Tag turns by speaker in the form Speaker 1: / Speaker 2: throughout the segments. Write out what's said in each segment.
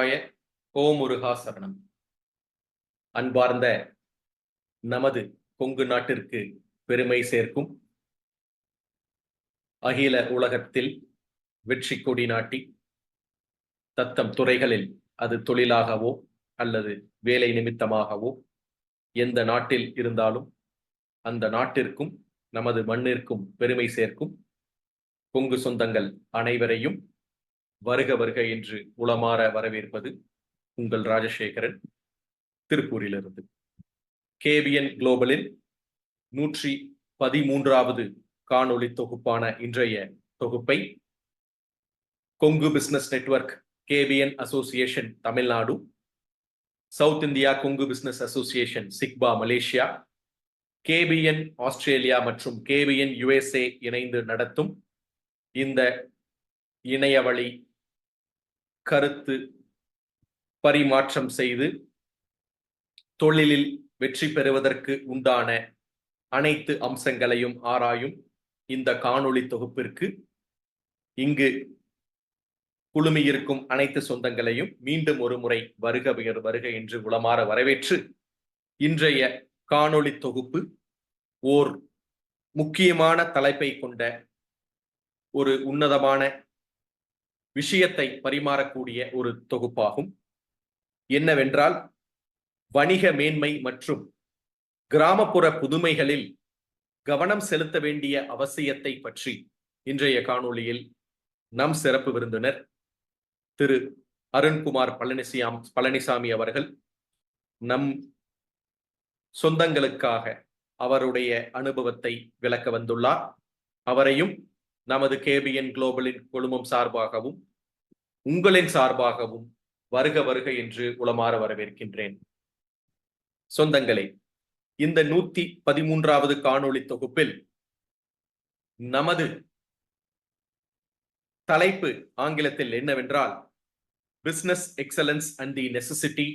Speaker 1: சிவாய கோமுருகா சரணம். அன்பார்ந்த நமது கொங்கு நாட்டிற்கு பெருமை சேர்க்கும் அகில உலகத்தில் வெற்றி கொடி நாட்டி தத்தம் துறைகளில் அது தொழிலாகவோ அல்லது வேலை நிமித்தமாகவோ எந்த நாட்டில் இருந்தாலும் அந்த நாட்டிற்கும் நமது மண்ணிற்கும் பெருமை சேர்க்கும் கொங்கு சொந்தங்கள் அனைவரையும் வருக வருக என்று உளமாற வரவேற்பது உங்கள் ராஜசேகரன், திருப்பூரிலிருந்து. கேபிஎன் குளோபலில் 113வது காணொளி தொகுப்பான இன்றைய தொகுப்பை Kongu business network KBN association Tamil Nadu, south India Kongu business association சிக்பா மலேசியா, கேபிஎன் ஆஸ்திரேலியா மற்றும் கேபிஎன் யுஎஸ்ஏ இணைந்து நடத்தும் இந்த இணையவழி கருத்து பரிமாற்றம் செய்து தொழிலில் வெற்றி பெறுவதற்கு உண்டான அனைத்து அம்சங்களையும் ஆராயும் இந்த காணொளி தொகுப்பிற்கு இங்கு குழுமியிருக்கும் அனைத்து சொந்தங்களையும் மீண்டும் ஒரு முறை வருக வருக என்று உளமாற வரவேற்று, இன்றைய காணொளி தொகுப்பு ஓர் முக்கியமான தலைப்பை கொண்ட ஒரு உன்னதமான விஷயத்தை பரிமாறக்கூடிய ஒரு தொகுப்பாகும். என்னவென்றால், வணிக மேன்மை மற்றும் கிராமப்புற புதுமைகளில் கவனம் செலுத்த வேண்டிய அவசியத்தை பற்றி இன்றைய காணொளியில் நம் சிறப்பு விருந்தினர் திரு அருண்குமார் பழனிசாமி அவர்கள் நம் சொந்தங்களுக்காக அவருடைய அனுபவத்தை விளக்க வந்துள்ளார். அவரையும் நமது கேபிஎன் குளோபலின் குழுமம் சார்பாகவும் உங்களின் சார்பாகவும் வருக வருக என்று உளமாற வரவேற்கின்றேன். சொந்தங்களே, இந்த 113வது காணொளி தொகுப்பில் நமது தலைப்பு ஆங்கிலத்தில் என்னவென்றால், business excellence and the necessity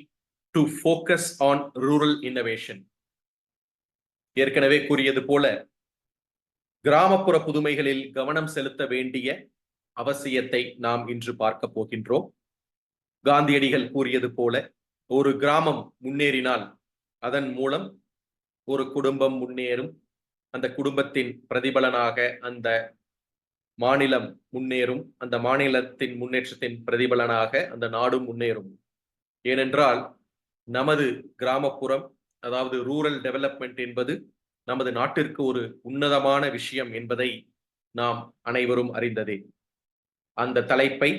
Speaker 1: to focus on rural innovation. ஏற்கனவே கூறியது போல, கிராமப்புற புதுமைகளில் கவனம் செலுத்த வேண்டிய அவசியத்தை நாம் இன்று பார்க்க போகின்றோம். காந்தியடிகள் கூறியது போல, ஒரு கிராமம் முன்னேறினால் அதன் மூலம் ஒரு குடும்பம் முன்னேறும், அந்த குடும்பத்தின் பிரதிபலனாக அந்த மாநிலம் முன்னேறும், அந்த மாநிலத்தின் முன்னேற்றத்தின் பிரதிபலனாக அந்த நாடும் முன்னேறும். ஏனென்றால் நமது கிராமப்புறம், அதாவது ரூரல் டெவலப்மெண்ட் என்பது நமது நாட்டிற்கு ஒரு உன்னதமான விஷயம் என்பதை நாம் அனைவரும் அறிந்ததே. அந்த தலைப்பை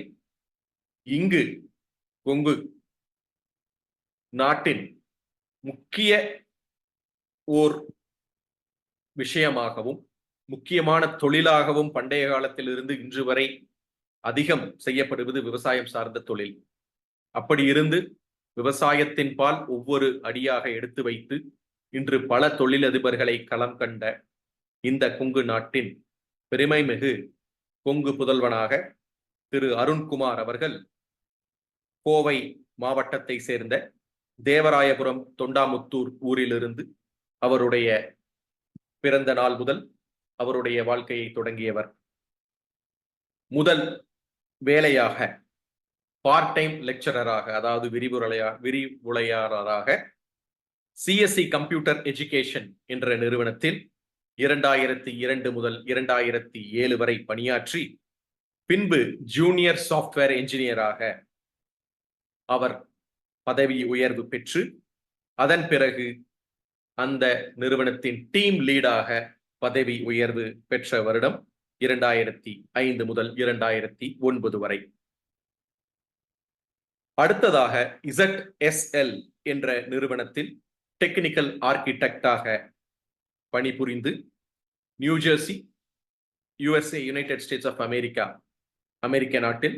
Speaker 1: இங்கு கொங்கு நாட்டின் முக்கிய ஓர் விஷயமாகவும் முக்கியமான தொழிலாகவும் பண்டைய காலத்திலிருந்து இன்று வரை அதிகம் செய்யப்படுவது விவசாயம் சார்ந்த தொழில். அப்படி இருந்து விவசாயத்தின் பால் ஒவ்வொரு அடியாக எடுத்து வைத்து இன்று பல தொழிலதிபர்களை களம் கண்ட இந்த கொங்கு நாட்டின் பெருமை மிகு கொங்கு புதல்வனாக திரு அருண்குமார் அவர்கள் கோவை மாவட்டத்தை சேர்ந்த தேவராயபுரம் தொண்டாமுத்தூர் ஊரிலிருந்து அவருடைய பிறந்த நாள் முதல் அவருடைய வாழ்க்கையை தொடங்கியவர். முதல் வேலையாக பார்ட் டைம் லெக்சரராக, அதாவது விரிவுரையாளராக சிஎஸ்சி கம்ப்யூட்டர் எஜுகேஷன் என்ற நிறுவனத்தில் 2002 முதல் 2007 வரை பணியாற்றி, பின்பு ஜூனியர் சாஃப்ட்வேர் என்ஜினியராக அவர் பதவி உயர்வு பெற்று, அதன் பிறகு அந்த நிறுவனத்தின் டீம் லீடாக பதவி உயர்வு பெற்ற வருடம் 2005 முதல் 2009 வரை. அடுத்ததாக ZSL என்ற நிறுவனத்தில் டெக்னிக்கல் ஆர்கிடெக்டாக பணிபுரிந்து, New Jersey, USA, United States of அமெரிக்க நாட்டில்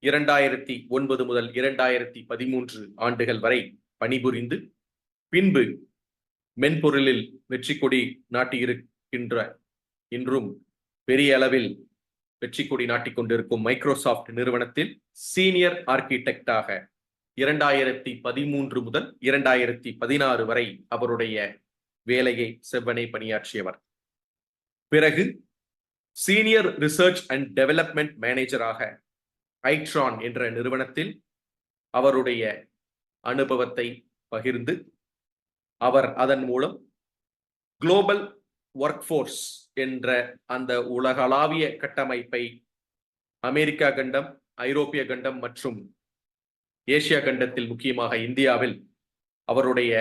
Speaker 1: 2009 முதல் 2013 ஆண்டுகள் வரை பணிபுரிந்து, பின்பு மென்பொருளில் வெற்றி கொடி நாட்டியிருக்கின்ற, இன்றும் பெரிய அளவில் வெற்றி கொடி நாட்டிக் கொண்டிருக்கும் மைக்ரோசாஃப்ட் நிறுவனத்தில் சீனியர் ஆர்கிடெக்டாக 2013 முதல் 2016 வரை அவருடைய வேலையை செவ்வனே பணியாற்றியவர். பிறகு சீனியர் ரிசர்ச் அண்ட் டெவலப்மெண்ட் மேனேஜராக ஐட்ரான் என்ற நிறுவனத்தில் அவருடைய அனுபவத்தை பகிர்ந்து அவர் அதன் மூலம் குளோபல் ஒர்க் ஃபோர்ஸ் என்ற அந்த உலகளாவிய கட்டமைப்பை அமெரிக்கா கண்டம், ஐரோப்பிய கண்டம் மற்றும் ஏசியா கண்டத்தில் முக்கியமாக இந்தியாவில் அவருடைய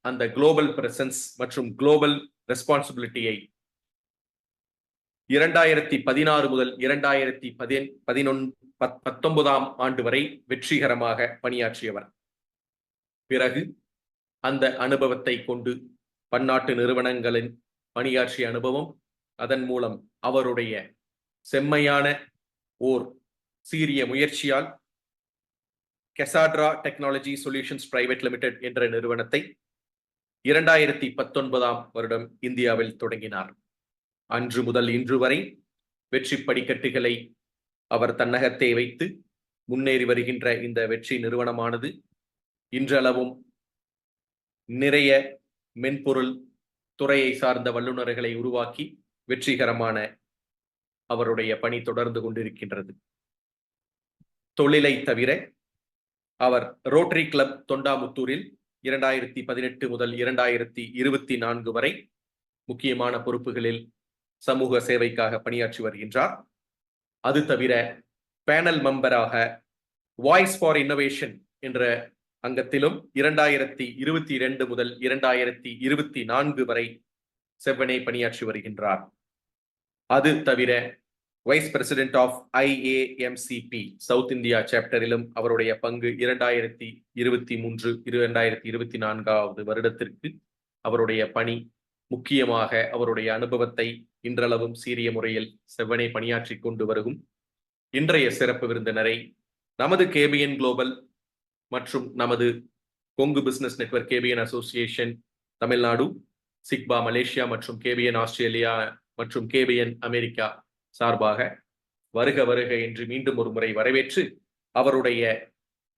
Speaker 1: அந்த குளோபல் பிரசன்ஸ் மற்றும் குளோபல் ரெஸ்பான்சிபிலிட்டியை 2016 முதல் 2019 ஆண்டு வரை வெற்றிகரமாக பணியாற்றியவர். பிறகு அந்த அனுபவத்தை கொண்டு பன்னாட்டு நிறுவனங்களின் பணியாற்றிய அனுபவம், அதன் மூலம் அவருடைய செம்மையான ஓர் சீரிய முயற்சியால் கெசாட்ரா டெக்னாலஜி சொல்யூஷன்ஸ் பிரைவேட் லிமிடெட் என்ற நிறுவனத்தை 2019 வருடம் இந்தியாவில் தொடங்கினார். அன்று முதல் இன்று வரை வெற்றி படிக்கட்டுகளை அவர் தன்னகத்தே வைத்து முன்னேறி வருகின்ற இந்த வெற்றி நிறுவனமானது இன்றளவும் நிறைய மென்பொருள் துறையை சார்ந்த வல்லுநர்களை உருவாக்கி வெற்றிகரமான அவருடைய பணி தொடர்ந்து கொண்டிருக்கின்றது. தொழிலை தவிர அவர் ரோட்டரி கிளப் தொண்டாமுத்தூரில் 2018 முதல் 2024 வரை முக்கியமான பொறுப்புகளில் சமூக சேவைக்காக பணியாற்றி வருகின்றார். அது தவிர பேனல் மெம்பராக வாய்ஸ் ஃபார் இன்னோவேஷன் என்ற அங்கத்திலும் 2022 முதல் 2024 வரை செவ்வனே பணியாற்றி வருகின்றார். அது தவிர vice president of IAMCP south India சாப்டரிலும் அவருடைய பங்கு 2023-2024 வருடத்திற்கு அவருடைய பணி முக்கியமாக அவருடைய அனுபவத்தை இன்றளவும் சீரிய முறையில் செவ்வனே பணியாற்றி கொண்டு வருகும் இன்றைய சிறப்பு விருந்தினரை நமது KBN குளோபல் மற்றும் நமது Kongu business network KBN association Tamil Nadu, சிக்பா மலேசியா மற்றும் KBN ஆஸ்திரேலியா மற்றும் KBN அமெரிக்கா சார்பாக வருக வருக என்று மீண்டும் ஒரு முறை வரவேற்று அவருடைய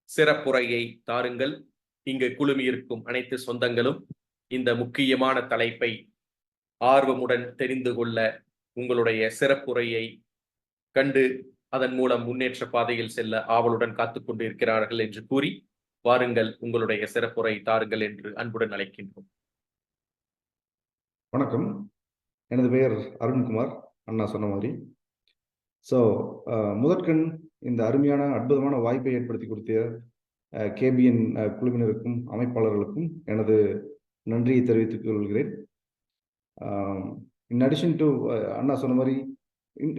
Speaker 1: சிறப்புரையை தாருங்கள். இங்கு குழுமியிருக்கும் அனைத்து சொந்தங்களும் இந்த முக்கியமான தலைப்பை ஆர்வமுடன் தெரிந்து கொள்ள உங்களுடைய சிறப்புரையை கண்டு அதன் மூலம் முன்னேற்ற பாதையில் செல்ல ஆவலுடன் காத்துக் கொண்டு இருக்கிறார்கள் என்று கூறி, வாருங்கள் உங்களுடைய சிறப்புரை தாருங்கள் என்று அன்புடன் அழைக்கின்றோம்.
Speaker 2: வணக்கம், எனது பெயர் அருண்குமார். அண்ணா சொன்ன மாதிரி முதற்கண் இந்த அருமையான அற்புதமான வாய்ப்பை ஏற்படுத்தி கொடுத்த KBN குழுவினருக்கும் அமைப்பாளர்களுக்கும் எனது நன்றியை தெரிவித்துக் கொள்கிறேன். இன் அடிஷன் டு அண்ணா சொன்ன மாதிரி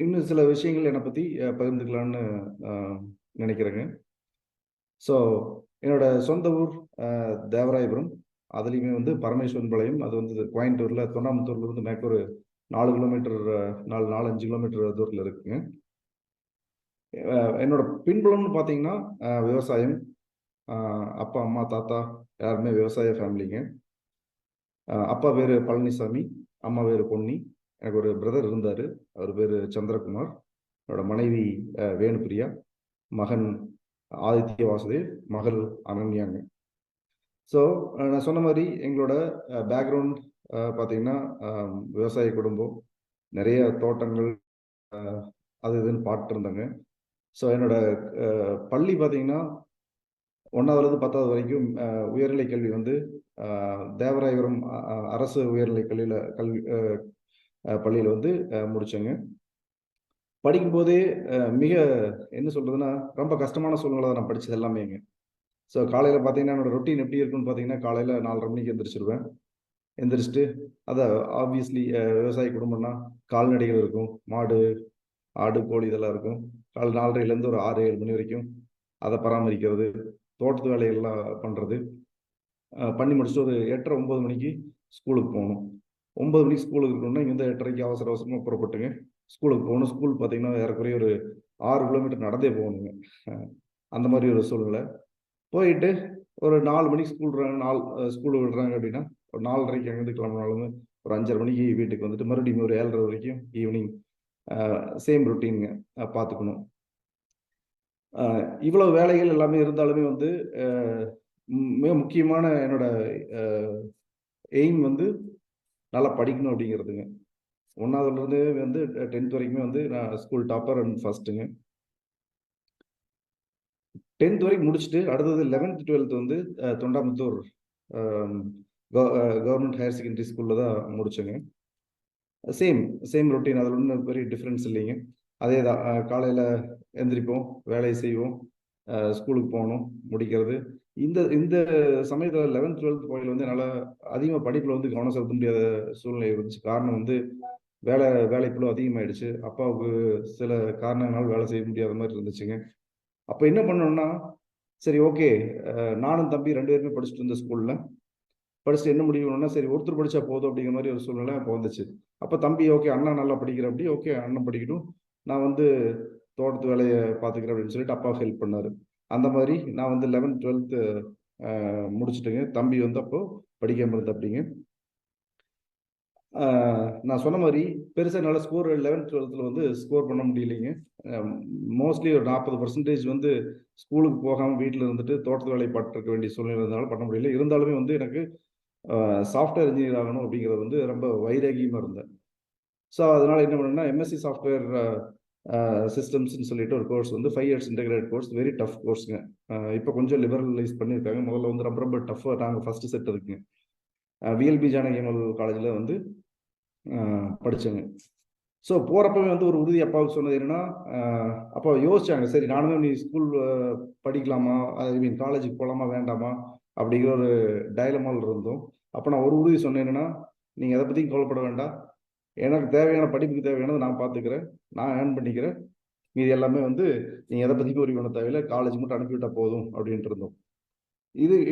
Speaker 2: இன்னும் சில விஷயங்கள் என்னை பற்றி பகிர்ந்துக்கலான்னு நினைக்கிறேங்க. என்னோட சொந்த ஊர் தேவராயபுரம், அதுலேயுமே பரமேஸ்வரன் பாளையம். அது கோயம்புத்தூரில் தொண்டாமுத்தூர்லேருந்து மேற்கு ஒரு 4 கிலோமீட்டர் 4-5 கிலோமீட்டர் தூரத்தில் இருக்குங்க. என்னோட பின்புலம்னு பார்த்தீங்கன்னா விவசாயம். அப்பா, அம்மா, தாத்தா யாருமே விவசாய ஃபேமிலிங்க. அப்பா பேர் பழனிசாமி, அம்மா பேர் பொன்னி. எனக்கு ஒரு பிரதர் இருந்தார், அவர் பேர் சந்திரகுமார். என்னோட மனைவி வேணுபிரியா, மகன் ஆதித்ய வாசுதேவ், மகள் அனன்யாங்க. நான் சொன்ன மாதிரி எங்களோட பேக்ரவுண்ட் பார்த்தீங்கன்னா விவசாய குடும்பம், நிறைய தோட்டங்கள் அது இதுன்னு பார்த்துட்டு இருந்தாங்க. என்னோட பள்ளி பார்த்தீங்கன்னா 1ஆவதுலேருந்து 10ஆவது வரைக்கும் உயர்நிலை கல்வி தேவராயபுரம் அரசு உயர்நிலை பள்ளியில் முடித்தேங்க. படிக்கும்போதே மிக என்ன சொல்கிறதுன்னா ரொம்ப கஷ்டமான சூழ்நிலை தான் நான் படித்தது எல்லாமேங்க. காலையில் பார்த்தீங்கன்னா என்னோட ரொட்டீன் எப்படி இருக்குன்னு பார்த்தீங்கன்னா, காலையில் 4:30 மணிக்கு எந்திரிச்சிருவேன். எந்திரிச்சிட்டு அதை ஆப்வியஸ்லி விவசாய குடும்பம்னா கால்நடைகள் இருக்கும், மாடு, ஆடு, கோழி இதெல்லாம் இருக்கும். காலை 4:30லேருந்து ஒரு 6-7 மணி வரைக்கும் அதை பராமரிக்கிறது, தோட்டத்து வேலைகள்லாம் பண்ணுறது. பண்ணி முடிச்சுட்டு ஒரு 8:30-9 மணிக்கு ஸ்கூலுக்கு போகணும். 9 மணிக்கு ஸ்கூலுக்கு இருக்கணும்னா இங்கே 8:30க்கு அவசர அவசரமாக புறப்பட்டுங்க ஸ்கூலுக்கு போகணும். ஸ்கூல் பார்த்தீங்கன்னா ஏறக்குறைய ஒரு 6 கிலோமீட்டர் நடந்தே போகணுங்க. அந்த மாதிரி ஒரு சூழ்நிலை. போயிட்டு ஒரு 4 மணிக்கு ஸ்கூல் விடுறாங்க அப்படின்னா ஒரு 4:30க்கு அங்கேருந்து கிளம்பினாலும் ஒரு 5:30 மணிக்கு வீட்டுக்கு வந்துட்டு மறுபடியும் ஒரு 7:30 வரைக்கும் ஈவினிங் சேம் ரொட்டீனுங்க பார்த்துக்கணும். இவ்வளவு வேலைகள் எல்லாமே இருந்தாலுமே மிக முக்கியமான என்னோட எய்ம் நல்லா படிக்கணும் அப்படிங்கிறதுங்க. 1ஆவதுலேருந்து 10th வரைக்குமே நான் ஸ்கூல் டாப்பர் அண்ட் ஃபர்ஸ்ட்டுங்க. 10th வரைக்கும் முடிச்சுட்டு அடுத்தது 11th 12th வந்து தொண்டாமுத்தூர் கவர்மெண்ட் ஹையர் செகண்டரி ஸ்கூலில் தான் முடிச்சேங்க. சேம் ரொட்டீன், அதில் ஒன்றும் பெரிய டிஃப்ரென்ஸ் இல்லைங்க. அதே தான், காலையில் எந்திரிப்போம், வேலையை செய்வோம், ஸ்கூலுக்கு போகணும், முடிக்கிறது. இந்த இந்த சமயத்தில் 11th 12th போயில் வந்து என்னால் அதிகமாக படிப்பில் வந்து கவனம் செலுத்த முடியாத சூழ்நிலை இருந்துச்சு. காரணம் வந்து வேலைப்பளு அதிகமாகிடுச்சு. அப்பாவுக்கு சில காரணங்களால் வேலை செய்ய முடியாத மாதிரி இருந்துச்சுங்க. அப்போ என்ன பண்ணோம்னா, சரி ஓகே, நானும் தம்பி 2 பேருமே படிச்சுட்டு இருந்த ஸ்கூலில் படிச்சுட்டு என்ன முடிவுனா, சரி ஒருத்தர் படித்தா போதும் அப்படிங்கிற மாதிரி ஒரு சூழ்நிலை அப்போ வந்துச்சு. அப்போ தம்பி ஓகே, அண்ணா நல்லா படிக்கிற அப்படி ஓகே, அண்ணன் படிக்கட்டும், நான் வந்து தோட்டத்து வேலையை பார்த்துக்கிறேன் அப்படின்னு சொல்லிட்டு அப்பா ஹெல்ப் பண்ணார். அந்த மாதிரி நான் வந்து 11th 12th முடிச்சுட்டுங்க. தம்பி வந்து அப்போ படிக்காமல் இருந்த அப்படிங்க. நான் சொன்ன மாதிரி பெருசாக என்னால் ஸ்கோர் 11th 12th வந்து ஸ்கோர் பண்ண முடியலைங்க. மோஸ்ட்லி ஒரு 40% வந்து ஸ்கூலுக்கு போகாமல் வீட்டில் இருந்துட்டு தோட்டத்து வேலையை பார்த்துருக்க வேண்டிய சூழ்நிலை இருந்தனால பண்ண முடியல. இருந்தாலுமே வந்து எனக்கு சாஃப்ட்வேர் இன்ஜினியர் ஆகணும் அப்படிங்கிறது வந்து ரொம்ப வைராகியமாக இருந்தேன். ஸோ அதனால் என்ன பண்ணேன்னா, எம்எஸ்சி சாஃப்ட்வேர் சிஸ்டம்ஸ்ன்னு சொல்லிட்டு ஒரு கோர்ஸ் வந்து 5 years integrate course, very tough கோர்ஸுங்க. இப்போ கொஞ்சம் லிபரலைஸ் பண்ணியிருக்காங்க. முதல்ல வந்து ரொம்ப ரொம்ப டஃப்பாக நாங்கள் ஃபஸ்ட்டு செட் இருக்குங்க. விஎல்பி ஜானகிமல் காலேஜில் வந்து படித்தேங்க. ஸோ போகிறப்பவே வந்து ஒரு உறுதி அப்பாவுக்கு சொன்னது என்னென்னா, அப்போ யோசிச்சாங்க, சரி நானுமே நீ ஸ்கூல் படிக்கலாமா, ஐ மீன் காலேஜுக்கு போகலாமா வேண்டாமா அப்படிங்கிற ஒரு டயலமாவில் இருந்தோம். அப்போ நான் ஒரு உறுதி சொன்னேன், என்னென்னா நீங்கள் எதை பற்றியும் கவலைப்பட வேண்டாம், எனக்கு தேவையான படிப்புக்கு தேவையானது நான் பார்த்துக்கிறேன், நான் ஏர்ன் பண்ணிக்கிறேன், மீது எல்லாமே வந்து நீங்கள் எதை பற்றியும் ஒரு பண்ண தேவையில்லை, காலேஜ் மட்டும் அனுப்பிவிட்டால் போதும் அப்படின்ட்டு இருந்தோம்.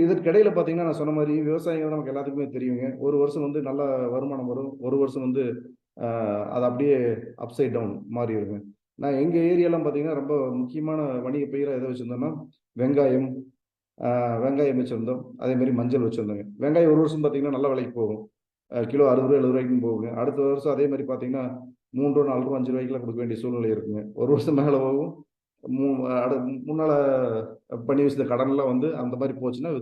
Speaker 2: இதற்கிடையில் பார்த்தீங்கன்னா, நான் சொன்ன மாதிரி விவசாயிகள் நமக்கு எல்லாத்துக்குமே தெரியுங்க. ஒரு வருஷம் வந்து நல்ல வருமானம் வரும், ஒரு வருஷம் வந்து அது அப்படியே அப்சைட் டவுன் மாறிடுங்க. நான் எங்கள் ஏரியாலாம் பார்த்தீங்கன்னா ரொம்ப முக்கியமான வணிக பயிராக எதை வச்சுருந்தோம்னா வெங்காயம், வெங்காயம் வச்சுருந்தோம், அதேமாதிரி மஞ்சள் வச்சுருந்தோங்க. வெங்காயம் ஒரு வருஷம் பார்த்தீங்கன்னா நல்ல விலைக்கு போகும், கிலோ 60 ரூபா 70 ரூபாய்க்கும் போகுங்க. அடுத்த வருஷம் அதே மாதிரி பார்த்தீங்கன்னா 3 ரூபா 4 ரூபா 5 ரூபாய்க்குலாம் கொடுக்க வேண்டிய சூழ்நிலை இருக்குங்க. ஒரு வருஷம் மேலே போகும், முன்னால் பண்ணி வச்சிருந்த கடன்லாம் வந்து அந்த மாதிரி போச்சுன்னா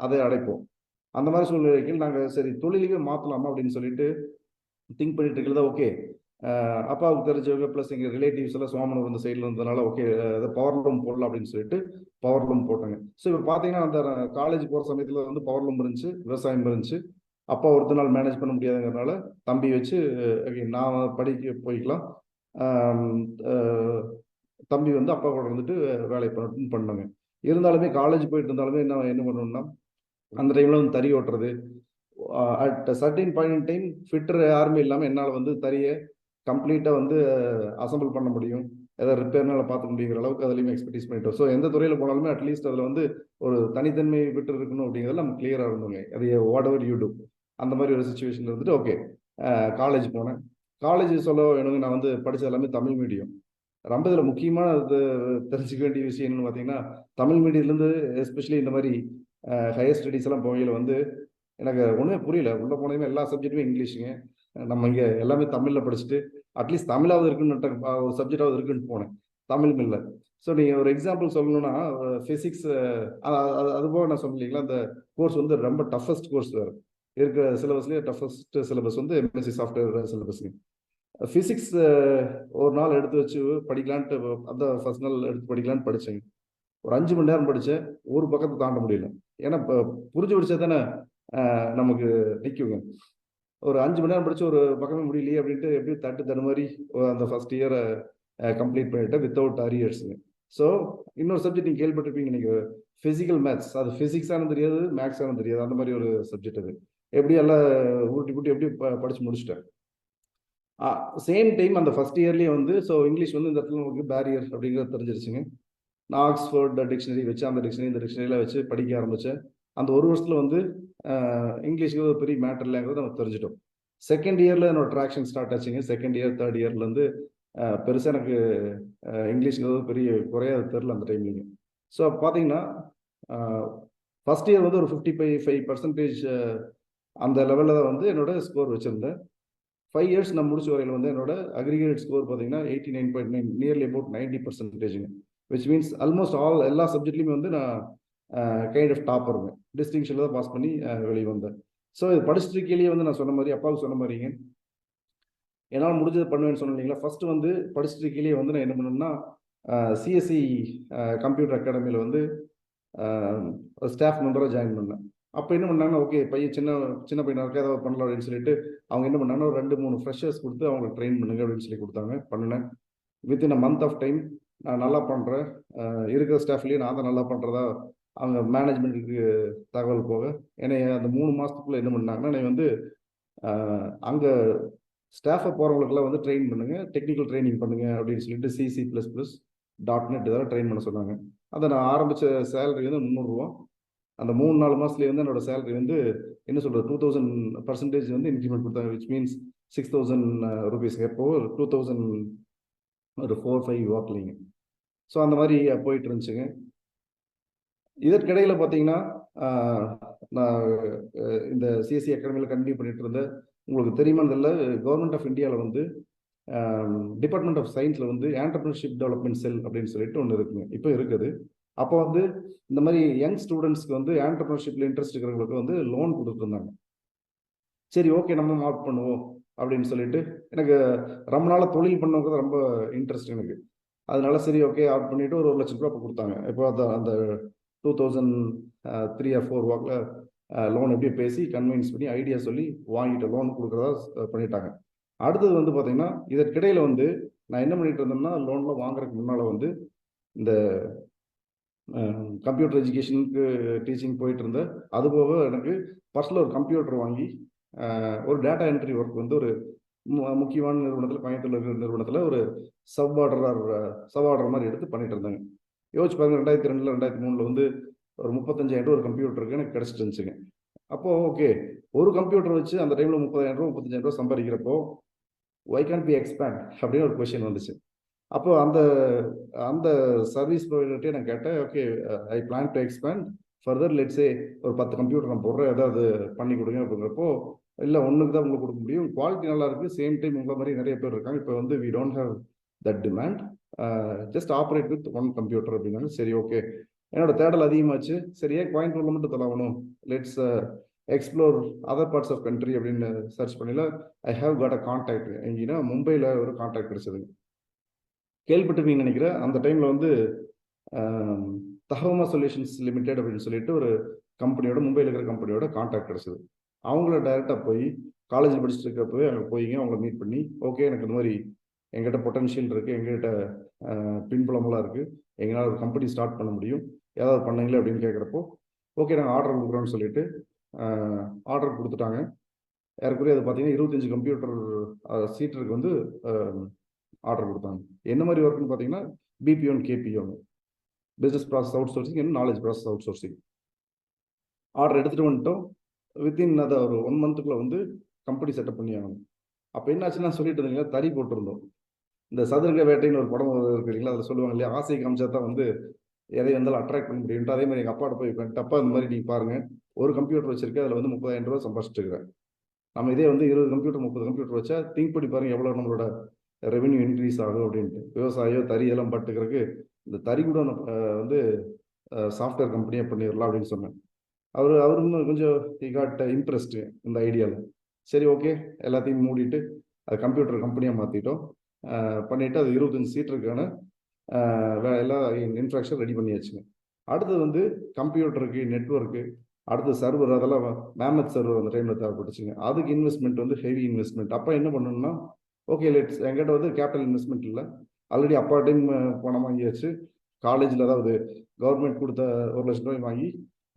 Speaker 2: அதை அடைப்போம். அந்த மாதிரி சூழ்நிலைகள் நாங்கள் சரி தொழிலையே மாற்றலாமா அப்படின்னு சொல்லிட்டு திங்க் பண்ணிட்டு இருக்கிறதா. ஓகே, அப்பாவுக்கு தெரிஞ்சவங்க ப்ளஸ் எங்கள் ரிலேட்டிவ்ஸ் எல்லாம் சோமனூர் இந்த சைடில் இருந்ததுனால ஓகே, அதை பவர் லூம் போடலாம் அப்படின்னு சொல்லிட்டு பவர் லூம் போட்டாங்க. ஸோ இப்போ பார்த்தீங்கன்னா அந்த காலேஜ் போகிற சமயத்தில் வந்து பவர் லூம் இருந்துச்சு, விவசாயம் இருந்துச்சு. அப்பா ஒருத்த நாள் மேனேஜ் பண்ண முடியாதுங்கிறதுனால தம்பி வச்சு நான் படிக்க போய்க்கலாம், தம்பி வந்து அப்பா கூட இருந்துட்டு வேலை பண்ணாங்க. இருந்தாலுமே காலேஜ் போயிட்டு இருந்தாலுமே என்ன பண்ணணும்னா, அந்த டைமில் வந்து தறி ஓட்டுறது, at certain point in time fitter யாருமே இல்லாமல் என்னால் வந்து தறியை கம்ப்ளீட்டாக வந்து அசம்பிள் பண்ண முடியும், ஏதாவது ரிப்பேர்னால பார்த்துக்க முடியுங்கிற அளவுக்கு அதுலேயுமே எக்ஸ்பர்டீஸ் பண்ணிட்டோம். ஸோ எந்த துறையில் போனாலுமே அட்லீஸ்ட் அதில் வந்து ஒரு தனித்தன்மை விட்டு இருக்கணும் அப்படிங்கிறதுல நம்ம கிளியராக இருந்தோங்க. அது வாட் எவர் யூ டூ அந்த மாதிரி ஒரு சுச்சுவேஷன் இருந்துட்டு ஓகே, காலேஜ் போனேன். காலேஜ் சொல்ல வேணுங்க, நான் வந்து படித்தது எல்லாமே தமிழ் மீடியம். ரொம்ப இதில் முக்கியமான தெரிஞ்சுக்க வேண்டிய விஷயம் என்னன்னு பார்த்தீங்கன்னா, தமிழ் மீடியத்துலேருந்து எஸ்பெஷலி இந்த மாதிரி ஹையர் ஸ்டடீஸ் எல்லாம் போகையில் வந்து எனக்கு ஒன்றுமே புரியல. உள்ளே போனதுமே எல்லா சப்ஜெக்ட்டுமே இங்கிலீஷுங்க. நம்ம இங்கே எல்லாமே தமிழில் படிச்சுட்டு அட்லீஸ்ட் தமிழாவது இருக்குன்னு ஒரு சப்ஜெக்டாவது இருக்குன்னு போனேன், தமிழ் இல்லை. ஸோ நீங்கள் ஒரு எக்ஸாம்பிள் சொல்லணும்னா ஃபிசிக்ஸ், அதுபோக நான் சொன்னீங்களா அந்த கோர்ஸ் வந்து ரொம்ப டஃபஸ்ட் கோர்ஸ் வேறு இருக்கிற சிலபஸ்லேயே டஃபஸ்ட் சிலபஸ் வந்து எம்எஸ்சி சாஃப்ட்வேர் சிலபஸ்ங்க. ஃபிசிக்ஸ் ஒரு நாள் எடுத்து வச்சு படிக்கலான்ட்டு அந்த ஃபர்ஸ்ட் நாள் எடுத்து படிக்கலான்னு படித்தேங்க. ஒரு 5 மணி நேரம் படித்தேன், ஒரு பக்கத்தை தாண்ட முடியல. ஏன்னா இப்போ புரிஞ்சு படித்தா தானே நமக்கு நிற்குங்க. ஒரு 5 மணி நேரம் படித்து ஒரு பக்கமே முடியலையே அப்படின்ட்டு எப்படியும் தடுமாறி அந்த ஃபர்ஸ்ட் இயரை கம்ப்ளீட் பண்ணிவிட்டேன் வித்தவுட் அரியர்ஸுங்க. ஸோ இன்னொரு சப்ஜெக்ட் நீங்கள் கேள்விப்பட்டிருப்பீங்க, நீங்கள் ஃபிசிக்கல் மேத்ஸ், அது ஃபிசிக்ஸானு தெரியாது, மேக்ஸானு தெரியாது, அந்த மாதிரி ஒரு சப்ஜெக்ட். அது எப்படி எல்லாம் ஊட்டி எப்படி படித்து முடிச்சிட்டேன். சேம் டைம் அந்த ஃபர்ஸ்ட் இயர்லேயே வந்து ஸோ இங்கிலீஷ் வந்து இந்த இடத்துல நமக்கு பேரியர் அப்படிங்கிறது தெரிஞ்சிருச்சுங்க. நான் ஆக்ஸ்ஃபோர்ட் டிக்ஷனரி வச்சு அந்த டிக்ஷனரி இந்த டிக்ஷனரியில் வச்சு படிக்க ஆரம்பித்தேன். அந்த ஒரு வருஷத்தில் வந்து இங்கிலீஷுக்கு ஒரு பெரிய மேட்டர் இல்லைங்கிறத நம்ம தெரிஞ்சிட்டோம். செகண்ட் இயரில் என்னோட ட்ராக்ஷன் ஸ்டார்ட் ஆச்சுங்க. செகண்ட் இயர் தேர்ட் இயர்லேருந்து பெருசாக எனக்கு இங்கிலீஷ்ங்கிறது பெரிய குறையாது தெரில அந்த டைம்லிங்க. ஸோ பார்த்தீங்கன்னா ஃபஸ்ட் இயர் வந்து ஒரு 55% அந்த லெவலில் தான் வந்து என்னோட ஸ்கோர் வச்சுருந்தேன். 5 years நான் முடிச்ச வரையில் வந்து என்னோட அக்ரிகேட் ஸ்கோர் பார்த்தீங்கன்னா 89.9, nearly about 90%, which means almost எல்லா சப்ஜெக்ட்லையுமே வந்து நான் கைண்ட் ஆஃப் டாப்பருங்க. டிஸ்டிங்ஷனில் தான் பாஸ் பண்ணி வெளியே வந்தேன். ஸோ இது படிச்சுட்டு இருக்கையிலேயே வந்து நான் சொன்ன மாதிரி அப்பாவுக்கு சொன்ன மாதிரிங்க, என்னால் முடிஞ்சது பண்ணுவேன்னு சொன்னேன் இல்லைங்களா. ஃபர்ஸ்ட் வந்து படிச்சுட்டு இருக்கையிலேயே வந்து நான் என்ன பண்ணேன்னா சிஎஸ்சி கம்ப்யூட்டர் அகாடமியில் வந்து ஸ்டாஃப் மெம்பராக ஜாயின் பண்ணேன். அப்போ என்ன பண்ணாங்கன்னா, ஓகே பையன் சின்ன சின்ன பையனாக இருக்கா, ஏதாவது பண்ணலாம் அப்படின்னு சொல்லிட்டு அவங்க என்ன பண்ணாங்கன்னா, ஒரு 2-3 ஃப்ரெஷர்ஸ் கொடுத்து அவங்களுக்கு ட்ரெயின் பண்ணுங்க அப்படின்னு சொல்லி கொடுத்தாங்க. பண்ணினேன். Within a month of time நான் நல்லா பண்ணுறேன், இருக்கிற ஸ்டாஃப்லேயே நான் தான் நல்லா பண்ணுறதா அவங்க மேனேஜ்மெண்ட்டுக்கு தகவல் போக என்னை அந்த 3 மாதத்துக்குள்ளே என்ன பண்ணாங்கன்னா, என்னை வந்து அங்கே ஸ்டாஃபை போகிறவங்களுக்கெல்லாம் வந்து ட்ரெயின் பண்ணுங்க, டெக்னிக்கல் ட்ரைனிங் பண்ணுங்க அப்படின்னு சொல்லிட்டு C++, .NET இதெல்லாம் ட்ரெயின் பண்ண சொன்னாங்க. அதை நான் ஆரம்பித்த சேலரி வந்து 300 ரூபா. அந்த 3-4 மாதத்துலேயே வந்து என்னோட சேலரி வந்து என்ன சொல்கிறது 2000% வந்து இன்க்ரிமெண்ட் கொடுத்தாங்க, விச் மீன்ஸ் 6000 ருபீஸ். எப்போ 2000 ஒரு 4-5 வாக்கிலிங்க. ஸோ அந்த மாதிரி போயிட்டு இருந்துச்சுங்க. இதற்கிடையில் பார்த்தீங்கன்னா நான் இந்த சிஎஸ்சி அகாடமியில் கண்டினியூ பண்ணிட்டு இருந்தேன். உங்களுக்கு தெரியுமான்னு தெரியல, கவர்மெண்ட் ஆஃப் இந்தியாவில் வந்து டிபார்ட்மெண்ட் ஆஃப் சயின்ஸில் வந்து ஆண்டர்பிரினர்ஷிப் டெவலப்மெண்ட் செல் அப்படின்னு சொல்லிட்டு ஒன்று இருக்குங்க, இப்போ இருக்குது. அப்போ வந்து இந்த மாதிரி யங் ஸ்டூடெண்ட்ஸ்க்கு வந்து ஆண்டர்பிரினர்ஷிப்பில் இன்ட்ரெஸ்ட் இருக்கிறவங்களுக்கு வந்து லோன் கொடுத்துருந்தாங்க. சரி ஓகே நம்ம மார்க் பண்ணுவோம் அப்படின்னு சொல்லிட்டு எனக்கு ரொம்ப நாளாக தொழில் பண்ணவங்க ரொம்ப இன்ட்ரெஸ்ட் எனக்கு. அதனால சரி ஓகே ஆட் பண்ணிட்டு ஒரு 1 லட்சம் ரூபா இப்போ கொடுத்தாங்க. இப்போ அந்த 2003 or 4 வாக்கில் லோன் எப்படி பேசி கன்வின்ஸ் பண்ணி ஐடியா சொல்லி வாங்கிட்டு லோன் கொடுக்குறதா பண்ணிட்டாங்க. அடுத்தது வந்து பார்த்தீங்கன்னா இதற்கிடையில் வந்து நான் என்ன பண்ணிட்டு இருந்தேன்னா, லோன்லாம் வாங்குறதுக்கு முன்னால் வந்து இந்த கம்ப்யூட்டர் எஜுகேஷனுக்கு டீச்சிங் போயிட்டு இருந்தேன். அதுபோக எனக்கு பர்சனல் ஒரு கம்ப்யூட்டர் வாங்கி ஒரு டேட்டா என்ட்ரி ஒர்க் வந்து ஒரு முக்கியமான நிறுவனத்தில், கோயம்புத்தூர்ல இருக்கிற நிறுவனத்தில் ஒரு சப் ஆர்டர் மாதிரி எடுத்து பண்ணிட்டு இருந்தாங்க. யோசிச்சு பாருங்க, 2002 2003 வந்து ஒரு 35,000 ஒரு கம்ப்யூட்டருக்கு எனக்கு கிடச்சிட்டு இருந்துச்சுங்க. அப்போது ஓகே, ஒரு கம்ப்யூட்டர் வச்சு அந்த டைமில் 30,000 ரூபா 35,000 ரூபா சம்பாதிக்கிறப்போ வை கேன் பி எக்ஸ்பேண்ட் அப்படின்னு ஒரு கொஸ்டின் வந்துச்சு. அப்போ அந்த அந்த சர்வீஸ் ப்ரொவைடர்கிட்டே நான் கேட்டேன், okay I plan to expand further, let's say ஒரு 10 கம்ப்யூட்டர் நான் போடுறேன், ஏதாவது பண்ணி கொடுங்க அப்படிங்கிறப்போ, இல்லை ஒன்றுக்கு தான் உங்களுக்கு கொடுக்க முடியும், குவாலிட்டி நல்லா இருக்குது, சேம் டைம் உங்களை மாதிரி நிறைய பேர் இருக்காங்க, இப்போ வந்து we don't have that demand, just operate with 1 computer அப்படின்னாங்க. சரி ஓகே, என்னோட தேடல் அதிகமாச்சு. சரி ஏன் கோயம்புத்தூர்ல மட்டும் தொலைவணும், let's explore other parts of country அப்படின்னு சர்ச் பண்ணல I have got a contact. எங்கன்னா மும்பையில் ஒரு கான்டாக்ட் கிடைச்சதுங்க. கேள்விப்பட்டிருப்பீங்கன்னு நினைக்கிறேன். அந்த டைமில் வந்து தஹோமா சொல்யூஷன்ஸ் லிமிடெட் அப்படின்னு சொல்லிட்டு ஒரு கம்பெனியோட, மும்பையில் இருக்கிற கம்பெனியோட கான்டாக்ட் கிடைச்சது. அவங்கள டைரெக்டாக போய் காலேஜில் படிச்சுட்டு இருக்கப்போ அங்கே போய்ங்க அவங்கள மீட் பண்ணி, ஓகே எனக்கு இந்த மாதிரி எங்கிட்ட பொட்டன்ஷியல் இருக்குது, எங்ககிட்ட பின்புலமெல்லாம் இருக்குது, எங்களால் ஒரு கம்பெனி ஸ்டார்ட் பண்ண முடியும், ஏதாவது பண்ணீங்களே அப்படின்னு கேட்குறப்போ, ஓகே நாங்கள் ஆர்டர் கொடுக்குறோன்னு சொல்லிட்டு ஆர்டர் கொடுத்துட்டாங்க. ஏறக்குறைய அது பார்த்தீங்கன்னா 25 கம்ப்யூட்டர் சீட்டருக்கு வந்து ஆர்டர் கொடுத்தாங்க. என்ன மாதிரி ஒர்க்குன்னு பார்த்தீங்கன்னா BPO and KPO, business process out sourcing and knowledge process out sourcing. Order எடுத்துகிட்டு வந்துட்டோம். வித்தின் அதை ஒரு 1 மந்த்துக்குள்ளே வந்து கம்பெனி செட்டப் பண்ணி ஆகணும். அப்போ என்னாச்சுன்னா சொல்லிட்டு இருந்தீங்களா, தறி போட்டிருந்தோம். இந்த சதுரங்க வேட்டைன்னு ஒரு படம் இருக்கு இல்லைங்களா, அதில் சொல்லுவாங்க இல்லையா, ஆசை காமிச்சா தான் வந்து எதை வந்தாலும் அட்ராக்ட் பண்ண முடியும்ட்டு. அதே மாதிரி எங்கள் அப்பாட்ட போய் தப்பா இந்த மாதிரி நீங்கள் பாருங்கள், ஒரு கம்ப்யூட்டர் வச்சிருக்கேன், அதில் வந்து 30,000 ரூபா சம்பாதிச்சுட்டு இருக்கிறேன். நம்ம இதே வந்து 20 கம்ப்யூட்டர் 30 கம்ப்யூட்டர் வச்சா திங்க் பண்ணி பாருங்கள் எவ்வளோ நம்மளோட ரெவென்யூ இன்க்ரீஸ் ஆகும் அப்படின்ட்டு. விவசாயம் தறி இதெல்லாம் பட்டுக்கிறதுக்கு இந்த தறி கூட வந்து சாஃப்ட்வேர் கம்பெனியாக பண்ணிடலாம் அப்படின்னு சொன்னேன். அவரும் கொஞ்சம் காட் இன்ட்ரெஸ்ட்டு இந்த ஐடியாவில். சரி ஓகே, எல்லாத்தையும் மூடிட்டு அது கம்ப்யூட்டர் கம்பெனியாக மாற்றிட்டோம். பண்ணிவிட்டு அது 25 சீட்டருக்கான எல்லாம் இன்ஃப்ராஸ்ட்ரக்சர் ரெடி பண்ணியாச்சுங்க. அடுத்தது வந்து கம்ப்யூட்டருக்கு, நெட்ஒர்க்கு, அடுத்து சர்வர், அதெல்லாம் மேமத் சர்வர் அந்த டைமில் தேவைப்பட்டுச்சுங்க. அதுக்கு இன்வெஸ்ட்மெண்ட் வந்து ஹெவி இன்வெஸ்ட்மெண்ட். அப்போ என்ன பண்ணணும்னா, ஓகே லெட்ஸ், எங்கிட்ட வந்து கேபிட்டல் இன்வெஸ்ட்மெண்ட் இல்லை, ஆல்ரெடி அப்பா டைம் பணம் வாங்கியாச்சு, காலேஜில் அதாவது கவர்மெண்ட் கொடுத்த 1 லட்சம் ரூபாய் வாங்கி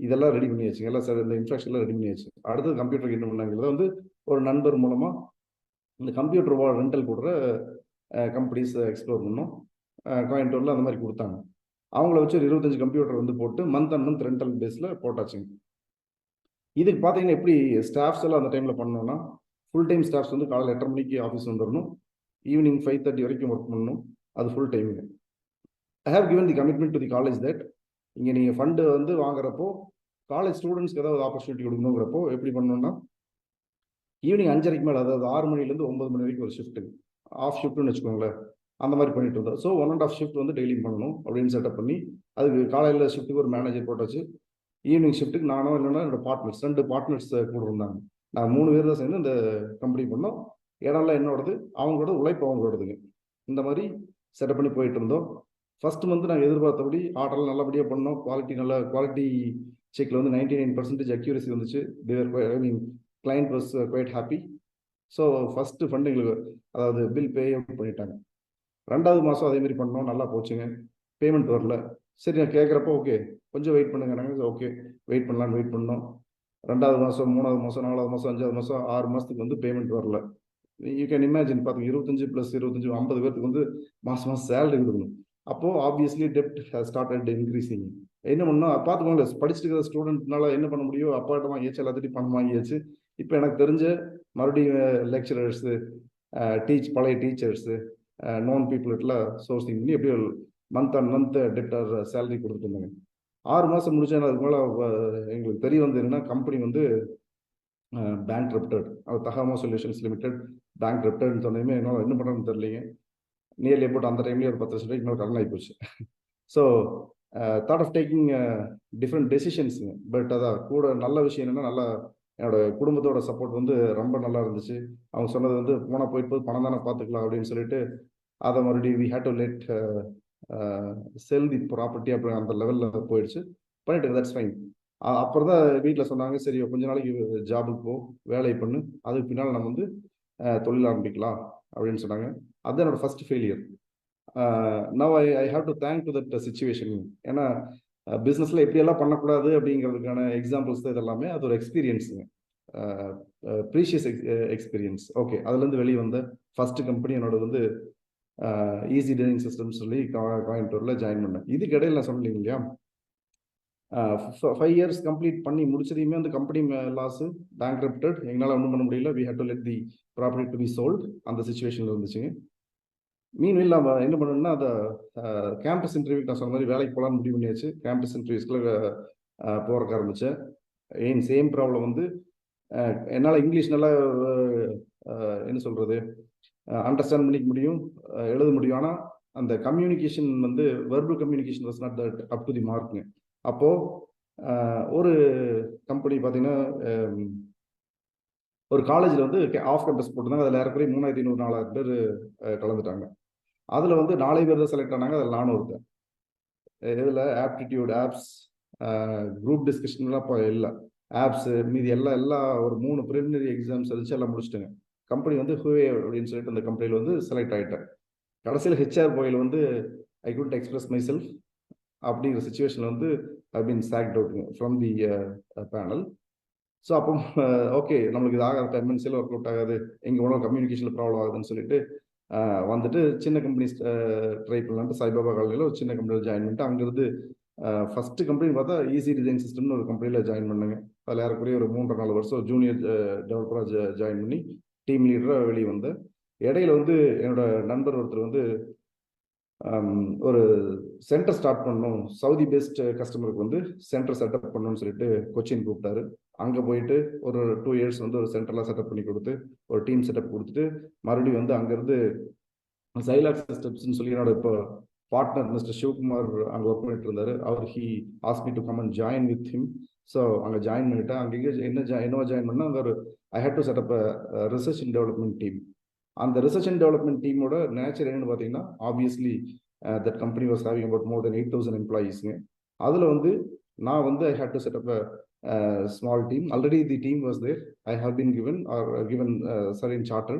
Speaker 2: இதெல்லாம் ரெடி பண்ணியாச்சுங்க, எல்லாம் சார் இந்த இன்ஃப்ராஸ்ட்ரக்சர்லாம் ரெடி பண்ணியாச்சு. அடுத்தது கம்ப்யூட்டருக்கு என்ன பண்ணாங்கிறத வந்து ஒரு நண்பர் மூலமாக இந்த கம்ப்யூட்டர் ரெண்டல் கொடுக்குற கம்பெனிஸ் எக்ஸ்ப்ளோர் பண்ணோம். கோயம்புத்தூரில் அந்த மாதிரி கொடுத்தாங்க. அவங்கள வச்சு ஒரு 25 கம்ப்யூட்டர் வந்து போட்டு மந்த் அண்ட் மந்த் ரெண்டல் பேஸில் போட்டாச்சுங்க. இதுக்கு பார்த்தீங்கன்னா எப்படி ஸ்டாஃப்ஸ் எல்லாம் அந்த டைமில் பண்ணோம்னா, ஃபுல் டைம் ஸ்டாஃப்ஸ் வந்து காலையில் 8:30 மணிக்கு ஆஃபீஸ் வந்துடணும், ஈவினிங் 5:30 வரைக்கும் ஒர்க் பண்ணணும், அது ஃபுல் டைமுங்க. I have given the commitment to the college that இங்கே நீங்கள் ஃபண்டு வந்து வாங்குறப்போ காலேஜ் ஸ்டூடெண்ட்ஸ்க்கு ஏதாவது ஆப்பர்ச்சுனிட்டி கொடுக்கணுங்கிறப்போ எப்படி பண்ணணும்னா, ஈவினிங் 5:30க்கு மேலே, அதாவது 6 மணிலேருந்து 9 மணி வரைக்கும் ஒரு ஷிஃப்ட்டு, ஆஃப் ஷிஃப்ட்டுன்னு வச்சுக்கோங்களேன், அந்த மாதிரி பண்ணிட்டு இருந்தோம். ஸோ 1.5 ஷிஃப்ட் வந்து டெய்லியும் பண்ணணும் அப்படின்னு செட்டப் பண்ணி, அதுக்கு காலையில் ஷிஃப்ட்டுக்கு ஒரு மேனேஜர் போட்டாச்சு, ஈவினிங் ஷிஃப்ட்டுக்கு நானோ இல்லைன்னா என்னோட பார்ட்னர்ஸ் 2 பார்ட்னர்ஸ் கூட இருந்தாங்க. நாங்கள் 3 பேர் தான் சேர்ந்து இந்த கம்பெனி பண்ணோம். இடம்லாம் என்னோடது, அவங்களோட உழைப்பு அவங்களோடதுங்க. இந்த மாதிரி செட்டப் பண்ணி போயிட்டு இருந்தோம். ஃபர்ஸ்ட் மந்த் நாங்கள் எதிர்பார்த்தபடி ஆர்டர்லாம் நல்லபடியாக பண்ணோம். குவாலிட்டி செக்கில் வந்து 99% அக்யூரசி வந்துச்சு. I mean client was quite happy. So first fund எங்களுக்கு அதாவது பில் பே அவுட் பண்ணிட்டாங்க. 2வது மாதம் அதே மாதிரி பண்ணோம், நல்லா போச்சுங்க. பேமெண்ட் வரல. சரி நான் கேட்குறப்போ ஓகே கொஞ்சம் வெயிட் பண்ணுங்க. ஓகே வெயிட் பண்ணோம். 2வது மாதம் 3வது மாதம் 4வது மாதம் 5வது மாதம் 6 மாதத்துக்கு வந்து பேமெண்ட் வரல. யூ கேன் இமேஜின் பார்த்துங்க 25 + 25 50 பேருக்கு வந்து மாதம் சேலரி கொடுக்கணும். அப்போது ஆப்வியஸ்லி டெப்ட் ஸ்டார்டட் இன்க்ரீசிங். என்ன பண்ணோம் பார்த்துக்கோங்களேன், படிச்சுட்டு இருக்கிற ஸ்டூடெண்ட்னால என்ன பண்ண முடியும், அப்பாட்ட வாங்கியாச்சு, எல்லாத்திட்டையும் பணம் வாங்கியாச்சு. இப்போ எனக்கு தெரிஞ்ச மறுபடியும் லெக்சரர்ஸு பழைய டீச்சர்ஸு நோன் பீப்புள்கிட்டலாம் சோர்சிங் பண்ணி எப்படியோ month on month debtor salary கொடுத்துட்டு இருந்தாங்க. 6 மாதம் முடிச்சேன். அதுக்கு மேலே எங்களுக்கு தெரிய வந்து என்னன்னா கம்பெனி வந்து பேங்க்ரப்டட். தகாமா சொல்யூஷன்ஸ் லிமிடெட் பேங்க்ரப்டட்னு சொன்னதுமே என்னால் என்ன பண்ணுறதுன்னு தெரியலைங்க. நியர்லி போட்டு அந்த டைம்லேயே ஒரு 10 லட்சம் ரூபாய்க்கு மேலே கடன் ஆகி போச்சு. So thought of taking different டெசிஷன்ஸுங்க. பட் அதான் கூட நல்ல விஷயம் என்னென்னா, நல்லா என்னோட குடும்பத்தோட சப்போர்ட் வந்து ரொம்ப நல்லா இருந்துச்சு. அவங்க சொன்னது வந்து போனால் போயிட்டு பணம் தானே பார்த்துக்கலாம் அப்படின்னு சொல்லிட்டு அதை மறுபடியும் we had to let sell the property அப்படி அந்த லெவலில் போயிடுச்சு. பண்ணிட்டு தட்ஸ் ஃபைன். அப்புறம் தான் வீட்டில் சொன்னாங்க, சரி கொஞ்ச நாளைக்கு ஜாபுக்கு போ, வேலை பண்ணு, அதுக்கு பின்னால் நம்ம வந்து தொழில் ஆரம்பிக்கலாம் அப்படின்னு சொன்னாங்க. அதுதான் என்னோட first failure. Now I have to thank to that situation. ஏன்னா பிஸ்னஸில் எப்படியெல்லாம் பண்ணக்கூடாது அப்படிங்கிறதுக்கான எக்ஸாம்பிள்ஸ் தான் இதெல்லாமே. அது ஒரு எக்ஸ்பீரியன்ஸுங்க, ப்ரீஷியஸ் எக்ஸ்பீரியன்ஸ். ஓகே, அதுலேருந்து வெளியே வந்த ஃபர்ஸ்ட் கம்பெனி என்னோட வந்து ஈஸி டிசைன் சிஸ்டம் சொல்லி கோயம்புத்தூரில் ஜாயின் பண்ணேன். இதுக்கு இடையில நான் சொன்னேன் இல்லையா, 5 இயர்ஸ் கம்ப்ளீட் பண்ணி முடிச்சதையுமே அந்த கம்பெனி லாஸு, பேங்க்ரப்டட், எங்களால் ஒன்றும் பண்ண முடியல. We had to let the property to be sold. அந்த சுச்சுவேஷனில் இருந்துச்சுங்க. மீன்வெயில் நம்ம என்ன பண்ணணும்னா, அந்த கேம்பஸ் இன்டர்வியூ நான் சொன்ன மாதிரி வேலைக்கு போகலான்னு முடிவு பண்ணியாச்சு. கேம்பஸ் இன்டர்வியூஸ்க்குள்ள போகிறக்க ஆரம்பித்தேன். சேம் ப்ராப்ளம் வந்து என்னால் இங்கிலீஷ் நல்லா என்ன சொல்கிறது அண்டர்ஸ்டாண்ட் பண்ணிக்க முடியும், எழுத முடியும். ஆனால் அந்த கம்யூனிகேஷன் வந்து verbal communication was not that up to the மார்க்குங்க. அப்போது ஒரு கம்பெனி பார்த்தீங்கன்னா, ஒரு காலேஜில் வந்து ஆஃப் கேம்பஸ் போட்டிருந்தாங்க. அதில் ஏறக்குறைய 3500 4000 பேர் கலந்துட்டாங்க. அதில் வந்து 4 பேர் தான் செலக்ட் ஆனாங்க. அதில் நானும் ஒருத்தன். இதில் ஆப்டிடியூட், ஆப்ஸ், குரூப் டிஸ்கஷன்லாம் இப்போ இல்லை. ஆப்ஸு மீதி எல்லாம் ஒரு 3 ப்ரிலிமினரி எக்ஸாம்ஸ் இருந்துச்சு, எல்லாம் முடிச்சிட்டுங்க. கம்பெனி வந்து ஹுவே அப்படின்னு சொல்லிட்டு அந்த கம்பெனியில் வந்து செலக்ட் ஆகிட்டேன். கடைசியில் ஹெச்ஆர் போயில் வந்து I could express myself அப்படிங்கிற சுச்சுவேஷனில் வந்து ஐ பீன் சாக்ட் அவுட்டுங்க ஃப்ரம் தி பேனல். ஸோ அப்போ ஓகே நம்மளுக்கு இது ஆகாது, எம்என்சியில் ஒர்க் அவுட் ஆகாது, எங்கே ஒன்றும் கம்யூனிகேஷனில் ப்ராப்ளம் ஆகுதுன்னு சொல்லிட்டு வந்துட்டு சின்ன கம்பெனிஸ் ட்ரை பண்ணலான்ட்டு சாய்பாபா காலனியில் ஒரு சின்ன கம்பெனியில் ஜாயின் பண்ணிட்டு அங்கேருந்து ஃபஸ்ட்டு கம்பெனி பார்த்தா ஈஸி டிசைன் சிஸ்டம்னு ஒரு கம்பெனியில் ஜாயின் பண்ணேங்க. அதில் ஏறக்குறைய ஒரு 3-4 வருஷம் ஜூனியர் டெவலப்பராக ஜாயின் பண்ணி டீம் லீடராக வெளியே வந்தேன். இடையில வந்து என்னோட நண்பர் ஒருத்தர் வந்து ஒரு சென்டர் ஸ்டார்ட் பண்ணணும், சவுதி பேஸ்ட் கஸ்டமருக்கு வந்து சென்டர் செட்டப் பண்ணணும்னு சொல்லிட்டு கொச்சின் கூப்பிட்டாரு. அங்கே போயிட்டு ஒரு 2 இயர்ஸ் வந்து ஒரு சென்டர்லாம் செட்டப் பண்ணி கொடுத்து ஒரு டீம் செட்டப் கொடுத்துட்டு மறுபடியும் வந்து அங்கேருந்து சைலாக் சிஸ்டம்ஸ்ன்னு சொல்லி என்னோட இப்போ பார்ட்னர் மிஸ்டர் சிவகுமார் அங்கே ஒர்க் பண்ணிட்டு இருந்தார். அவர் ask me to come and join with him. So அங்கே ஜாயின் பண்ணிவிட்டேன். அங்கே என்னவா ஜாயின் பண்ணால் அங்கே ஒரு I had to set up research and development team. அந்த ரிசர்ச் அண்ட் டெவலப்மெண்ட் டீமோட நேச்சர் என்னன்னு பார்த்தீங்கன்னா, obviously that company was having about more than 8000 எம்ப்ளாயீஸுங்க. அதில் வந்து நான் வந்து I had to set up small team. Already the team was there. I have been given certain charter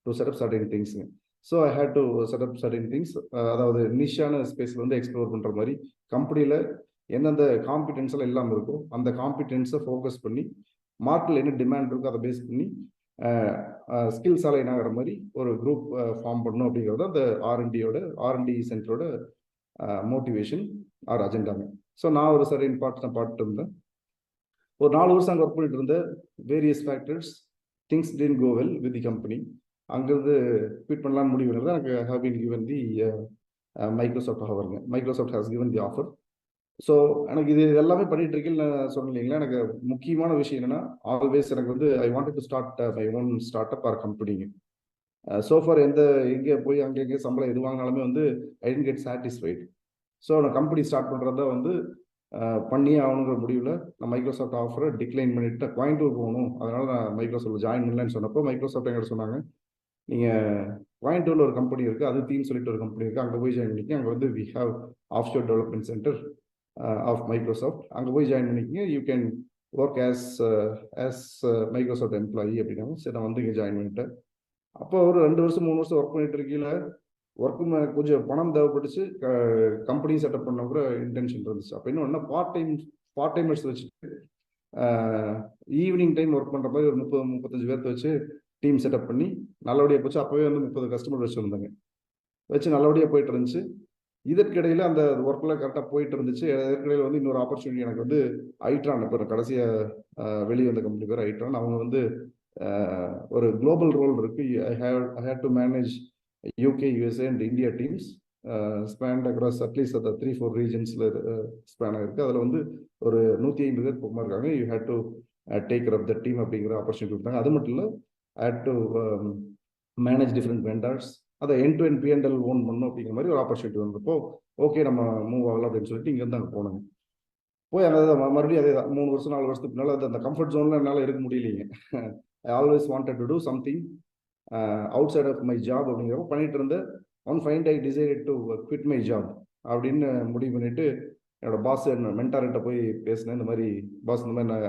Speaker 2: to set up certain thingsங்க. So I had to set up certain things. அதாவது நிஷான ஸ்பேஸில் வந்து explore பண்ணுற மாதிரி கம்பெனியில் எந்தெந்த காம்பிடென்ஸ் எல்லாம் இல்லாமல் இருக்கோ அந்த காம்பிடென்ஸை ஃபோக்கஸ் பண்ணி மார்க்கெட்டில் என்ன டிமாண்ட் இருக்கோ அதை பேஸ் பண்ணி ஸ்கில்ஸ் அலைன் ஆகிற மாதிரி ஒரு குரூப் ஃபார்ம் பண்ணணும் அப்படிங்கிறது அந்த ஆர்என்டி சென்டரோட மோட்டிவேஷன் ஆர் அஜெண்டாங்க. ஸோ நான் ஒரு சர்டைன் நான் பார்த்துட்டு இருந்தேன். ஒரு 4 வருஷம் அங்கே ஒர்க் பண்ணிட்டு இருந்தேன். Various factors things didn't go well with the company. அங்கேருந்து குவிட் பண்ணலான்னு முடிவு பண்ணது எனக்கு have been given the Microsoft ஆஃபருங்க. Microsoft has given the offer. So எனக்கு இது எல்லாமே பண்ணிட்டு இருக்கேன்னு நான் சொன்னேன் இல்லைங்களா. எனக்கு முக்கியமான விஷயம் என்னன்னா, ஆல்வேஸ் எனக்கு வந்து I wanted to start my own startup or கம்பெனிங்க. சோஃபார் எங்கே போய் அங்கே சம்பளம் எது வாங்கினாலுமே வந்து I didn't get satisfied. So நான் கம்பெனி ஸ்டார்ட் பண்ணுறதா வந்து பண்ணியே ஆகணுங்கிற முடிவில் நான் மைக்ரோசாஃப்ட் ஆஃபரை டிக்ளைன் பண்ணிட்டு கோயம்புத்தூர் போகணும், அதனால நான் மைக்ரோசாஃப்ட் ஜாயின் பண்ணலன்னு சொன்னப்போ மைக்ரோசாஃப்ட் எங்கிட்ட சொன்னாங்க, நீங்கள் கோயம்புத்தூரில் ஒரு கம்பெனி இருக்குது, அது தீன்னு சொல்லிட்டு ஒரு கம்பெனி இருக்குது, அங்கே போய் ஜாயின் பண்ணிக்கங்க. அங்கே வந்து we have offshore development centre of Microsoft. அங்கே போய் ஜாயின் பண்ணிக்கங்க. You can work as Microsoft employee அப்படின்னாங்க. சரி, நான் வந்து இங்கே ஜாயின் பண்ணிட்டேன். அப்போ ஒரு 2 வருஷம் 3 வருஷம் ஒர்க் பண்ணிட்டு இருக்கீங்கள, ஒர்க்கு கொஞ்சம் பணம் தேவைப்பட்டுச்சு. கம்பெனி செட்டப் பண்ண கூட இன்டென்ஷன் இருந்துச்சு. அப்போ இன்னும் பார்ட் டைமர்ஸ் வச்சுட்டு ஈவினிங் டைம் ஒர்க் பண்ணுற மாதிரி ஒரு 30-35 பேர்த்த வச்சு டீம் செட்டப் பண்ணி நல்லபடியாக போச்சு. அப்போவே வந்து 30 கஸ்டமர் வச்சுருந்தாங்க. வச்சு நல்லபடியாக போயிட்டு இருந்துச்சு. இதற்கிடையில் அந்த ஒர்க்கில் கரெக்டாக போயிட்டு இருந்துச்சு. இதற்கிடையில் வந்து இன்னொரு ஆப்பர்ச்சுனிட்டி எனக்கு வந்து ஐட்ரான், இப்போ கடைசியாக வெளியே வந்த கம்பெனி பேர் ஐட்ரான். அவங்க வந்து ஒரு குளோபல் ரோல் இருக்கு. I had to manage UK, USA and India teams spanned across at least அந்த 3-4 ரீஜன்ஸில் ஸ்பேன் ஆகிருக்கு. அதில் வந்து ஒரு 150 பேர் பக்கமாக இருக்காங்க. You had to take care of the team அப்படிங்கிற ஆப்பர்ச்சுனிட்டி கொடுத்தாங்க. அது மட்டும் இல்லை, I had to manage different vendors, அதை end to end PNL own பண்ணும் அப்படிங்கிற மாதிரி ஒரு ஆப்பர்ச்சுனிட்டி வந்தப்போ ஓகே நம்ம மூவ் ஆகலாம் அப்படின்னு சொல்லிட்டு இங்கேருந்து அங்கே போனாங்க. போய் அங்கே மறுபடியும் அதே 3 வருஷம் 4 வருஷத்துக்கு முன்னால் அந்த கம்ஃபர்ட் ஜோனில் என்னால் இருக்க முடியலைங்க. I always wanted to do something outside of my job அப்படிங்கிறப்ப பண்ணிட்டு இருந்தேன். One fine I decided to quit my job அப்படின்னு முடிவு பண்ணிட்டு என்னோட பாஸ் என்ன மென்டார்கிட்ட போய் பேசினேன். இந்த மாதிரி பாஸ், இந்த மாதிரி நான்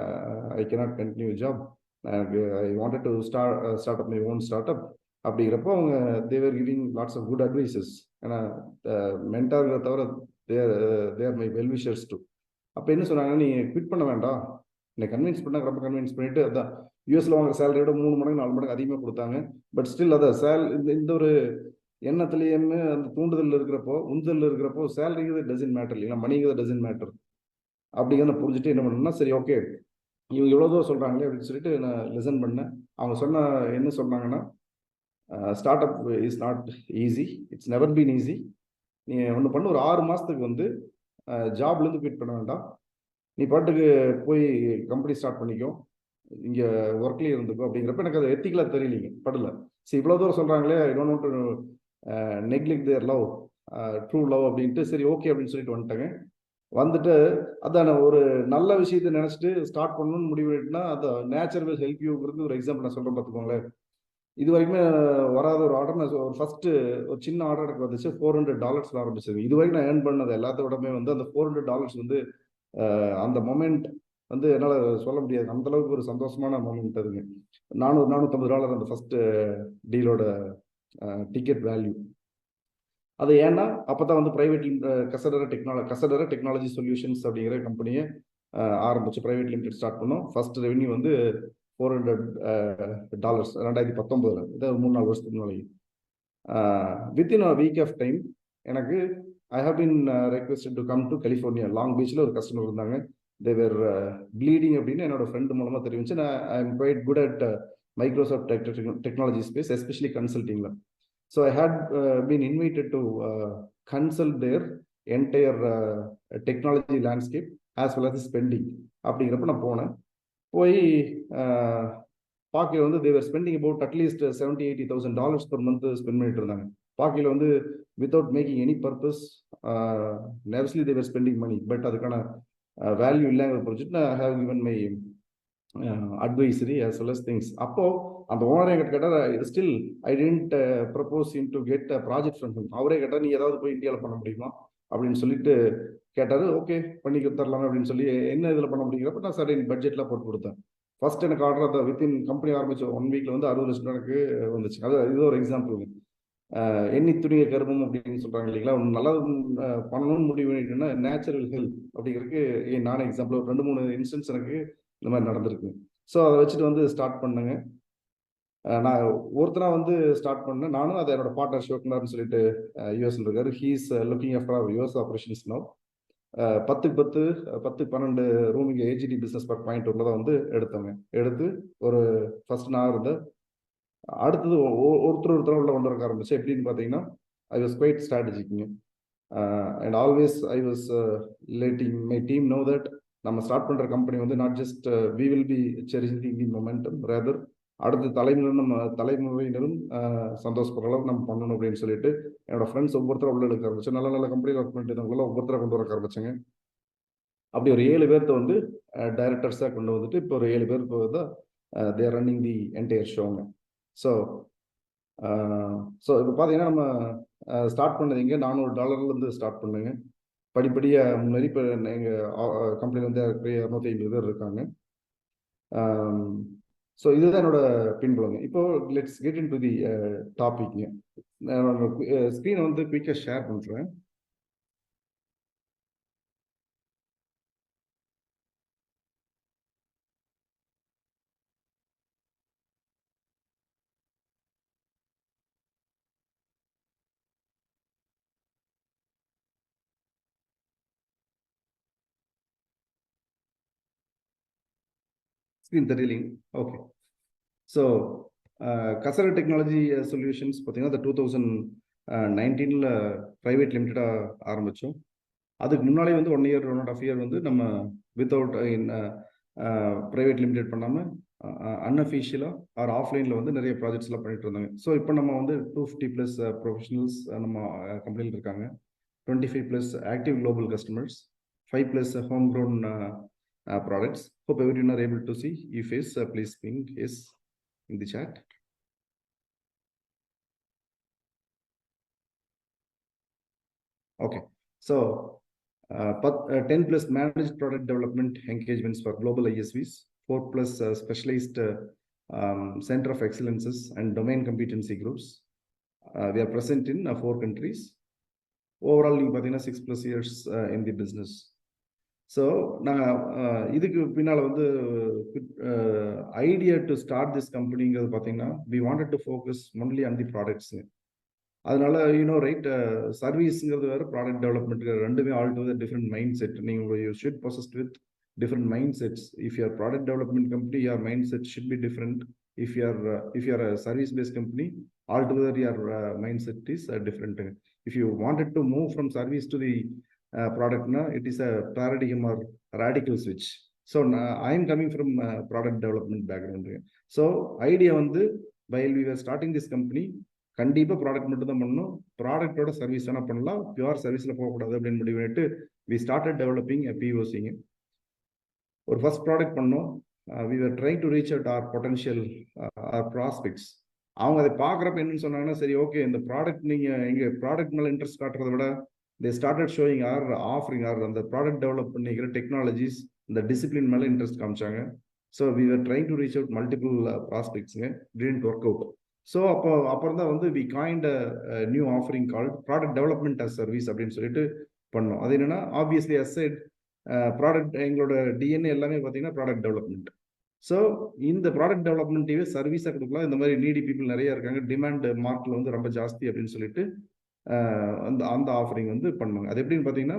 Speaker 2: ஐ கேனாட் கண்டினியூ ஜாப், எனக்கு I wanted to start up my own startup அப்படிங்கிறப்போ அவங்க they were giving lots of good advices. ஏன்னா மென்டார்களை தவிர தேர் மை வெல்விஷர்ஸ் டு. அப்போ என்ன சொன்னாங்க, நீ குவிட் பண்ண வேண்டாம், என்னை கன்வின்ஸ் பண்ணாங்க. ரொம்ப கன்வின்ஸ் பண்ணிட்டு அதான் யூஎஸ்ல வாங்குற சேலரியோட 3 மடங்கு 4 மடங்கு அதிகமாக கொடுத்தாங்க. பட் ஸ்டில் அதை இந்த ஒரு எண்ணத்துலேயுமே அந்த தூண்டுதல் இருக்கிறப்போ, உந்துதல் இருக்கிறப்போ சேலரிங்கிறது டசன்ட் மேட்டர் இல்லைங்களா, மணிங்கிறது டசன்ட் மேட்டர் அப்படிங்கிறத புரிஞ்சுட்டு என்ன பண்ணணும்னா, சரி ஓகே இவங்க இவ்வளோ தூரம் சொல்கிறாங்களே அப்படின்னு சொல்லிட்டு நான் லிசன் பண்ணேன். அவங்க என்ன சொன்னாங்கன்னா, start up is not easy, it's never been easy. நீங்கள் ஒன்று பண்ண ஒரு 6 மாதத்துக்கு வந்து ஜாப்லேருந்து குவிட் பண்ண வேண்டாம், நீ பாட்டுக்கு போய் கம்பெனி ஸ்டார்ட் பண்ணிக்கோ, இங்கே ஒர்க்லேயே இருந்துக்கோ அப்படிங்கிறப்ப எனக்கு அது எத்திக்கலாக தெரியலிங்க, படல. சரி இவ்வளோ தூரம் சொல்கிறாங்களே, I don't want to neglect their love, true love அப்படின்ட்டு சரி ஓகே அப்படின்னு சொல்லிட்டு வந்துட்டேங்க. வந்துட்டு அதான் ஒரு நல்ல விஷயத்தை நினச்சிட்டு ஸ்டார்ட் பண்ணணும்னு முடிவு பண்ணிட்டுனா அது நேச்சர் வில் ஹெல்ப் யூங்கிறது ஒரு எக்ஸாம்பிள் நான் சொல்கிறேன் பார்த்துக்கோங்களேன். இது வரைக்குமே வராத ஒரு ஆர்டர் நான் ஒரு ஃபர்ஸ்ட் ஒரு சின்ன ஆர்டர் எனக்கு வந்துச்சு. $400 ஆரம்பிச்சது. இது வரைக்கும் நான் ஏர்ன் பண்ணது எல்லாத்தோடமே வந்து அந்த $400 வந்து அந்த மொமெண்ட் வந்து என்னால் சொல்ல முடியாது. அந்த அளவுக்கு ஒரு சந்தோஷமான மொமெண்ட் அதுங்க. $450 அந்த ஃபர்ஸ்ட் டீலோட டிக்கெட் வேல்யூ. அது ஏன்னா அப்பதான் வந்து பிரைவேட் கசடர டெக்னாலஜி சொல்யூஷன்ஸ் அப்படிங்கிற கம்பெனியை ஆரம்பிச்சு பிரைவேட் லிமிடெட் ஸ்டார்ட் பண்ணோம். ஃபர்ஸ்ட் ரெவன்யூ வந்து $400 2019, இதை 3-4 வருஷத்துக்கு முன்னாடி. Within a week of time எனக்கு I have been requested to come to California. Long பீச்சில் ஒரு கஸ்டமர் இருந்தாங்க. தேவர் ப்ளீடிங் அப்படின்னு என்னோட ஃப்ரெண்டு மூலமாக தெரிவிச்சு. நான் I am quite good at Microsoft technology space, especially கன்சல்டிங்கில். So I had been invited to consult their entire technology landscape as well as spending அப்படிங்கிறப்ப நான் போனேன். போய் பாக்கியில் வந்து they were spending about at least $70,000-80,000 per month spend பண்ணிட்டு இருந்தாங்க. பாக்கியில் வந்து வித்தவுட் மேக்கிங் எனி பர்பஸ் நெவர்ஸ்லி தேவர் ஸ்பெண்டிங் மணி. பட் அதுக்கான வேல்யூ இல்லைங்கிற புரிஞ்சுட்டு நான் have given my advisory as well as things. அப்போ அந்த ஓனர் என்கிட்ட கேட்டால், still I tend proposing to get a project from him. அவரே கேட்டால் நீ ஏதாவது போய் இந்தியாவில் பண்ண முடியுமா அப்படின்னு சொல்லிட்டு கேட்டார். ஓகே பண்ணி கொடுத்துடலாமே அப்படின்னு சொல்லி என்ன இதில் பண்ண முடியுங்கிறப்ப நான் சரி பட்ஜெட்லாம் போட்டு கொடுத்தேன். ஃபர்ஸ்ட் எனக்கு ஆர்டர் அதை வித்தின் கம்பெனி ஆரம்பிச்ச 1 வீக்ல வந்து $60 லட்சம் எனக்கு வந்துச்சு. அது இது ஒரு எக்ஸாம்பிள். எண்ணி துணிய கருமம் அப்படின்னு சொல்றாங்க இல்லைங்களா, நல்லா பண்ணணும்னு முடிவு பண்ணிட்டேன்னா நேச்சுரல் ஹெல்ப் அப்படிங்கிறதுக்கு நானே எக்ஸாம்பிள் ஒரு 2-3 இன்ஸ்டன்ஸ் எனக்கு இந்த மாதிரி நடந்திருக்கு. ஸோ அதை வச்சுட்டு வந்து ஸ்டார்ட் பண்ணுங்க. நான் ஒருத்தனா வந்து ஸ்டார்ட் பண்ணேன். நானும் அதை என்னோட பார்ட்னர் சிவகுமார்னு சொல்லிட்டு யூஎஸ்ல இருக்காரு. He's looking after our US operations no. 10-12 room இங்கே ஏஜிடி பிஸ்னஸ் பார்க் பாயிண்ட் தான் வந்து எடுத்து ஒரு ஃபர்ஸ்ட் நான் இருந்தேன். அடுத்தது ஒருத்தர் உள்ள கொண்டு வர ஆரம்பிச்சு. எப்படின்னு பார்த்தீங்கன்னா ஐ வாஸ் குவைட் ஸ்ட்ராட்டஜிக்குங்க. And always I was letting my team know that நம்ம ஸ்டார்ட் பண்ணுற கம்பெனி வந்து not just we will be cherishing the momentum, rather அடுத்த தலைமுறையினரும் சந்தோஷப்படுற அளவுக்கு நம்ம பண்ணணும் அப்படின்னு சொல்லிட்டு என்னோட ஃப்ரெண்ட்ஸ் ஒவ்வொருத்தரும் உள்ள எடுக்க ஆரம்பிச்சேன். நல்ல கம்பெனியில் ஒர்க் பண்ணிட்டு இருந்தவங்கள ஒவ்வொருத்தரை கொண்டு வர ஆரம்பிச்சேங்க. அப்படி ஒரு 7 பேர்த்த வந்து டைரக்டர்ஸாக கொண்டு வந்துட்டு இப்போ ஒரு 7 பேருக்கு தான் தேர் ரன்னிங் தி என்டையர் ஷோங்க. ஸோ ஸோ இப்போ பார்த்தீங்கன்னா நம்ம ஸ்டார்ட் பண்ணது எங்கே $400 ஸ்டார்ட் பண்ணுங்க. படிப்படியாக முன்னேறி இப்போ எங்கள் கம்பெனி வந்து 250 பேர் இருக்காங்க. ஸோ இதுதான் என்னோட பின்புலங்க. இப்போ let's get into the டாபிக்ங்க. நான் ஸ்க்ரீனை வந்து குயிக்காக ஷேர் பண்ணுறேன். ஸ்க்ரீன் தெரியலைங்க. ஓகே. ஸோ கசர டெக்னாலஜி சொல்யூஷன்ஸ் பார்த்தீங்கன்னா 2019 ப்ரைவேட் லிமிட்டடாக ஆரம்பித்தோம். அதுக்கு முன்னாலே வந்து 1 இயர் 1.5 இயர் வந்து நம்ம வித்தவுட் ப்ரைவேட் லிமிடெட் பண்ணாமல் அன்அஃபிஷியலாக ஆர் ஆஃப்லைனில் வந்து நிறைய ப்ராஜெக்ட்ஸ்லாம் பண்ணிட்டு இருந்தாங்க. ஸோ இப்போ நம்ம வந்து 250+ ப்ரொஃபஷனல்ஸ் நம்ம கம்பெனியில் இருக்காங்க. 25+ active global customers, 5+ homegrown products. Hope everyone are able to see. If yes, please ping yes in the chat. Okay, so 10+ managed product development engagements for global ISVs, 4+ specialized center of excellences and domain competency groups. We are present in 4 countries. Overall, you பார்த்தீங்கன்னா 6+ years in the business. So நாங்கள் இதுக்கு பின்னால் வந்து idea to start this கம்பெனிங்கிறது பார்த்தீங்கன்னா we wanted to focus only on the products. அதனால right, சர்வீஸுங்கிறது வேறு, ப்ராடக்ட் டெவலப்மெண்ட் ரெண்டுமே all together different mindset. நீங்கள் you should possessed with different mindsets. If you are product development company, your mindset should be different. If you are a service based company, altogether your mindset is different. If you wanted to move from service to the product, it is a paradigm or radical switch. So I am coming from product development background. So idea வந்து while we were starting this company, கண்டிப்பாக product மட்டும் தான் பண்ணணும், ப்ராடக்டோட service வேணால் பண்ணலாம், pure சர்வீஸில் போகக்கூடாது அப்படின்னு முடிவு பண்ணிட்டு we started developing a POC. ஒரு ஃபர்ஸ்ட் ப்ராடக்ட் பண்ணோம். we were trying to reach out our potential our prospects. அவங்க அதை பார்க்குறப்ப என்னன்னு சொன்னாங்கன்னா, சரி ஓகே இந்த ப்ராடக்ட் நீங்கள் எங்கள் ப்ராடக்ட் மேலே இன்ட்ரெஸ்ட் காட்டுறதை விட they started showing our offering or அந்த ப்ராடக்ட் டெவலப் பண்ணிக்கிற டெக்னாலஜிஸ், இந்த டிசிப்ளின் மேலே இன்ட்ரெஸ்ட் காமிச்சாங்க. So we were trying to reach out multiple prospects. didn't work out. So அப்புறம் தான் வந்து we coined a new offering called product development as service அப்படின்னு சொல்லிட்டு பண்ணோம். அது என்னன்னா, ஆப்வியஸ்லி as said, ப்ராடக்ட் எங்களோட டிஎன்ஏ எல்லாமே பார்த்தீங்கன்னா ப்ராடக்ட் டெவலப்மெண்ட். ஸோ இந்த ப்ராடக்ட் டெவலப்மெண்ட்டையே சர்வீஸாக கொடுக்கலாம். இந்த மாதிரி நீடி பீப்புள் நிறைய இருக்காங்க, டிமாண்ட் மார்க்கெட்டில் வந்து ரொம்ப ஜாஸ்தி அப்படின்னு சொல்லிட்டு அந்த ஆஃபரிங் வந்து பண்ணுவாங்க. அது எப்படின்னு பார்த்தீங்கன்னா,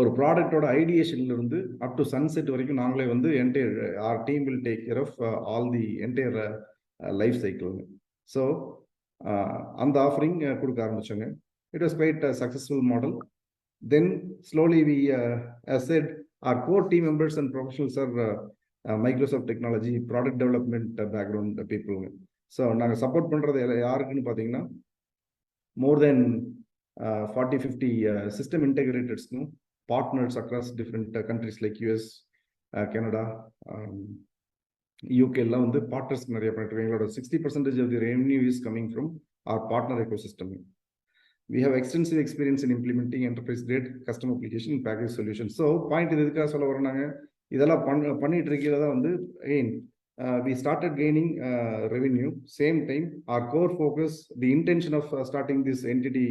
Speaker 2: ஒரு ப்ராடக்டோட ஐடியேஷன்ல இருந்து அப் டு சன்செட் வரைக்கும் நாங்களே வந்து entire our team will take care of all the entire life cycle. So அந்த ஆஃபரிங் கொடுக்க ஆரம்பிச்சோங்க. It was quite successful model. Then slowly we said our core team members and professionals are Microsoft technology, product development background people. So நாங்கள் support பண்ணுறது யாருக்குன்னு பார்த்தீங்கன்னா, more than 40-50 system integrators, partners across different countries like US, Canada, UK எல்லாம் வந்து partners நிறைய பண்ணிட்டு இருக்காங்க. எங்களோட 60% of the revenue is coming from our partner ecosystem. We have extensive experience in implementing enterprise-grade custom application and package solutions. So point இது எதுக்காக சொல்ல வர்றாங்க, இதெல்லாம் பண்ணிட்டு இருக்கிறதா வந்து again we started gaining revenue. Same time our core focus, the intention of starting this entity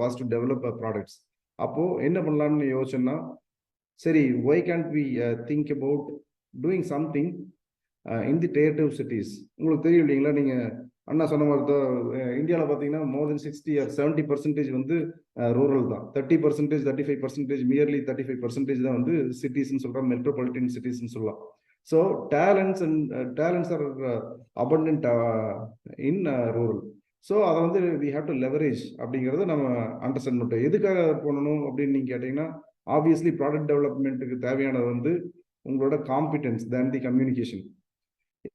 Speaker 2: was to develop products. அப்போ என்ன பண்ணலாம்னு யோசனைனா, சரி why can't we think about doing something in the tier 2 cities. உங்களுக்கு தெரியும் இல்லைங்களா, நீங்கள் அண்ணா சொன்ன மாதிரி தான் இந்தியாவில் பார்த்தீங்கன்னா மோர் தென் 60 or 70% வந்து ரூரல் தான். 30%, 35%, மியர்லி 35% தான் வந்து சிட்டிஸ்ன்னு சொல்கிறோம், மெட்ரோபாலிட்டன் சிட்டிஸ்ன்னு சொல்லலாம். So talents are abundant in rural. So அதை வந்து வி ஹேவ் டு லெவரேஜ் அப்படிங்கிறத நம்ம அண்டர்ஸ்டாண்ட் பண்ணிட்டோம். எதுக்காக போகணும் அப்படின்னு நீங்கள் கேட்டிங்கன்னா, ஆப்வியஸ்லி ப்ராடக்ட் டெவலப்மெண்ட்டுக்கு தேவையானது வந்து உங்களோட காம்பிடன்ஸ் தேன் தி கம்யூனிகேஷன்.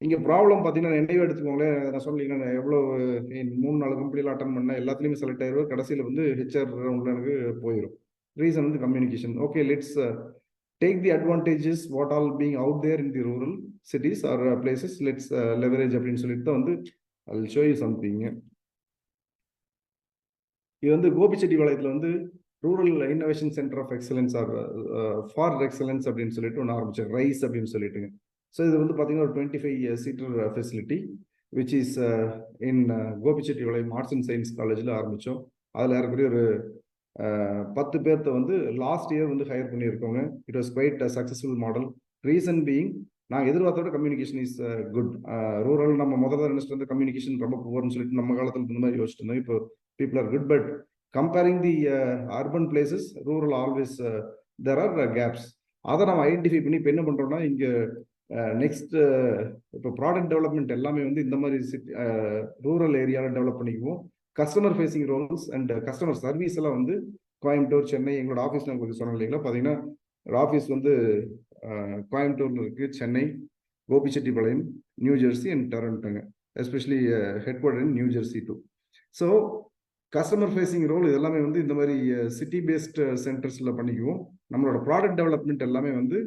Speaker 2: இங்கே ப்ராப்ளம் பார்த்தீங்கன்னா, என்னையும் எடுத்துக்கோங்களேன், நான் சொன்னீங்கன்னா நான் எவ்வளோ 3-4 கம்பெனியில் அட்டன் பண்ணேன், எல்லாத்துலேயுமே செலக்ட் ஆயிடுவோம், கடைசியில் வந்து ஹெச்ஆர் ரவுண்டில் எனக்கு போயிடும். ரீசன் வந்து communication. Okay, let's take the advantages what all being out there in the rural cities or places, let's leverage அப்படின்னு சொல்லிட்டு தான் வந்து I'll show you something. இது வந்து கோபிச்செட்டிப்பாளையத்தில் வந்து rural innovation centre of excellence or for excellence அப்படின்னு சொல்லிட்டு ஒன்று ஆரம்பிச்சேன், ரைஸ் அப்படின்னு சொல்லிட்டுங்க. ஸோ இது வந்து பார்த்தீங்கன்னா ஒரு 25 seater facility which is in Gobichettipalayam arts and science காலேஜில் ஆரம்பித்தோம். அதில் ஏறக்குறைய ஒரு 10 பேர்த்த வந்து லாஸ்ட் இயர் வந்து ஹையர் பண்ணியிருக்கோங்க. It was quite successful model. Reason being, நாங்கள் எதிர்பார்த்தோட கம்யூனிகேஷன் இஸ் குட். ரூரல் நம்ம முதல்ல நினைச்சிட்டு வந்து கம்யூனிகேஷன் ரொம்ப புவர்னு சொல்லிட்டு நம்ம காலத்தில் இந்த மாதிரி யோசிச்சுட்டு இருந்தோம். இப்போ people are good, but comparing the urban places, rural always there are gaps. அதை நம்ம ஐடென்டிஃபை பண்ணி இப்போ என்ன பண்ணுறோம்னா, இங்கே நெக்ஸ்ட் இப்போ ப்ராடக்ட் டெவலப்மெண்ட் எல்லாமே வந்து இந்த மாதிரி ரூரல் ஏரியாவில் டெவலப் பண்ணிக்குவோம். Customer facing roles and customer service எல்லாம் வந்து கோயம்புத்தூர், சென்னை, எங்களோட ஆஃபீஸ் நான் உங்களுக்கு சொன்னேன் இல்லைங்களா, பார்த்தீங்கன்னா ஆஃபீஸ் வந்து கோயம்புத்தூரில் இருக்குது, Chennai, Gobichettipalayam, New Jersey and டொரண்டோங்க, especially headquarter in New Jersey too. So customer facing role இதெல்லாமே வந்து இந்த மாதிரி சிட்டி பேஸ்ட் சென்டர்ஸில் பண்ணிக்குவோம். நம்மளோட ப்ராடக்ட் டெவலப்மெண்ட் எல்லாமே வந்து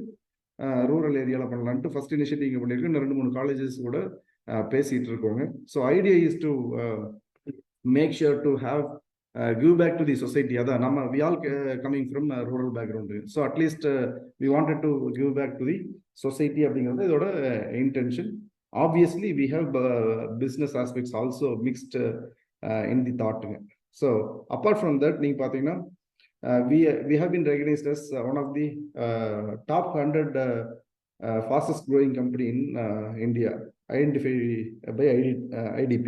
Speaker 2: ரூரல் ஏரியாவில் பண்ணலான்ட்டு ஃபர்ஸ்ட் இனிஷியேட்டிவ் இங்கே பண்ணியிருக்கோம். இன்னும் 2-3 காலேஜஸ் கூட பேசிகிட்டு இருக்கோங்க. So idea is to make sure to have give back to the society. அதான் நம்ம we all coming from rural background. So at least we wanted to give back to the society அப்படிங்கிறது இதோட intention. Obviously we have business aspects also mixed in the thought. So apart from that, நீங்க பாத்தீங்கன்னா we have been recognized as one of the top 100 fastest growing company in India, identified by IDP.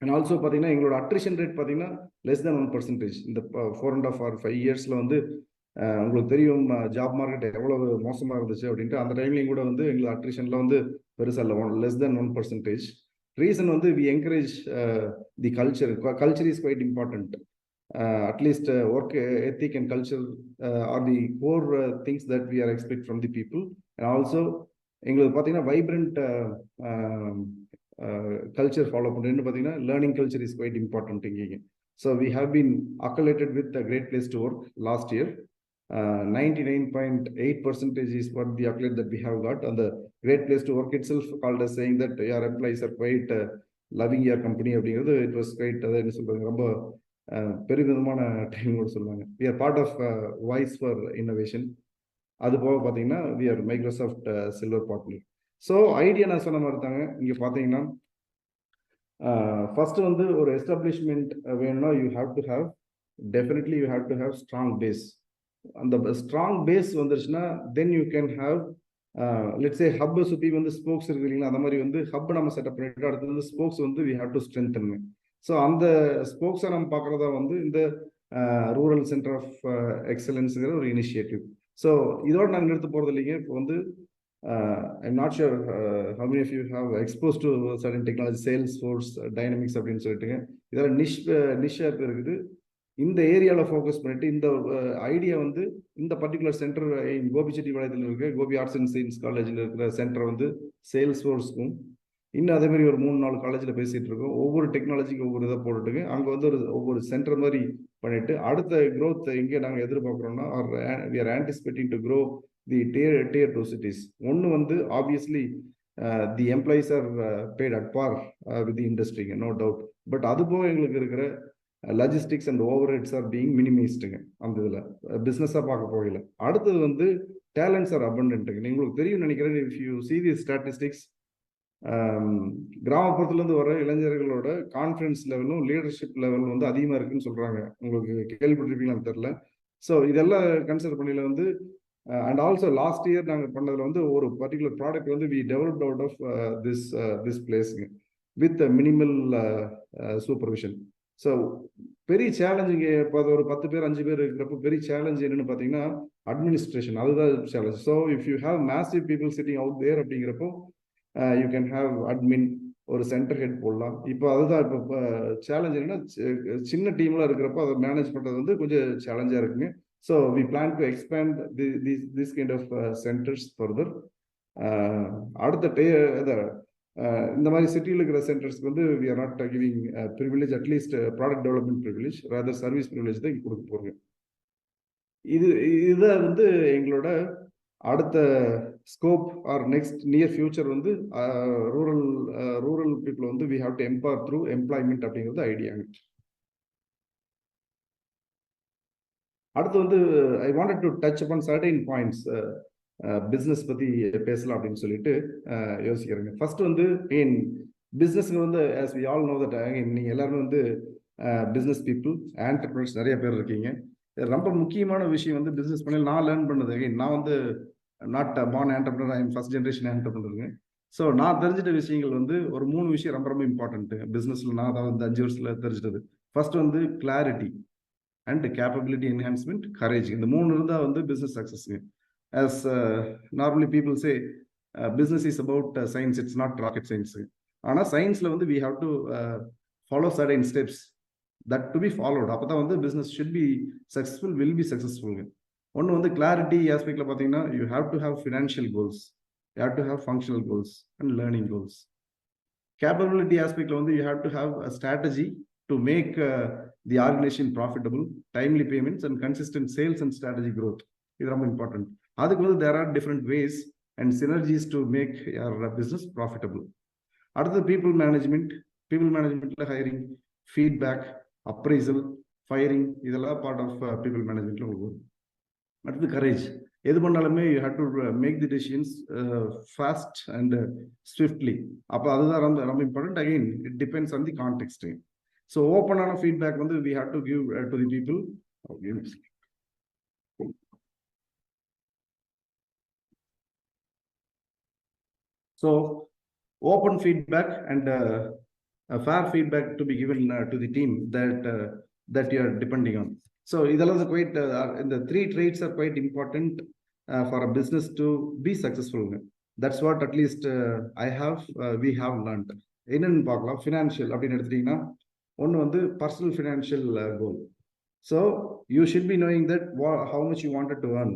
Speaker 2: And also பாத்தீங்கன்னா எங்களோட attrition rate பாத்தீங்கன்னா less than 1%. இந்த 4.5 or 5 yearsல வந்து உங்களுக்கு தெரியும் job market எவ்வளவு மோசமா இருந்துச்சு அப்படின்ட்டு. அந்த டைம்லையும் கூட வந்து எங்களுக்கு அட்ரிஷன்ல வந்து பெருசா இல்லை, less than 1%. Reason வந்து we encourage the culture. Culture is quite important. At least work ethic and culture are the core things that we are expect from the people. And also எங்களுக்கு பார்த்தீங்கன்னா vibrant culture follow பண்ணுறேன்னு பார்த்தீங்கன்னா learning culture is quite important இங்கே. So we have been accoladed with a great place to work last year. 99.8% is what the accolade that we have got. And the great place to work itself called as saying that your employees are quite loving your company அப்படிங்கிறது. It was quite என்ன சொல்றாங்க, ரொம்ப பெருமிதமான time கூட சொல்லுவாங்க. we are part of voice for innovation. அது போக பார்த்தீங்கன்னா we are Microsoft silver partner. So idea நான் சொன்ன மாதிரி தாங்க. இங்கே பார்த்தீங்கன்னா ஃபர்ஸ்ட் வந்து ஒரு எஸ்டாப்ளிஷ்மெண்ட் வேணும்னா definitely you have to have strong base. அந்த ஸ்ட்ராங் பேஸ் வந்துருச்சுன்னா then you can have let's say ஹப்பை சுற்றி வந்து ஸ்போக்ஸ் இருக்கு இல்லைங்களா, அந்த மாதிரி வந்து ஹப் நம்ம செட்டப் பண்ணிட்டு அடுத்து வந்து ஸ்போக்ஸ் வந்து we have to strengthen. So அந்த ஸ்போக்ஸை நம்ம பார்க்குறதா வந்து இந்த ரூரல் சென்டர் ஆஃப் எக்ஸலன்ஸுங்கிற ஒரு இனிஷியேட்டிவ். ஸோ இதோட நாங்கள் நிறுத்த போகிறது இல்லைங்க. இப்போ வந்து I'm not sure how many of you have exposed to certain technology, Salesforce, Dynamics அப்படின்னு சொல்லிட்டுங்க. இதெல்லாம் நிஷ்ஷாக இருக்குது. இந்த ஏரியாவில் ஃபோக்கஸ் பண்ணிட்டு இந்த ஐடியா வந்து இந்த பர்டிகுலர் சென்டர் கோபிச்செட்டிப்பாளையத்தில் இருக்க கோபி ஆர்ட்ஸ் அண்ட் சயின்ஸ் காலேஜில் இருக்கிற சென்டர் வந்து சேல்ஸ்ஃபோர்ஸ்க்கும் இன்னும் அதே மாதிரி ஒரு 3-4 காலேஜில் பேசிகிட்டு இருக்கோம். ஒவ்வொரு டெக்னாலஜிக்கு ஒவ்வொரு இதை போட்டுட்டுங்க அங்கே வந்து ஒவ்வொரு சென்டர் மாதிரி பண்ணிட்டு அடுத்த க்ரோத் எங்கே நாங்கள் எதிர்பார்க்குறோம்னா we are anticipating to grow the tier 2 cities. ஒன்று வந்து obviously the employees are paid at par with the industry, no doubt. But அது போக எங்களுக்கு இருக்கிற logistics and overheads are being மினிமைஸ்டுங்க. அந்த இதில் பிஸ்னஸாக பார்க்க போகல. அடுத்தது வந்து டேலண்ட்ஸ் ஆர் அபண்டன்ட்டுங்க. உங்களுக்கு தெரியும் நினைக்கிறேன், if you see the statistics, கிராமப்புறத்துலேருந்து வர இளைஞர்களோட கான்ஃபிடன்ஸ் லெவலும் லீடர்ஷிப் லெவலும் வந்து அதிகமாக இருக்குன்னு சொல்கிறாங்க. உங்களுக்கு கேள்விப்பட்டிருப்பீங்களான்னு தெரில. ஸோ இதெல்லாம் கன்சிடர் பண்ணியில் வந்து அண்ட் ஆல்சோ லாஸ்ட் இயர் நாங்கள் பண்ணதில் வந்து ஒரு பர்டிகுலர் ப்ராடக்ட் வந்து we developed out of this பிளேஸுங்க வித் மினிமல் சூப்பர்விஷன். ஸோ பெரிய சேலஞ்சுங்க. இப்போ அது ஒரு 10 பேர் 5 பேர் இருக்கிறப்போ பெரிய சேலஞ்ச் என்னன்னு பார்த்தீங்கன்னா அட்மினிஸ்ட்ரேஷன், அதுதான் challenge. So if you have massive people sitting out there அப்படிங்கிறப்போ யூ கேன் ஹேவ் அட்மின், ஒரு சென்டர் ஹெட் போடலாம். இப்போ அதுதான் இப்போ சேலஞ்ச் என்னன்னா சின்ன டீம்லாம் இருக்கிறப்போ அதை மேனேஜ் பண்ணுறது வந்து கொஞ்சம் சேலஞ்சாக இருக்குங்க. So we plan to expand this kind of centers further. அடுத்த இந்த மாதிரி சிட்டியில் இருக்கிற சென்டர்ஸ்க்கு வந்து we are not giving privilege, at least product development privilege, rather service privilege தான் கொடுக்க போகிறோங்க. இதுதான் வந்து எங்களோட அடுத்த scope or next near future வந்து ரூரல் பீப்புள் வந்து we have to empower through employment அப்படிங்கிறது ஐடியாங்க. அடுத்து வந்து I wanted to touch upon certain points business பற்றி பேசலாம் அப்படின்னு சொல்லிட்டு யோசிக்கிறேங்க. ஃபர்ஸ்ட் வந்து பிஸ்னஸ்க்கு வந்து as we all know that நீங்கள் எல்லாருமே வந்து பிஸ்னஸ் பீப்புள் ஆண்டர்பிரினர்ஸ் நிறைய பேர் இருக்கீங்க. ரொம்ப முக்கியமான விஷயம் வந்து பிஸ்னஸ் பண்ணி நான் லேர்ன் பண்ணது நான் வந்து not born entrepreneur, I am first generation ஆண்டர்பிரினருங்க. ஸோ நான் தெரிஞ்சிட்ட விஷயங்கள் வந்து ஒரு 3 விஷயம் ரொம்ப ரொம்ப இம்பார்ட்டன்ட்டு பிஸ்னஸில். நான் அதாவது இந்த 5 வருஷத்தில் தெரிஞ்சிட்டது. ஃபர்ஸ்ட் வந்து clarity and capability enhancement, courage. இந்த 3 இருந்தால் வந்து business சக்ஸஸ்ங்க. As normally people say, business is about science, it's not rocket science. ஆனால் சயின்ஸில் வந்து we have to follow certain steps that to be followed. அப்போ தான் வந்து business should be successful, will be successful. ஒன்று வந்து கிளாரிட்டி ஆஸ்பெக்டில் பார்த்தீங்கன்னா you have to have financial goals, you have to have functional goals and learning goals. Capability aspect வந்து you have to have a strategy to make the organization profitable, timely payments and consistent sales and strategy growth. இது ரொம்ப important. அதுக்கு வந்து there are different ways and synergies to make your business profitable. அடுத்து people managementல hiring, feedback, appraisal, firing, இதெல்லாம் part of people managementல வரும். அடுத்து courage. எது பண்ணாலுமே you have to make the decisions fast and swiftly. அப்போ அதுதான் ரொம்ப important. Again, it depends on the context. So ஓப்பனான feedback வந்து we have to give to the people. So open feedback and fair feedback to be given to the team that you are depending on. So இதெல்லாம் quite the 3 traits are quite important for a business to be successful. That's what at least we have learned. என்னன்னு பார்க்கலாம். Financial அப்படின்னு எடுத்துட்டீங்கன்னா ஒன்று வந்து personal financial goal. So you should be knowing that how much you wanted to earn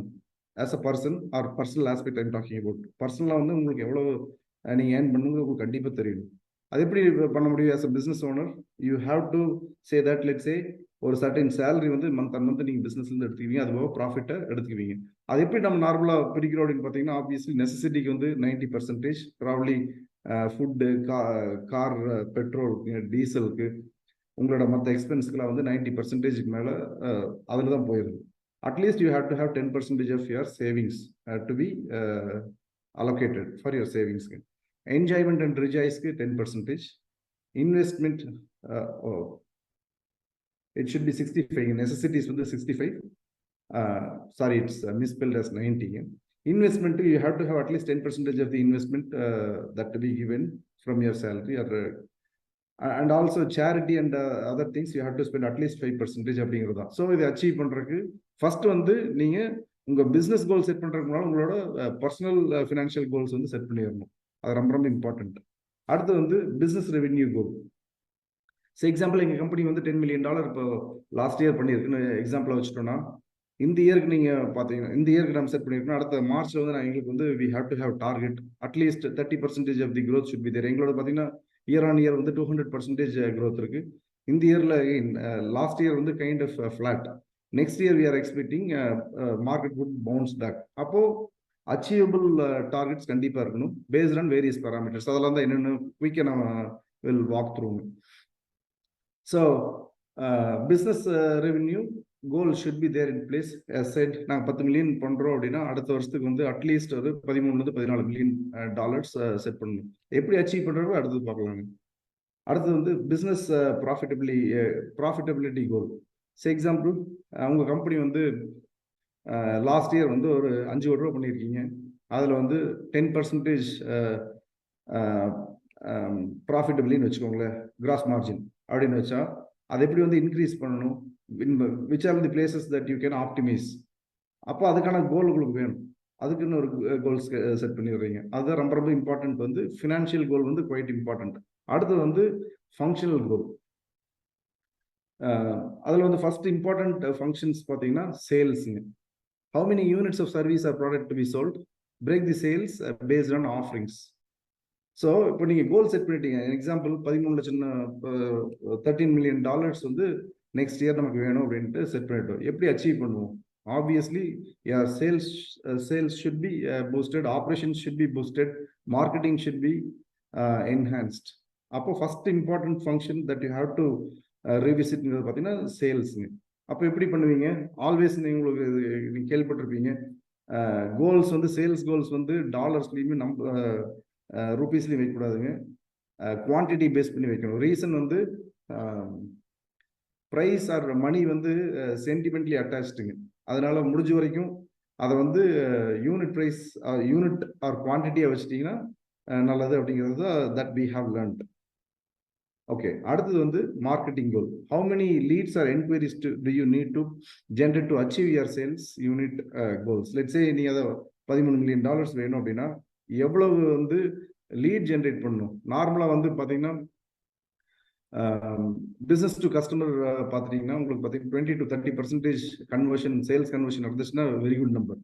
Speaker 2: as a person or personal aspect I'm talking about. பர்சனலாக வந்து உங்களுக்கு எவ்வளோ நீங்கள் ஏர்ன் பண்ணுங்க உங்களுக்கு கண்டிப்பாக தெரியும். அது எப்படி பண்ண முடியும்? as a business owner you have to say that let's say ஒரு சர்டன் சேலரி வந்து மந்த் நீங்கள் பிஸ்னஸ்லேருந்து எடுத்துக்குவீங்க, அது போக ப்ராஃபிட்டை எடுத்துக்குவீங்க. அது எப்படி நம்ம நார்மலாக பிரிக்கிறோம் அப்படின்னு பார்த்தீங்கன்னா ஆப்வியஸ்லி நெசசிட்டிக்கு வந்து 90%, ப்ராப்ளி ஃபுட்டு, கார் பெட்ரோலுக்கு, டீசலுக்கு, உங்களோட மற்ற எக்ஸ்பென்ஸ்க்குலாம் வந்து 90% மேலே அதில் தான் போயிடுது. At least you have to have 10% of your savings to be allocated for your savings. Enjoyment and rejoice 10%. Investment, it should be 65. Necessities with the 65. Sorry, it's misspelled as 90. Investment, you have to have at least 10% of the investment that to be given from your salary, or and also charity and other things you have to spend at least 5% அப்படிங்கிறதா. So இதை achieve பண்ணுறதுக்கு first வந்து நீங்கள் உங்கள் business goal set பண்ணுறதுக்கு முன்னாடி உங்களோட personal financial goals வந்து செட் பண்ணிடணும். அது ரொம்ப ரொம்ப இம்பார்ட்டன்ட். அடுத்து வந்து பிஸ்னஸ் ரெவென்யூ கோல். ஸோ எக்ஸாம்பிள் எங்கள் கம்பெனி வந்து $10 million இப்போ லாஸ்ட் இயர் பண்ணியிருக்குன்னு எக்ஸாம்பிளாக வச்சுட்டோம்னா, இந்த இயருக்கு நீங்கள் பார்த்தீங்கன்னா இந்த இயருக்கு நம்ம செட் பண்ணியிருக்கோம். அடுத்த மார்ச்சில் வந்து எங்களுக்கு வந்து we have to have target at least 30% of the growth should be there. எங்களோட பார்த்தீங்கன்னா இயர் ஆன் இயர் வந்து 200% growth இருக்கு. இந்த இயர்ல லாஸ்ட் இயர் வந்து kind of flat. Next year we are expecting market would bounce back. அப்போ அச்சீவபிள் டார்கெட்ஸ் கண்டிப்பாக இருக்கணும் பேஸ்ட் ஆன் வேரியஸ் பேராமீட்டர்ஸ். அதெல்லாம் தான் என்னென்னு குயிக்காக நம்ம will walk through. So business revenue goal should be there in place. Set நாங்கள் 10 million பண்ணுறோம் அப்படின்னா அடுத்த வருஷத்துக்கு வந்து அட்லீஸ்ட் ஒரு $13-14 மில்லியன் செட் பண்ணணும். எப்படி அச்சீவ் பண்ணுறதோ அடுத்தது பார்க்கலாங்க. அடுத்தது வந்து பிஸ்னஸ் ப்ராஃபிட்டபிலிட்டி கோல். ஸோ எக்ஸாம்பிள் உங்கள் கம்பெனி வந்து லாஸ்ட் இயர் வந்து ஒரு 5 கோடி ரூபா பண்ணியிருக்கீங்க. அதில் வந்து 10% ப்ராஃபிட்டபிலின்னு வச்சுக்கோங்களேன், கிராஸ் மார்ஜின் அப்படின்னு வச்சா அதை எப்படி வந்து இன்க்ரீஸ் பண்ணணும், which are the places that you can optimize. அப்போ அதுக்கான கோல் உங்களுக்கு வேணும். அதுக்குன்னு ஒரு கோல்ஸ் செட் பண்ணிடுறீங்க. அதுதான் ரொம்ப ரொம்ப இம்பார்ட்டன்ட். வந்து ஃபினான்ஷியல் கோல் வந்து குவைட் இம்பார்ட்டன்ட். அடுத்தது வந்து ஃபங்க்ஷனல் கோல். அதில் வந்து ஃபர்ஸ்ட் இம்பார்ட்டன்ட் ஃபங்க்ஷன்ஸ் பார்த்தீங்கன்னா சேல்ஸுங்க. How many units of service or product to be sold, break the sales based on offerings. So இப்போ நீங்கள் கோல் செட் பண்ணிட்டீங்க. எக்ஸாம்பிள் $13 million வந்து நெக்ஸ்ட் இயர் நமக்கு வேணும் அப்படின்ட்டு செட் பண்ணிட்டோம். எப்படி அச்சீவ் பண்ணுவோம்? Obviously, your sales should be boosted, operations should be boosted, marketing should be enhanced. அப்போ first important function that you have to revisit பார்த்தீங்கன்னா சேல்ஸுங்க. அப்போ எப்படி பண்ணுவீங்க? ஆல்வேஸ் உங்களுக்கு நீங்கள் கேள்விப்பட்டிருப்பீங்க, கோல்ஸ் வந்து சேல்ஸ் கோல்ஸ் வந்து டாலர்ஸ்லையுமே ரூபீஸ்லையும் வைக்கக்கூடாதுங்க, குவான்டிட்டி பேஸ் பண்ணி வைக்கணும். ரீசன் வந்து ப்ரைஸ் ஆர் மணி வந்து சென்டிமெண்ட்லி அட்டாச்சுங்க. அதனால முடிஞ்ச வரைக்கும் அதை வந்து யூனிட் ப்ரைஸ் யூனிட் ஆர் குவான்டிட்டியை வச்சுட்டிங்கன்னா நல்லது அப்படிங்கிறது that we have learnt. Okay, அடுத்தது வந்து marketing goal. How many leads or enquiries to you need to generate to achieve your sales unit goals? Let's say நீ அதை $13 மில்லியன் வேணும் அப்படின்னா எவ்வளவு வந்து லீட் ஜென்ரேட் பண்ணணும்? நார்மலாக வந்து பார்த்தீங்கன்னா பிஸ்னஸ் டு கஸ்டமர் பார்த்துட்டிங்கன்னா உங்களுக்கு பார்த்தீங்கன்னா 20 to 30% கன்வர்ஷன், சேல்ஸ் கன்வர்ஷன் நடந்துச்சுன்னா very good number.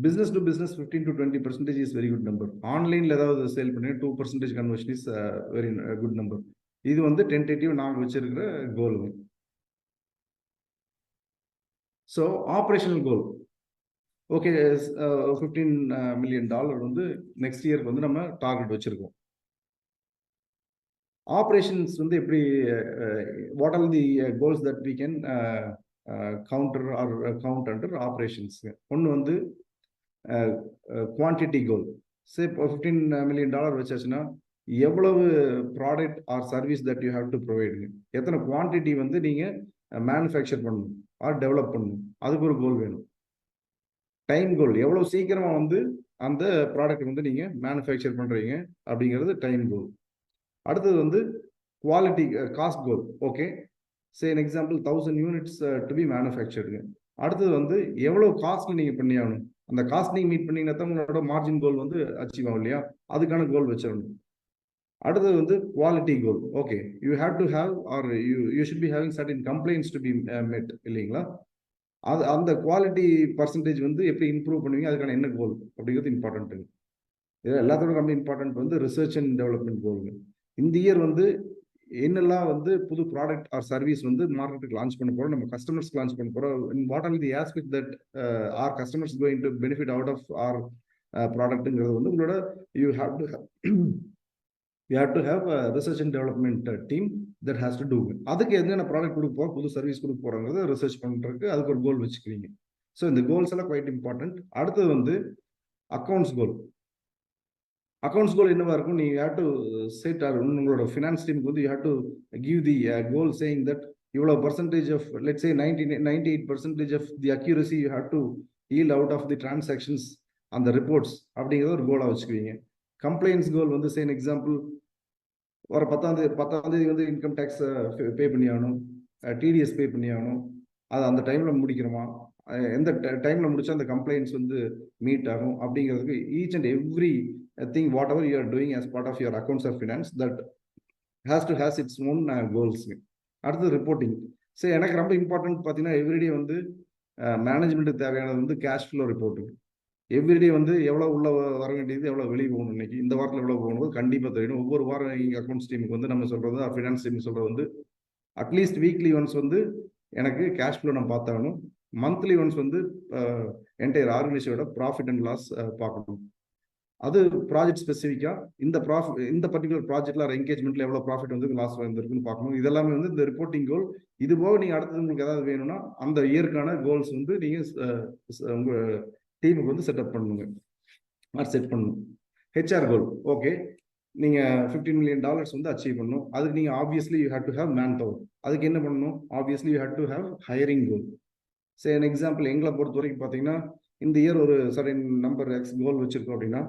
Speaker 2: Business to business 15 to 20% is very good number. ஆன்லைனில் ஏதாவது சேல் பண்ணி 2% conversion is very good number. இது வந்து டென்டேட்டிவ் நாங்கள் வச்சிருக்கிற கோலுங்க. So operational goal, okay, $15 million வந்து நெக்ஸ்ட் இயருக்கு வந்து நம்ம டார்கெட் வச்சிருக்கோம். ஆப்ரேஷன்ஸ் வந்து எப்படி, what are the goals that we can counter or count under operations? ஒன்று வந்து குவான்டிட்டி கோல். சே இப்போ $15 மில்லியன் வச்சாச்சுன்னா எவ்வளவு product or service that you have to ப்ரொவைடுங்க, எத்தனை குவான்டிட்டி வந்து நீங்கள் மேனுஃபேக்சர் பண்ணணும் ஆர் டெவலப் பண்ணணும், அதுக்கு ஒரு கோல் வேணும். டைம் கோல், எவ்வளோ சீக்கிரமாக வந்து அந்த ப்ராடக்ட் வந்து நீங்கள் மேனுஃபேக்சர் பண்ணுறீங்க அப்படிங்கிறது டைம் கோல். அடுத்தது வந்து quality cost goal. Okay, say an example 1000 units to be மேனுஃபேக்சருங்க. அடுத்தது வந்து எவ்வளோ காஸ்ட்ல நீங்கள் பண்ணி ஆகணும், அந்த காஸ்ட் நீங்கள் மீட் பண்ணீங்கன்னா தான் உங்களோட மார்ஜின் கோல் வந்து அச்சீவ் ஆகும் இல்லையா, அதுக்கான கோல் வச்சிடணும். அடுத்தது வந்து quality goal. Okay, you have to have or you should be having certain complaints to be met இல்லைங்களா? அது அந்த குவாலிட்டி பர்சன்டேஜ் வந்து எப்படி இம்ப்ரூவ் பண்ணுவீங்க, அதுக்கான என்ன கோல் அப்படிங்கிறது இம்பார்ட்டன்ட்டுங்க. இது எல்லாத்தோட ரொம்ப இம்பார்ட்டன்ட் வந்து ரிசர்ச் அண்ட் டெவலப்மெண்ட் கோலுங்க. இந்த இயர் வந்து என்னெல்லாம் வந்து புது ப்ராடக்ட் ஆர் சர்வீஸ் வந்து மார்க்கெட்டுக்கு லான்ச் பண்ண போகிறோம், நம்ம கஸ்டமர்ஸ்க்கு லான்ச் பண்ண போகிறோம், what are the aspect that our customers going to benefit out of our ப்ராடக்ட்டுங்கிறது வந்து உங்களோட you have to have research and development team that has to do. அதுக்கு என்னென்ன ப்ராடக்ட் கொடுக்க போகிறோம், புது சர்வீஸ் கொடுக்க போகிறோங்கிறத ரிசர்ச் பண்ணுறதுக்கு அதுக்கு ஒரு கோல் வச்சுக்கிறீங்க. ஸோ இந்த கோல்ஸ் எல்லாம் குவைட் இம்பார்ட்டன்ட். அடுத்தது வந்து அக்கௌண்ட்ஸ் கோல். அக்கௌண்ட்ஸ் கோல் என்னவா இருக்கும், நீ ஹேவ் டு செட் ஆர் உங்களோட ஃபினான்ஸ் டீமுக்கு வந்து you have to give the goal saying that இவ்வளோ percentage of let's say 98% of the accuracy you have to yield out of the transactions அந்த ரிப்போர்ட்ஸ் அப்படிங்கிறத ஒரு கோலாக வச்சுக்குவீங்க. கம்ப்ளைண்ட்ஸ் கோல் வந்து சேம் எக்ஸாம்பிள், வர 10ஆம் தேதி வந்து இன்கம் டேக்ஸ் பே பண்ணி ஆகணும், டிடிஎஸ் பே பண்ணி ஆகணும், அது அந்த டைமில் முடிக்கிறோமா, எந்த டைமில் முடிச்சா அந்த கம்ப்ளைண்ட்ஸ் வந்து மீட் ஆகும் அப்படிங்கிறதுக்கு each and every thing whatever you are doing as part of your accounts of finance that has its own goals. அடுத்தது ரிப்போர்ட்டிங். சரி, எனக்கு ரொம்ப இம்பார்ட்டன்ட் பார்த்தீங்கன்னா எவ்ரிடே வந்து மேனேஜ்மெண்ட்டுக்கு தேவையானது வந்து கேஷ் ஃப்ளோ ரிப்போர்ட்டிங். எவ்ரிடே வந்து எவ்வளோ உள்ள வர வேண்டியது, எவ்வளோ வெளியே போகணும், இன்னைக்கு இந்த வாரத்தில் எவ்வளோ போகணும் கண்டிப்பாக தெரியணும். ஒவ்வொரு வாரம் எங்கள் அக்கௌண்ட்ஸ் டீமுக்கு வந்து நம்ம சொல்கிறது, ஃபினான்ஸ் டீம் சொல்கிறது வந்து அட்லீஸ்ட் வீக்லி ஒன்ஸ் வந்து எனக்கு கேஷ் ஃப்ளோ நான் பார்த்தாகணும், மந்த்லி ஒன்ஸ் வந்து என்டையர் ஆர்கனைசேஷனோட ப்ராஃபிட் அண்ட் லாஸ் பார்க்கணும். அது ப்ராஜெக்ட் ஸ்பெசிஃபிக்காக இந்த பர்டிகுலர் ப்ராஜெக்ட்ல என்கேஜ்மெண்ட்ல எவ்வளோ ப்ராஃபிட் வந்து லாஸ் வந்திருக்குன்னு பார்க்கணும். இதெல்லாமே வந்து இந்த ரிப்போர்ட்டிங் கோல். இது போக நீங்கள் அடுத்தது உங்களுக்கு ஏதாவது வேணும்னா அந்த இயற்கான கோல்ஸ் வந்து நீங்கள் உங்கள் டீமுக்கு வந்து செட்டப் பண்ணுங்க, செட் பண்ணணும். ஹெச்ஆர் கோல். ஓகே, நீங்கள் $15 மில்லியன் வந்து அச்சீவ் பண்ணணும். அதுக்கு நீங்கள் obviously you have to have manpower. அதுக்கு என்ன பண்ணணும், obviously you have to have hiring goal. சரி, an எக்ஸாம்பிள் எங்களை பொறுத்த வரைக்கும் பார்த்தீங்கன்னா இந்த இயர் ஒரு சர்டன் நம்பர் எக்ஸ் கோல் வச்சிருக்கோம் அப்படின்னா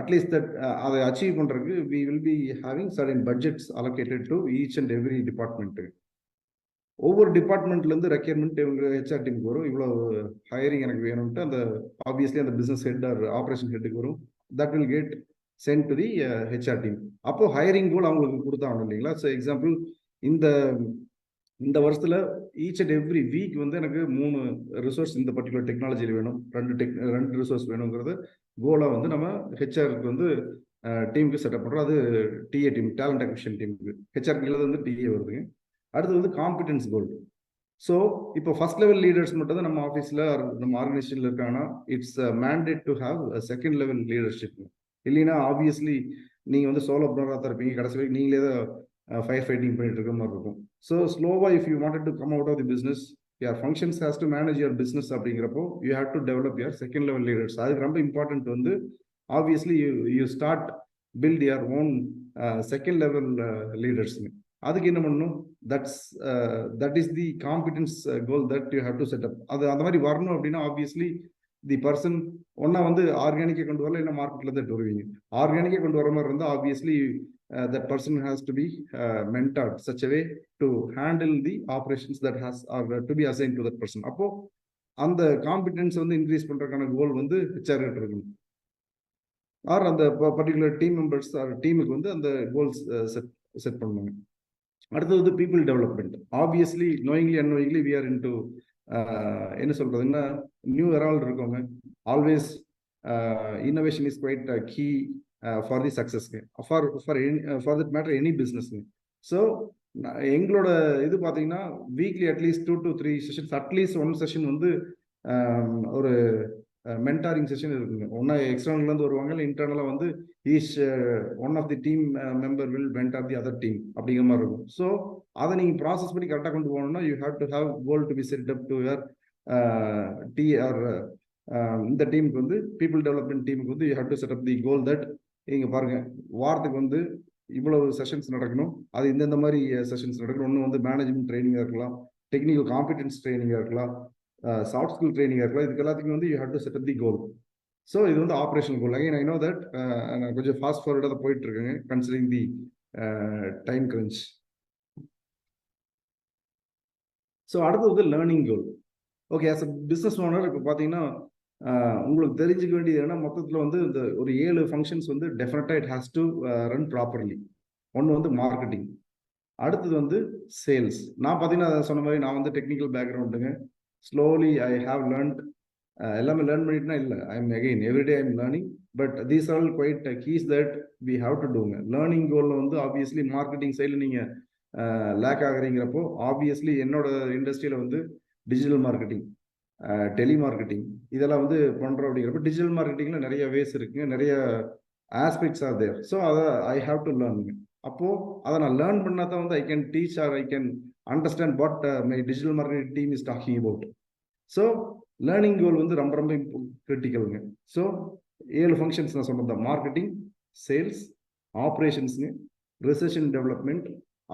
Speaker 2: அட்லீஸ்ட் தட் அதை அச்சீவ் பண்ணுறதுக்கு we will be having certain budgets allocated to each and every department. ஒவ்வொரு டிபார்ட்மெண்ட்லேருந்து ரெக்யர்மெண்ட் இவங்க ஹெச்ஆர் டீமுக்கு வரும், இவ்வளோ ஹையரிங் எனக்கு வேணும்ட்டு அந்த ஆப்வியஸ்லி அந்த பிஸ்னஸ் ஹெட் ஆர் ஆப்ரேஷன் ஹெட்டுக்கு வரும். That will get sent to the HR team. அப்போ ஹையரிங் கோல் அவங்களுக்கு கொடுத்தாகணும் இல்லைங்களா? ஸோ எக்ஸாம்பிள் இந்த வருஷத்துல ஈச் அண்ட் எவ்ரி வீக் வந்து எனக்கு 3 ரிசோர்ஸ் இந்த பர்டிகுலர் டெக்னாலஜியில் வேணும், 2 ரிசோர்ஸ் வேணுங்கிறது கோலாக வந்து நம்ம ஹெச்ஆருக்கு வந்து டீமுக்கு செட்டப் பண்ணுறோம். அது டிஏ டீம், டேலண்ட் அக்விசிஷன் டீமுக்கு. ஹெச்ஆர் கீழே வந்து டிஏ வருதுங்க. அடுத்து வந்து காம்பிடன்ஸ் கோல். ஸோ இப்போ ஃபர்ஸ்ட் லெவல் லீடர்ஸ் மட்டும் தான் நம்ம ஆஃபீஸில் நம்ம ஆர்கனைசேஷனில் இருக்காங்கன்னா it's mandate to have second level leadership. இல்லைன்னா ஆப்வியஸ்லி நீங்கள் வந்து சோலோ ப்ரோராக தான் இருப்பீங்க, கடைசி வரைக்கும் நீங்களே தான் ஃபயர் ஃபைட்டிங் பண்ணிட்டு இருக்க மாதிரி இருக்கும். ஸோ ஸ்லோவாக if you wanted to come out of the business, your functions has to manage your business அப்படிங்கிறப்போ you have to develop your second level leaders. அதுக்கு ரொம்ப இம்பார்ட்டன்ட் வந்து obviously you start build your own second level leaders. அதுக்கு என்ன பண்ணணும், that is the competence goal that you have to set up. அது அந்த மாதிரி வரணும் அப்படின்னா obviously the person ஒன்னா வந்து ஆர்கானிக்கை கொண்டு வரல, இல்லை மார்க்கெட்ல தான் வருவீங்க. ஆர்கானிக்கை கொண்டு வர மாதிரி இருந்தால் obviously that person has to be mentored such a way to handle the operations that has or to be assigned to that person. அப்போ அந்த காம்பிடன்ஸ் வந்து இன்க்ரீஸ் பண்றதுக்கான கோல் வந்து ஹெச்ஆர் கிட்ட இருக்கணும், ஆர் அந்த பர்டிகுலர் டீம் மெம்பர்ஸ் ஆர் டீமுக்கு வந்து அந்த கோல்ஸ் செட் பண்ணுவாங்க. அடுத்தது வந்து people development. Obviously knowingly unknowingly we are into என்ன சொல்றதுன்னா நியூ எரால் இருக்கவங்க. Always innovation is quite key for the சக்ஸஸ்க்கு, ஃபார் தட் மேட்டர் எனி பிஸ்னஸ்ங்க. ஸோ எங்களோட இது பார்த்தீங்கன்னா weekly at least 2 to 3 sessions, at least 1 session வந்து ஒரு மென்டாரிங் செஷன் இருக்குங்க. ஒன்றா எக்ஸ்டர்னல்லேருந்து வருவாங்க, இல்லை இன்டர்னலாக வந்து each one of the team member will mentor the other team அப்படிங்கிற மாதிரி இருக்கும். ஸோ அதை நீங்கள் ப்ராசஸ் பண்ணி கரெக்டாக கொண்டு போகணும்னா you have to have goal to be set up to your இந்த டீமுக்கு வந்து பீப்புள் டெவலப்மெண்ட் டீமுக்கு வந்து you have to set up the goal that இங்கே பாருங்க வாரத்துக்கு வந்து இவ்வளவு செஷன்ஸ் நடக்கணும், அது இந்த மாதிரி செஷன்ஸ் நடக்கணும். ஒன்று வந்து மேனேஜ்மெண்ட் ட்ரைனிங்காக இருக்கலாம், டெக்னிக்கல் காம்பிடன்ஸ் ட்ரைனிங்காக இருக்கலாம், சாஃப்ட் ஸ்கில் ட்ரைனிங்காக இருக்கலாம். இதுக்கு எல்லாத்துக்கும் வந்து you have to set up the goal. So இது வந்து operational goal. Again I know that நான் கொஞ்சம் ஃபாஸ்ட் ஃபார்வர்டாக போயிட்டு இருக்கேங்க considering the time crunch. So அடுத்து வந்து learning goal. Okay, as a business owner இப்போ பார்த்தீங்கன்னா உங்களுக்கு தெரிஞ்சுக்க வேண்டியது என்னன்னா மொத்தத்தில் வந்து இந்த ஒரு 7 ஃபங்க்ஷன்ஸ் வந்து டெஃபினட்டாக it has to run properly. ஒன்று வந்து மார்க்கெட்டிங், அடுத்தது வந்து சேல்ஸ். நான் பார்த்தீங்கன்னா சொன்ன மாதிரி நான் வந்து டெக்னிக்கல் பேக்ரவுண்டுங்க. ஸ்லோலி ஐ ஹாவ் லேர்ன்ட், எல்லாமே லேர்ன் பண்ணிட்டுனா இல்லை, I am again everyday I am learning. But these are all quite keys that we have to டூங்க. லேர்னிங் கோலில் வந்து ஆப்வியஸ்லி மார்க்கெட்டிங் சைடில் நீங்கள் லேக் ஆகுறீங்கிறப்போ ஆப்வியஸ்லி என்னோட இண்டஸ்ட்ரியில் வந்து டிஜிட்டல் மார்க்கெட்டிங், டெலிமார்க்கெட்டிங் இதெல்லாம் வந்து பண்ணுறோம். அப்படிங்கிறப்ப டிஜிட்டல் மார்க்கெட்டிங்கில் நிறைய வேஸ் இருக்குங்க, நிறைய ஆஸ்பெக்ட்ஸ் ஆர் தேர். ஸோ அதை ஐ ஹாவ் டு லேர்னுங்க. அப்போது அதை நான் லேர்ன் பண்ணால் தான் வந்து I can teach or I can understand what my digital marketing team is talking about. So learning goal வந்து ரொம்ப ரொம்ப கிரிட்டிக்கலுங்க. ஸோ 7 ஃபங்க்ஷன்ஸ் நான் சொன்னது தான்: மார்க்கெட்டிங், சேல்ஸ், ஆப்ரேஷன்ஸுங்க, research and development,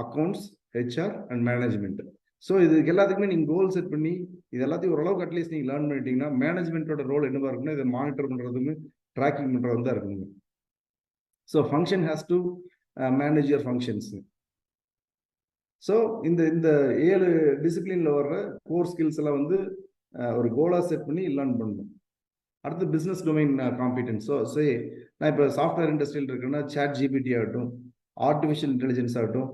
Speaker 2: accounts, HR and management. So இதுக்கு எல்லாத்துக்குமே நீங்கள் கோல் செட் பண்ணி இது எல்லாத்தையும் ஓரளவுக்கு அட்லீஸ்ட் நீங்கள் லேர்ன் பண்ணிட்டீங்கன்னா மேனேஜ்மெண்ட்டோட ரோல் என்னவா இருக்குன்னா இதை மானிட்டர் பண்ணுறதுக்கு ட்ராக்கிங் பண்ணுறது தான் இருக்குங்க. So function has to manage your functions. So இந்த 7 டிசிப்ளினில் வர்ற கோர் ஸ்கில்ஸ் எல்லாம் வந்து ஒரு கோலாக செட் பண்ணி லேர்ன் பண்ணணும். அடுத்து பிஸ்னஸ் டொமைன் காம்பிடன்ஸ். ஸோ நான் இப்போ சாஃப்ட்வேர் இண்டஸ்ட்ரியில் இருக்குன்னா சாட் ஜிபிடி ஆகட்டும், ஆர்டிஃபிஷியல் இன்டெலிஜென்ஸ் ஆகட்டும்,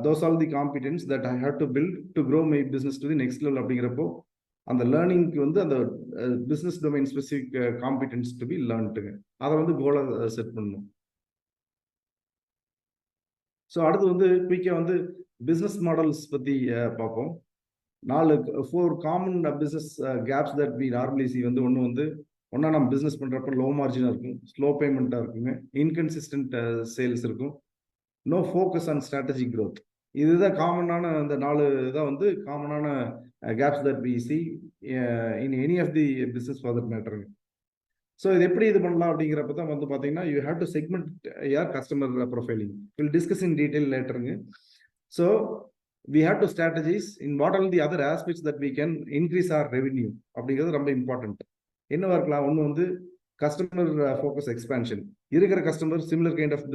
Speaker 2: those are the competence that I have to build to grow my business to the next level. அப்படிங்கிறப்போ அந்த லேர்னிங்க்கு வந்து அந்த business domain specific competence to be லேர்ன்ட்டுங்க, அதை வந்து கோலாக செட் பண்ணணும். ஸோ அடுத்து வந்து குயிக்காக வந்து பிஸ்னஸ் மாடல்ஸ் பற்றி பார்ப்போம். 4 common business gaps that we normally see வந்து ஒன்றா நம்ம பிஸ்னஸ் பண்ணுறப்ப லோ மார்ஜினாக இருக்கும், ஸ்லோ பேமெண்ட்டாக இருக்குங்க, இன்கன்சிஸ்டன்ட் சேல்ஸ் இருக்கும், no focus on strategic growth. இதுதான் காமனான அந்த 4 தான் வந்து காமனான gaps that we see in any of the business for that மேட்டருங்க. ஸோ இது எப்படி இது பண்ணலாம் அப்படிங்கிறப்ப தான் வந்து பார்த்தீங்கன்னா you have to segment your customer profiling. Will discuss in detail லேட்டருங்க. So we have to strategize in what are the other aspects that we can increase our revenue அப்படிங்கிறது ரொம்ப இம்பார்ட்டன்ட். என்னவா இருக்கலாம், ஒன்று வந்து கஸ்டமர் ஃபோக்கஸ் எக்ஸ்பேன்ஷன். இருக்கிற customer similar kind of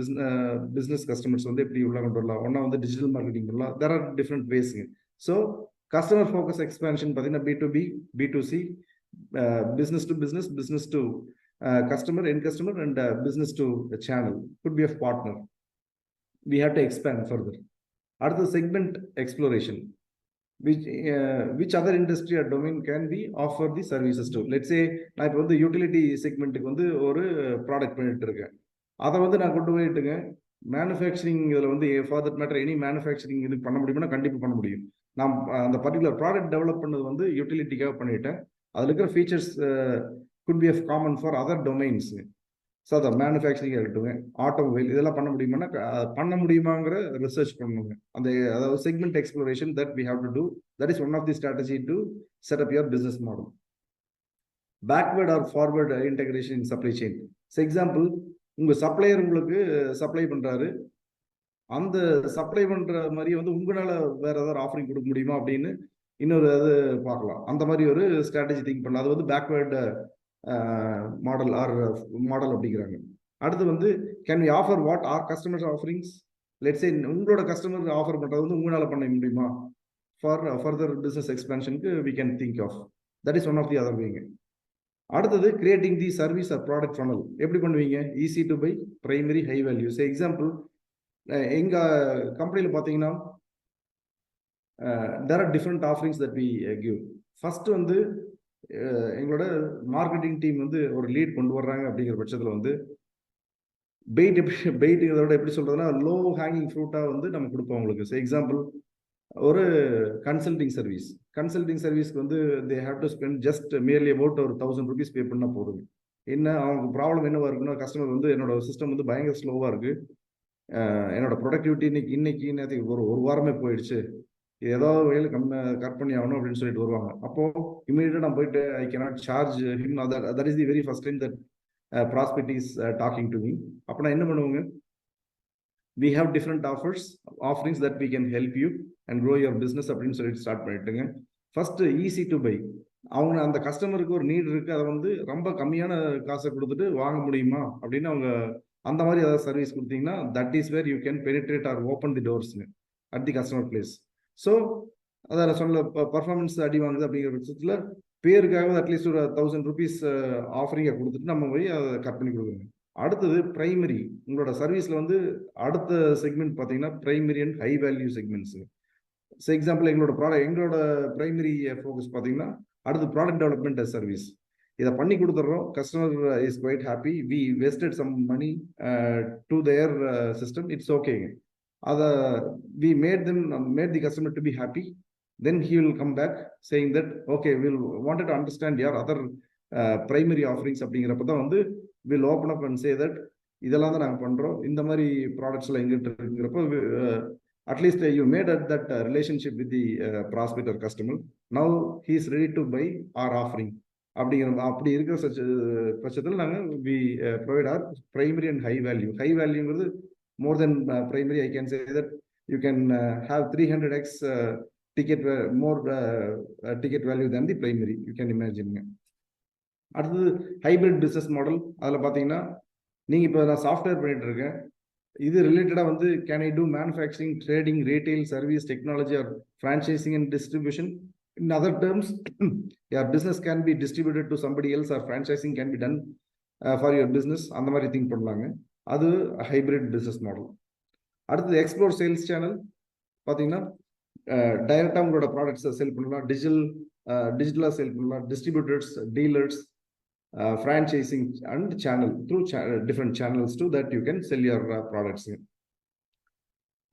Speaker 2: business customers வந்து எப்படி உள்ள கொண்டு வரலாம். ஒன்றா வந்து டிஜிட்டல் மார்க்கெட்டிங் பண்ணலாம். தேர் ஆர் டிஃப்ரெண்ட் வேஸ்ங்க. ஸோ கஸ்டமர் ஃபோக்கஸ் எக்ஸ்பேன்ஷன் பார்த்தீங்கன்னா B2B, B2C, business to business, business to customer, and customer and business to channel, could be a partner. We have to expand further. அடுத்து segment exploration. which other industry or domain can we offer the services to. let's say நான் இப்போ வந்து utility செக்மெண்ட்டுக்கு வந்து ஒரு product பண்ணிட்டு இருக்கேன், அதை வந்து நான் கொண்டு போயிட்டுங்க மேனுஃபேக்சரிங் இதில் வந்து for that matter any manufacturing இது பண்ண முடியும்னா கண்டிப்பாக பண்ண முடியும். நான் அந்த பர்டிகுலர் ப்ராடக்ட் டெவலப் பண்ணது வந்து யூட்டிலிட்டிக்காக பண்ணிட்டேன். அதில் இருக்கிற features could be common for other domains. So அதை மேனுஃபேக்சரிங் இருக்கட்டுங்க, ஆட்டோமொபைல், இதெல்லாம் பண்ண முடியுமாங்கிற ரிசர்ச் பண்ணணுங்க. அதாவது segment exploration that we have to do. That is one of the strategy to set up your business model. Backward or forward integration in supply chain. Example, உங்க supplier உங்களுக்கு supply பண்றாரு, அந்த supply பண்ற மாதிரி வந்து உங்களால வேற ஏதாவது ஆஃபரிங் கொடுக்க முடியுமா அப்படின்னு இன்னொரு இது பார்க்கலாம். அந்த மாதிரி ஒரு ஸ்ட்ராட்டஜி திங்க் பண்ணலாம். அது வந்து பேக்வேர்டு மாடல் அப்படிங்கிறாங்க. அடுத்து வந்து can we offer what our customers offerings. Let's say உங்களோட கஸ்டமர் ஆஃபர் பண்றது வந்து உங்களால பண்ண முடியுமா ஃபார் ஃபர்தர் பிசினஸ் எக்ஸ்பென்ஷனுக்கு we can think of. That is one of the other வேங்க. அடுத்தது creating the service or product funnel. எப்படி பண்ணுவீங்க? Easy to buy, primary, high value. Example, எங்க கம்பெனியில் பார்த்தீங்கன்னா there are different offerings that we give. First வந்து எங்களோட marketing team வந்து ஒரு லீட் கொண்டு வர்றாங்க அப்படிங்கிற பட்சத்தில் வந்து பெயிட்டுங்கிறத எப்படி சொல்றதுன்னா லோ ஹேங்கிங் ஃப்ரூட்டா வந்து நம்ம கொடுப்போம் உங்களுக்கு. எக்ஸாம்பிள், ஒரு கன்சல்டிங் சர்வீஸ்க்கு வந்து தே have to spend just merely about ஒரு 1000 rupees பே பண்ணால் போதும். என்ன அவங்க ப்ராப்ளம் என்னவா இருக்குன்னா, கஸ்டமர் வந்து என்னோட சிஸ்டம் வந்து பயங்கர ஸ்லோவாக இருக்கு, என்னோட ப்ரொடக்டிவிட்டி இன்னைக்கு நேற்றுக்கு ஒரு வாரமே போயிடுச்சு, ஏதாவது வகையில் கட் பண்ணி ஆகணும் அப்படின்னு சொல்லிட்டு வருவாங்க. அப்போ இமீடியட்டா நான் போயிட்டு I cannot charge him. That is the very first time that prospect is talking to me. அப்போ நான் என்ன பண்ணுவேங்க? we have different offerings that we can help you and grow your business அப்படின்னு சொல்லிட்டு ஸ்டார்ட் பண்ணிட்டுங்க. First easy to buy. அவங்க அந்த கஸ்டமருக்கு ஒரு நீட் இருக்கு, அதை வந்து ரொம்ப கம்மியான காசை கொடுத்துட்டு வாங்க முடியுமா அப்படின்னு அவங்க அந்த மாதிரி ஏதாவது சர்வீஸ் கொடுத்தீங்கன்னா that is where you can penetrate or open the டோர்ஸ்ங்க at the customer place. So அதில் சொல்ல பர்ஃபார்மன்ஸ் அடி வாங்குது அப்படிங்கிற பட்சத்தில் பேருக்காக அட்லீஸ்ட் ஒரு 1000 rupees ஆஃபரிங்கை கொடுத்துட்டு நம்ம போய் அதை கட் பண்ணி கொடுக்குறோங்க. அடுத்தது பிரைமரி. உங்களோட சர்வீஸ்ல வந்து அடுத்த செக்மெண்ட் பார்த்தீங்கன்னா primary and high value segments. Example, எங்களோட பிரைமரி ஃபோக்கஸ் பார்த்தீங்கன்னா அடுத்து ப்ராடக்ட் டெவலப்மெண்ட் சர்வீஸ். இதை பண்ணி கொடுத்துட்றோம், customer is quite happy, we wasted some money to their system, it's ஓகேங்க. அதை we made the customer to be happy, then he will come back saying that okay, we'll wanted to understand your other primary offerings அப்படிங்கிறப்ப தான் வந்து we'll open up and say that இதெல்லாம் தான் நாங்கள் பண்றோம், இந்த மாதிரி ப்ராடக்ட்ஸ் எல்லாம் எங்கிட்ட இருக்குங்கிறப்போ at least you made that relationship with the prospect or customer. Now he is ready to buy our offering அப்படி இருக்கிற பட்சத்தில் நாங்கள் we provide our primary and high வேல்யூங்கிறது more than primary. I can say that you can have 300x more ticket value than the primary. You can imagine. அடுத்தது hybrid business model. அதில் பார்த்தீங்கன்னா நீங்கள் இப்போ நான் சாஃப்ட்வேர் பண்ணிட்டு இருக்கேன், இது ரிலேட்டடாக வந்து can I do manufacturing, trading, retail, service, technology or franchising and distribution. In other terms, your business can be distributed to somebody else or franchising can be done for your business. அந்த மாதிரி think பண்ணலாங்க. அது hybrid business model. அடுத்தது explore sales channel. பார்த்தீங்கன்னா டைரக்டாக உங்களோட ப்ராடக்ட்ஸை sale பண்ணலாம், டிஜிட்டலாக சேல் பண்ணலாம், distributors, dealers, franchising and channel through different channels to that you can sell your products.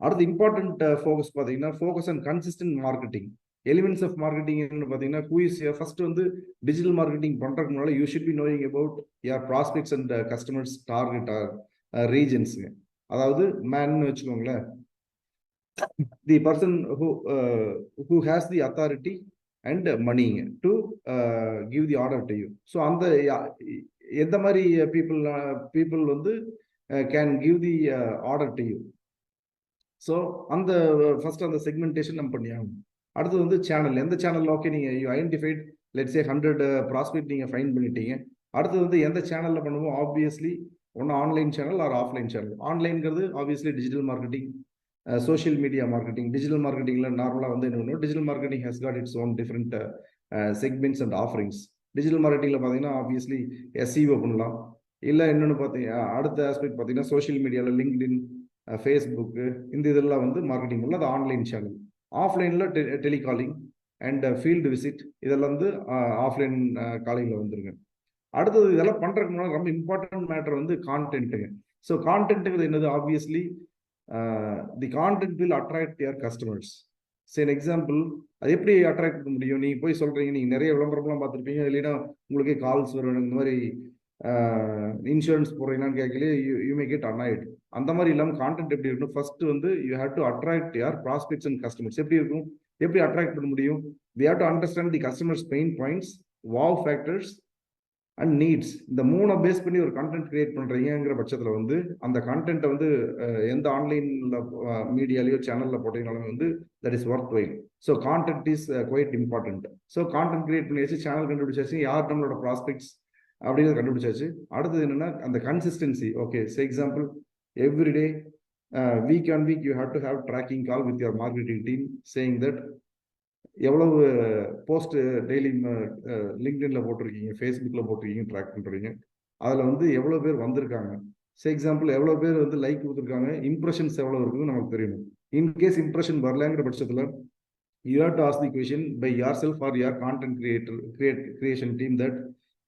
Speaker 2: அடுத்து இம்பார்ட்டன்ட் ஃபோக்கஸ் பார்த்தீங்கன்னா focus on consistent marketing. Elements of marketing பார்த்தீங்கன்னா ஃபர்ஸ்ட் வந்து டிஜிட்டல் மார்க்கெட்டிங் பண்றதுக்கு முன்னாடி you should be knowing about your prospects and customers target ரீஜன்ஸுங்க. அதாவது மேன்னு வச்சுக்கோங்களேன், the person who has the authority and money to give the order to you. So அந்த எந்த மாதிரி people வந்து can give the order to you. So அந்த first அந்த செக்மெண்டேஷன் நம்ம பண்ணியாகும். அடுத்து வந்து சேனல். எந்த சேனல் ஓகே நீங்கள் you identified let's say 100 prospect நீங்கள் ஃபைன் பண்ணிட்டீங்க. அடுத்து வந்து எந்த சேனலில் பண்ணுவோம்? ஆப்வியஸ்லி ஒன்று online channel or offline channel. ஆன்லைன்கிறது obviously digital marketing, social media marketing. டிஜிட்டல் மார்க்கெட்டிங்கில் நார்மலாக வந்து என்ன பண்ணுவோம், digital marketing has got its own different segments and offerings. டிஜிட்டல் மார்க்கெட்டிங்கில் பார்த்தீங்கன்னா ஆப்வியஸ்லி SEO பண்ணலாம். இல்லை இன்னொன்று அடுத்த ஆஸ்பெக்ட் பார்த்தீங்கன்னா சோஷியல் மீடியாவில் லிங்க்டின், ஃபேஸ்புக்கு, இந்த இதெல்லாம் வந்து மார்க்கெட்டிங் பண்ணலாம், அது ஆன்லைன் சேனல். ஆஃப்லைனில் டெலிகாலிங் அண்ட் ஃபீல்டு விசிட், இதெல்லாம் வந்து ஆஃப்லைன் காலிங்கில் வந்துருங்க. அடுத்தது இதெல்லாம் பண்ணுறதுக்கு முன்னாடி ரொம்ப இம்பார்ட்டன்ட் மேட்டர் வந்து கான்டென்ட்டுங்க. ஸோ கான்டென்ட்டுங்கிறது என்னது? Obviously the content will attract your customers. சரி எக்ஸாம்பிள், அது எப்படி அட்ராக்ட் பண்ண முடியும்? நீங்க போய் சொல்றீங்க, நீங்க நிறைய விளம்பரம்லாம் பார்த்துருப்பீங்க, இல்லைன்னா உங்களுக்கே கால்ஸ் வரும், இந்த மாதிரி இன்சூரன்ஸ் போடுறீங்களான்னு கேட்கல, யூ மே கெட் அனாய்ட். அந்த மாதிரி இல்லாமல் கான்டென்ட் எப்படி இருக்கணும்? ஃபர்ஸ்ட் வந்து you have to attract your prospects and customers. எப்படி இருக்கும்? எப்படி அட்ராக்ட் பண்ண முடியும்? We have to understand the customers pain points, wow factors and needs. இந்த மூணை பேஸ் பண்ணி ஒரு கண்டென்ட் கிரியேட் பண்றீங்கிற பட்சத்துல வந்து அந்த கண்டென்ட்டை வந்து எந்த ஆன்லைன்ல மீடியாலயோ சேனல்ல போட்டீங்கனாலும் வந்து that is worthwhile. So content is quite important. So content create பண்ணியாச்சு, சேனல் கண்டுபிடிச்சாச்சு, யார் நம்மளோட ப்ராஸ்பெக்ட்ஸ் அப்படிங்கிறத கண்டுபிடிச்சாச்சு. அடுத்தது என்னன்னா அந்த consistency. Okay, so example, everyday week on week you have to have tracking call with your marketing team saying that எவ்வளவு போஸ்ட் டெய்லி லிங்க்டின்ல போட்டிருக்கீங்க, ஃபேஸ்புக்ல போட்டிருக்கீங்க, ட்ராக் பண்றீங்க, அதுல வந்து எவ்வளவு பேர் வந்திருக்காங்க, ஸோ எக்ஸாம்பிள் எவ்வளவு பேர் வந்து லைக் கொடுத்துருக்காங்க, இம்ப்ரெஷன்ஸ் எவ்வளவு இருக்குன்னு நமக்கு தெரியணும். இன்கேஸ் இம்ப்ரெஷன் வரலங்கிற பட்சத்துல you have to ask the question by yourself or your content creation team that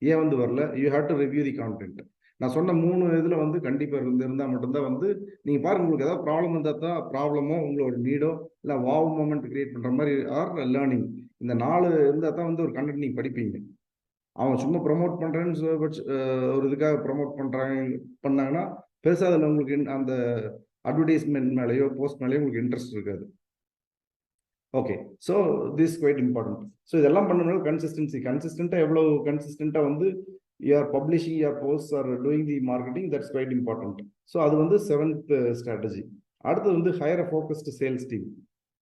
Speaker 2: ஏன் வந்து வரல, you have to review the content. நான் சொன்ன 3 இதுல வந்து கண்டிப்பா இருந்தால் மட்டும்தான் வந்து நீங்க பாருங்க, உங்களுக்கு ஏதாவது ப்ராப்ளம் இருந்தால் தான் ப்ராப்ளமோ உங்களோட நீடோ இல்லை வாவ் மூமெண்ட் கிரியேட் பண்ற மாதிரி ஆர் லேர்னிங், இந்த 4 இருந்தால் தான் வந்து ஒரு கண்டென்ட் நீங்க படிப்பீங்க. அவன் சும்மா ப்ரொமோட் பண்றேன்னு ஒரு இதுக்காக ப்ரொமோட் பண்ணாங்கன்னா பெருசாக அதில் உங்களுக்கு அந்த அட்வர்டைஸ்மெண்ட் மேலேயோ போஸ்ட் மேலேயோ உங்களுக்கு இன்ட்ரெஸ்ட் இருக்காது. Okay, so this quite important. So இதெல்லாம் பண்ணணும். கன்சிஸ்டன்ட்டாக எவ்வளவு கன்சிஸ்டன்ட்டாக வந்து you are publishing your posts or doing the marketing, that's quite important. So அது வந்து 7th strategy. அடுத்து வந்து hire a focused sales team.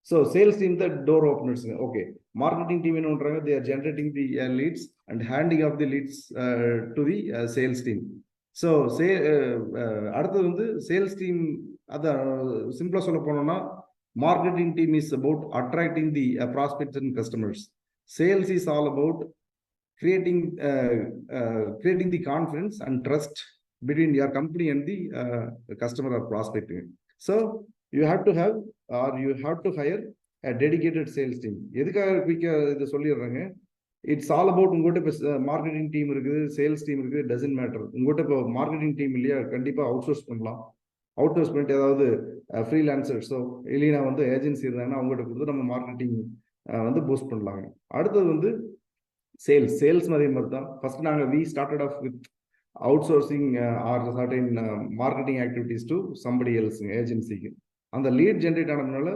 Speaker 2: So sales team the door openers. Okay, marketing team என்ன பண்றாங்க? They are generating the leads and handing off the leads to the sales team. So அடுத்து வந்து sales team, அத சிம்பிளா சொல்ல போனோம்னா marketing team is about attracting the prospects and customers. Sales is all about creating the confidence and trust between your company and the customer or prospect. So you have to have or you have to hire a dedicated sales team. எதுக்காக குயிக்கா இதை சொல்லிடுறாங்க, it's all about உங்கள்கிட்ட marketing team இருக்குது, sales team இருக்குது, doesn't matter. உங்கள்கிட்ட இப்போ marketing team இல்லையா, கண்டிப்பாக அவுட் சோர்ஸ் பண்ணலாம். அவுட் சோர்ஸ் பண்ணிட்டு ஏதாவது ஃப்ரீலான்சர்ஸோ இல்லைன்னா வந்து ஏஜென்சி இருந்தாங்கன்னா அவங்ககிட்ட கொடுத்து நம்ம மார்க்கெட்டிங் வந்து பூஸ்ட் பண்ணலாங்க. அடுத்தது வந்து சேல்ஸ் அதே மாதிரி தான். ஃபர்ஸ்ட் நாங்கள் we started off with outsourcing our certain marketing activities to somebody else ஏஜென்சிக்கு. அந்த லீட் ஜென்ரேட் ஆனதுனால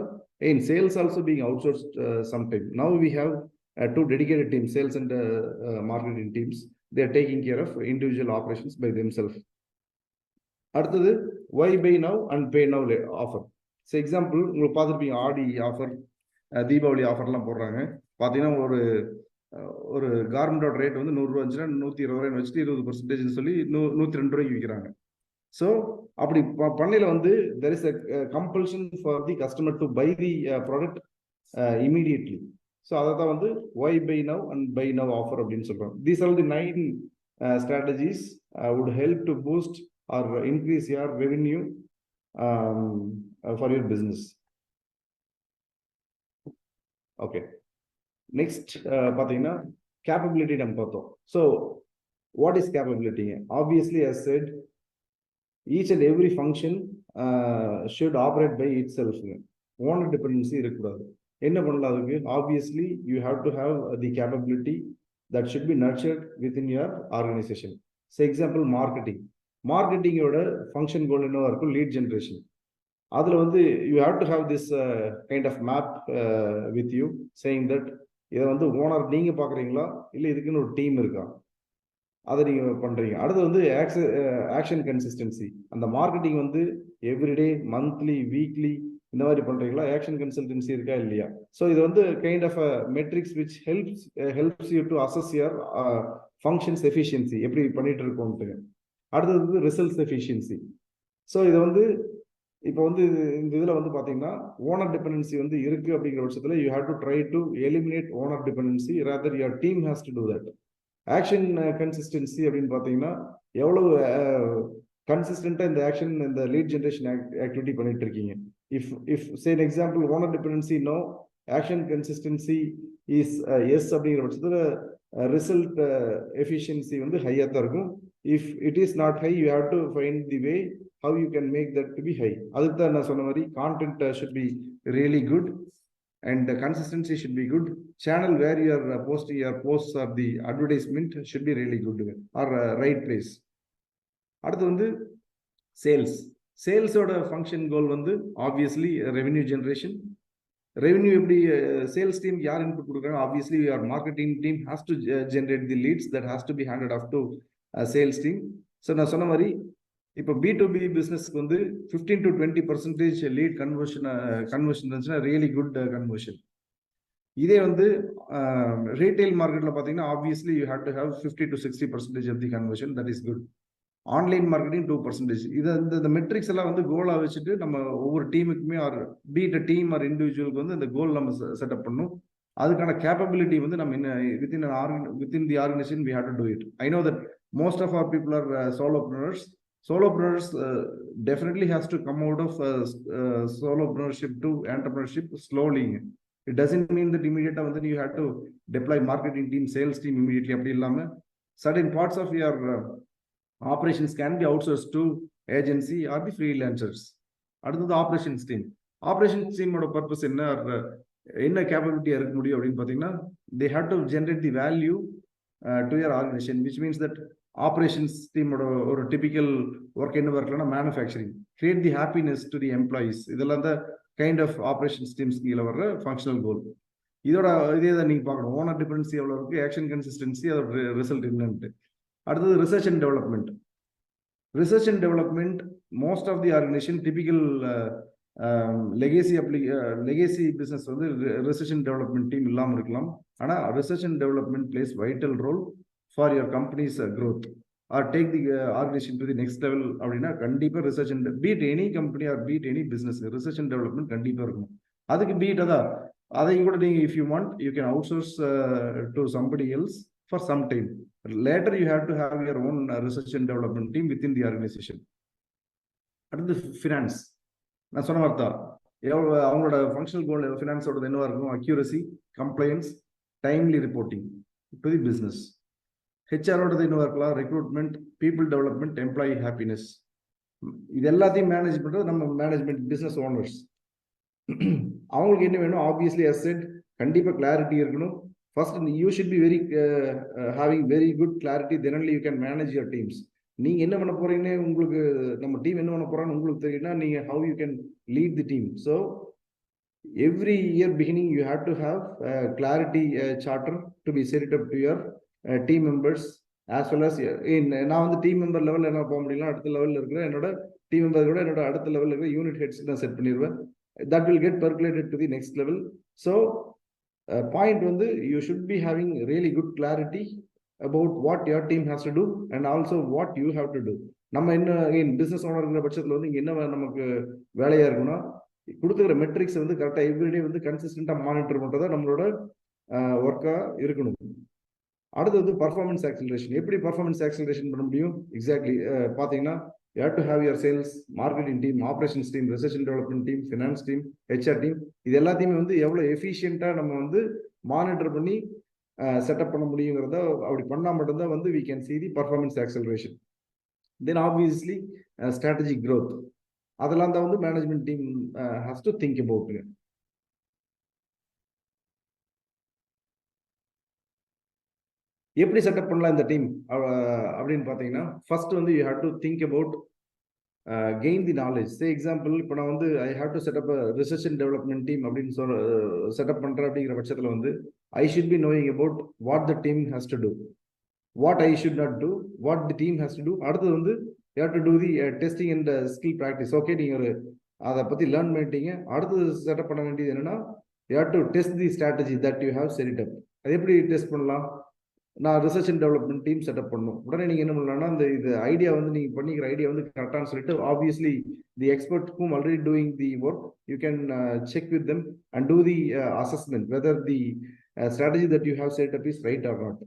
Speaker 2: in sales also being outsourced sometime. Now we have 2 dedicated teams, sales and marketing teams. They are taking care of individual operations by themselves. அடுத்தது why buy now and pay now offer. So example, உங்களுக்கு பார்த்துருப்பீங்க, ஆடி offer, Deepavali ஆஃபர்லாம் போடுறாங்க. பார்த்தீங்கன்னா ஒரு கார்மெண்டோட rate வந்து 100 ரூபா இருந்துச்சுன்னா 120 ரூபாய் வச்சுட்டு 20% சொல்லி 102 ரூபாய்க்கு விற்கிறாங்க. ஸோ அப்படி பண்ணையில வந்து there is a compulsion for the customer to buy the product immediately. So அதை தான் வந்து why buy now and buy now offer அப்படின்னு சொல்றோம். These are the 9 strategies would help to boost or increase your revenue for your business. Okay. Next பார்த்தீங்கன்னா capability நம்ம பார்த்தோம். So what is capability? Obviously as said, each and every function should operate by itself. Owner dependency இருக்கக்கூடாது. என்ன பண்ணலாம் அதுக்கு? Obviously you have to have the capability that should be nurtured within your organisation. So example, மார்க்கெட்டிங்கோட function goal என்னவா இருக்கும்? Lead generation. அதில் வந்து you have to have this kind of map with you saying that இதை வந்து owner நீங்க பாக்குறீங்களா இல்லை இதுக்குன்னு ஒரு டீம் இருக்கா, அதை நீங்க பண்றீங்க. அடுத்து வந்து ஆக்ஷன் கன்சிஸ்டன்சி. அந்த மார்க்கெட்டிங் வந்து எவ்ரிடே, மந்த்லி, வீக்லி இந்த மாதிரி பண்றீங்களா? ஆக்ஷன் கன்சிஸ்டன்சி இருக்கா இல்லையா? ஸோ இது வந்து kind of metrics which helps you to assess your functions efficiency, எப்படி பண்ணிட்டு இருக்கோம்ட்டு. அடுத்தது வந்து ரிசல்ட்ஸ் எஃபிஷியன்சி. ஸோ இது வந்து இப்போ வந்து இந்த இதில் வந்து பார்த்தீங்கன்னா ஓனர் டிபெண்டன்சி வந்து இருக்கு அப்படிங்கிற பட்சத்தில் you have to try to eliminate owner dependency, rather your team has to do that. Action consistency அப்படின்னு பார்த்தீங்கன்னா எவ்வளவு கன்சிஸ்டண்டா இந்த ஆக்ஷன், இந்த லீட் ஜென்ரேஷன் ஆக்டிவிட்டி பண்ணிட்டு இருக்கீங்க. If say example, owner dependency no, action consistency is yes அப்படிங்கிற பட்சத்தில் result efficiency வந்து ஹையாக தான் இருக்கும். If it is not high, you have to find the way how you can make that to be high. அதுக்கு தான் நான் சொன்ன மாதிரி content should be really good and the consistency should be good. Channel where you are posting your posts or the advertisement should be really good or right place. அடுத்து வந்து சேல்ஸோட function goal வந்து obviously revenue generation. Revenue எப்படி sales team யார் input கொடுக்குறாங்க? Obviously your marketing team has to generate the leads that has to be handed off to sales team. So நான் சொன்ன மாதிரி இப்போ B2B பிஸ்னஸ்க்கு வந்து 15 to 20% லீட் கன்வர்ஷன் இருந்துச்சுன்னா ரியலி குட் கன்வர்ஷன். இதே வந்து ரீட்டைல் மார்க்கெட்டில் பார்த்தீங்கன்னா obviously you have to have 50 to 60% of the conversion. That is good. Online marketing 2%. இதை இந்த மெட்ரிக்ஸ் எல்லாம் வந்து கோலாக வச்சுட்டு நம்ம ஒவ்வொரு டீமுக்குமே ஆர் பீட் டீம் ஆர் இண்டிவிஜுவலுக்கு வந்து இந்த கோல் நம்ம செட்டப் பண்ணணும். அதுக்கான கேப்பபிலிட்டி வந்து நம்ம within the organisation we have to do it. I know that most of our people are solopreneurs. Solopreneurs definitely has to come out of solopreneurship to entrepreneurship slowly. It doesn't mean that immediately வந்து you have to deploy marketing team, sales team immediately. அப்படி இல்லாம certain parts of your operations can be outsourced to agency or the freelancers. அடுத்தது operations team. Operations team ஓட purpose என்ன கேப்பபிலிட்டியா இருக்க முடியும் அப்படின்னு பார்த்தீங்கன்னா they have to generate the value to your organization, which means that operations team ஒரு typical work என்ன இருக்கலன்னா manufacturing, create the happiness to the employees. இதெல்லாம் the kind of operations teams கீழே வர்ற functional goal. இதோட இதே தான் நீங்க பார்க்கணும். ஓனர் டிபெண்டன்சி எவ்வளவு இருக்கு, ஆக்ஷன் கன்சிஸ்டன்சி, அதோட ரிசல்ட் என்னன்ட்டு. அடுத்தது research and development. Research and development most of the organisation typical legacy business வந்து ரிசர்ச் அண்ட் டெவலப்மெண்ட் டீம் இல்லாமல் இருக்கலாம். ஆனால் research and development plays vital role for your company's growth or take the organisation to the next level. அப்படின்னா கண்டிப்பாக research and be it any company or be it any business research and development கண்டிப்பாக இருக்கணும். அதுக்கு be it அதையும் கூட நீங்கள் if you want you can out source to somebody else for some time. Later you have to have your own research and development team within the organization. அடுத்து finance. நான் சொன்ன வார்த்தை அவங்களோட ஃபங்க்ஷனல் கோல் ஃபினான்ஸோட என்னவா இருக்கும்? Accuracy, compliance, timely reporting to the business. ஹெச்ஆரோடது என்னவா இருக்கலாம்? Recruitment, people development, employee happiness. இது எல்லாத்தையும் மேனேஜ் பண்ணுறது நம்ம மேனேஜ்மெண்ட் பிஸ்னஸ் ஓனர்ஸ். அவங்களுக்கு என்ன வேணும்? ஆப்வியஸ்லி as said கண்டிப்பாக கிளாரிட்டி இருக்கணும். First, you should be having very good clarity. Then only you can manage your teams. நீங்க என்ன பண்ண போறீங்கன்னு உங்களுக்கு, நம்ம டீம் என்ன பண்ண போறான்னு உங்களுக்கு தெரியும்னா நீங்க how you can lead the team. So every year beginning you have to have clarity charter to be set up to your team members as well as நான் வந்து டீம் மெம்பர் லெவலில் என்ன போக முடியல, அடுத்த லெவலில் இருக்கிற என்னோட டீம் மெம்பர் கூட என்னோட அடுத்த லெவலில் இருக்கிற யூனிட் ஹெட்ஸ் நான் செட் பண்ணிடுவேன். that will get percolated to the next level. So point வந்து you should be having really good clarity about what your team has to do and also what you have to do. நம்ம என்ன business owner இருக்கிற பட்சத்தில் வந்து இங்கே என்ன நமக்கு வேலையா இருக்குன்னா கொடுத்துக்கிற மெட்ரிக்ஸ் வந்து கரெக்டாக எவ்ரிடே வந்து கன்சிஸ்டண்டாக மானிட்டர் பண்ணுறதா நம்மளோட ஒர்க்காக இருக்கணும். அடுத்து வந்து பர்ஃபார்மன்ஸ் ஆக்சிலரேஷன். எப்படி பர்ஃபார்மன்ஸ் ஆக்சிலரேஷன் பண்ண முடியும்? எக்ஸாக்ட்லி பார்த்தீங்கன்னா you have to have your sales, marketing team, operations team, research and development team, finance team, HR team, இது எல்லாத்தையுமே வந்து எவ்வளோ எஃபிஷியண்டாக நம்ம வந்து மானிட்டர் பண்ணி செட்டப் பண்ண முடியுங்கிறத அப்படி பண்ணால் மட்டும்தான் வந்து we can see the performance acceleration. Then obviously strategic growth. அதெல்லாம் தான் வந்து management team has to think about. எப்படி செட்டப் பண்ணலாம் இந்த டீம் அப்படின்னு பார்த்தீங்கன்னா ஃபர்ஸ்ட் வந்து you have to think about gain the knowledge. Say example இப்போ நான் வந்து I have to set up research and development team அப்படின்னு செட்டப் பண்ணுறேன். அப்படிங்கிற பட்சத்தில் வந்து I should be knowing about what the team has to do, what I should not do, what the team has to do. அடுத்தது வந்து you have to do the testing and skill practice. Okay, நீங்கள் ஒரு அதை பற்றி learn பண்ணிட்டீங்க. அடுத்தது setup பண்ண வேண்டியது என்னன்னா you have to test the strategy that you have set அப். அது எப்படி டெஸ்ட் பண்ணலாம்? நான் research and development team setup பண்ணணும். உடனே நீங்கள் என்ன பண்ணலாம்னா இந்த இது ஐடியா வந்து நீங்கள் பண்ணிக்கிற ஐடியா வந்து கரெக்டானு சொல்லிட்டு obviously the expert whom already doing the work you can check with them and do the assessment whether the strategy that you have set up is right or not.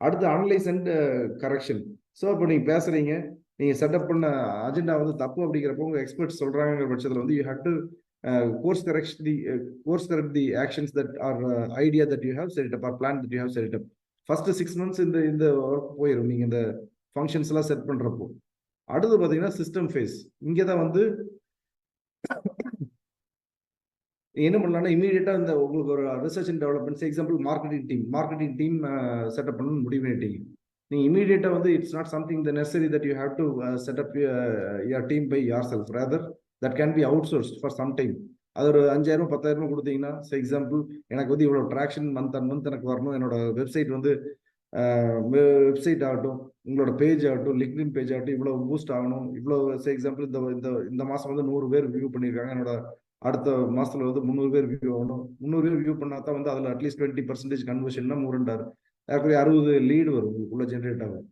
Speaker 2: அடுத்து analyse and correction. So இப்போ நீங்கள் பேசுகிறீங்க, நீங்கள் setup பண்ண agenda வந்து தப்பு அப்படிங்கிறப்போ உங்கள் எக்ஸ்பர்ட்ஸ் சொல்கிறாங்கிற பட்சத்தில் வந்து you have to course correct the actions that are idea that you have set it up or plan that you have set it up. First 6 months இந்த ஒர்க் போயிடும் நீங்கள் இந்த ஃபங்க்ஷன்ஸ் எல்லாம் செட் பண்ணுறப்போ. அடுத்து பார்த்தீங்கன்னா சிஸ்டம் ஃபேஸ். இங்கே தான் வந்து என்ன பண்ணலாம்னா இமீடியட்டா இந்த உங்களுக்கு ஒரு research and developments example marketing team setup பண்ணணும்னு முடிவு பண்ணிட்டீங்க. நீங்க இமீடியட்டா வந்து it's not something the necessary that you have to set up your team by yourself, rather that can be outsourced for some time. அது ஒரு 5000 10,000 கொடுத்தீங்கன்னா, example எனக்கு வந்து இவ்வளோ ட்ராக்ஷன் மந்த் அண்ட் மந்த் எனக்கு வரணும், என்னோட வெப்சைட் வந்து வெப்சைட் ஆகட்டும், உங்களோட பேஜ் ஆகட்டும், லிங்க்டின் பேஜ் ஆகட்டும், இவ்வளோ பூஸ்ட் ஆகணும், இவ்வளோ எக்ஸாம்பிள் இந்த மாதம் வந்து 100 பேர் வியூ பண்ணியிருக்காங்க, என்னோட அடுத்த மாசத்துல வந்து 300 பேர் வியூ ஆகணும். 300 பேர் வியூ பண்ணா தான் வந்து அதுல அட்லீஸ்ட் 20% கன்வர்ஷன் தான் 60 லீடு வரும் உங்களுக்குள்ள ஜென்ரேட் ஆகும்.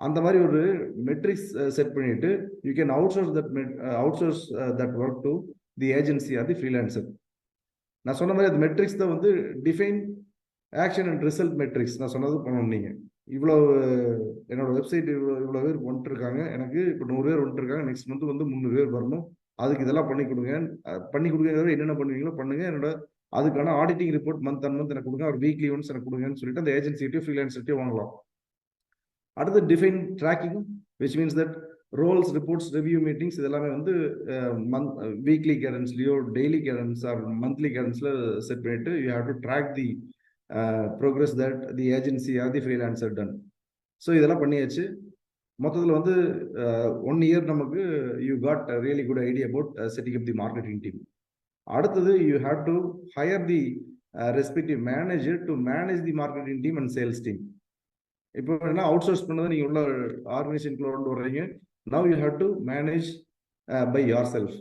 Speaker 2: அந்த மாதிரி ஒரு மெட்ரிக்ஸ் செட் பண்ணிட்டு you can outsource that work to the agency or the freelancer. நான் சொன்ன மாதிரி அந்த மெட்ரிக்ஸ் தான் வந்து define action and result metrics. நான் சொன்னது பண்ணணும். நீங்க இவ்வளோ என்னோட வெப்சைட் இவ்வளோ பேர் வந்துட்டு இருக்காங்க, எனக்கு இப்போ 100 பேர் வந்துட்டு இருக்காங்க, நெக்ஸ்ட் மந்த் வந்து 300 பேர் வரணும், அதுக்கு இதெல்லாம் பண்ணி கொடுங்க. என்னென்ன பண்ணுவீங்களோ பண்ணுங்க, என்னோட அதுக்கான auditing report month and month எனக்கு கொடுங்க, ஒரு வீக்லி ஒன்ஸ் எனக்கு கொடுங்கன்னு சொல்லிட்டு அந்த ஏஜென்சிட்டையும் ஃப்ரீலான்சர்ட்டையும் வாங்கலாம். அடுத்து define tracking, which means that roles, reports, review meetings இதெல்லாமே வந்து வீக்லி கேடன்ஸ்லயோ டெய்லி கேடன்ஸ் ஆர் மந்த்லி கேடன்ஸ்ல செட் பண்ணிட்டு you have to track the progress that the agency or the freelancer done. So இதெல்லாம் பண்ணியாச்சு. மொத்தத்தில் வந்து 1 year நமக்கு you got really good idea about setting up the marketing team. அடுத்தது you have to hire the respective manager to manage the marketing team and sales team. இப்போ என்ன out source பண்ணதை நீங்கள் உள்ள ஆர்கனைசேஷனுக்குள்ள கொண்டு வர்றீங்க. Now you have to manage by yourself.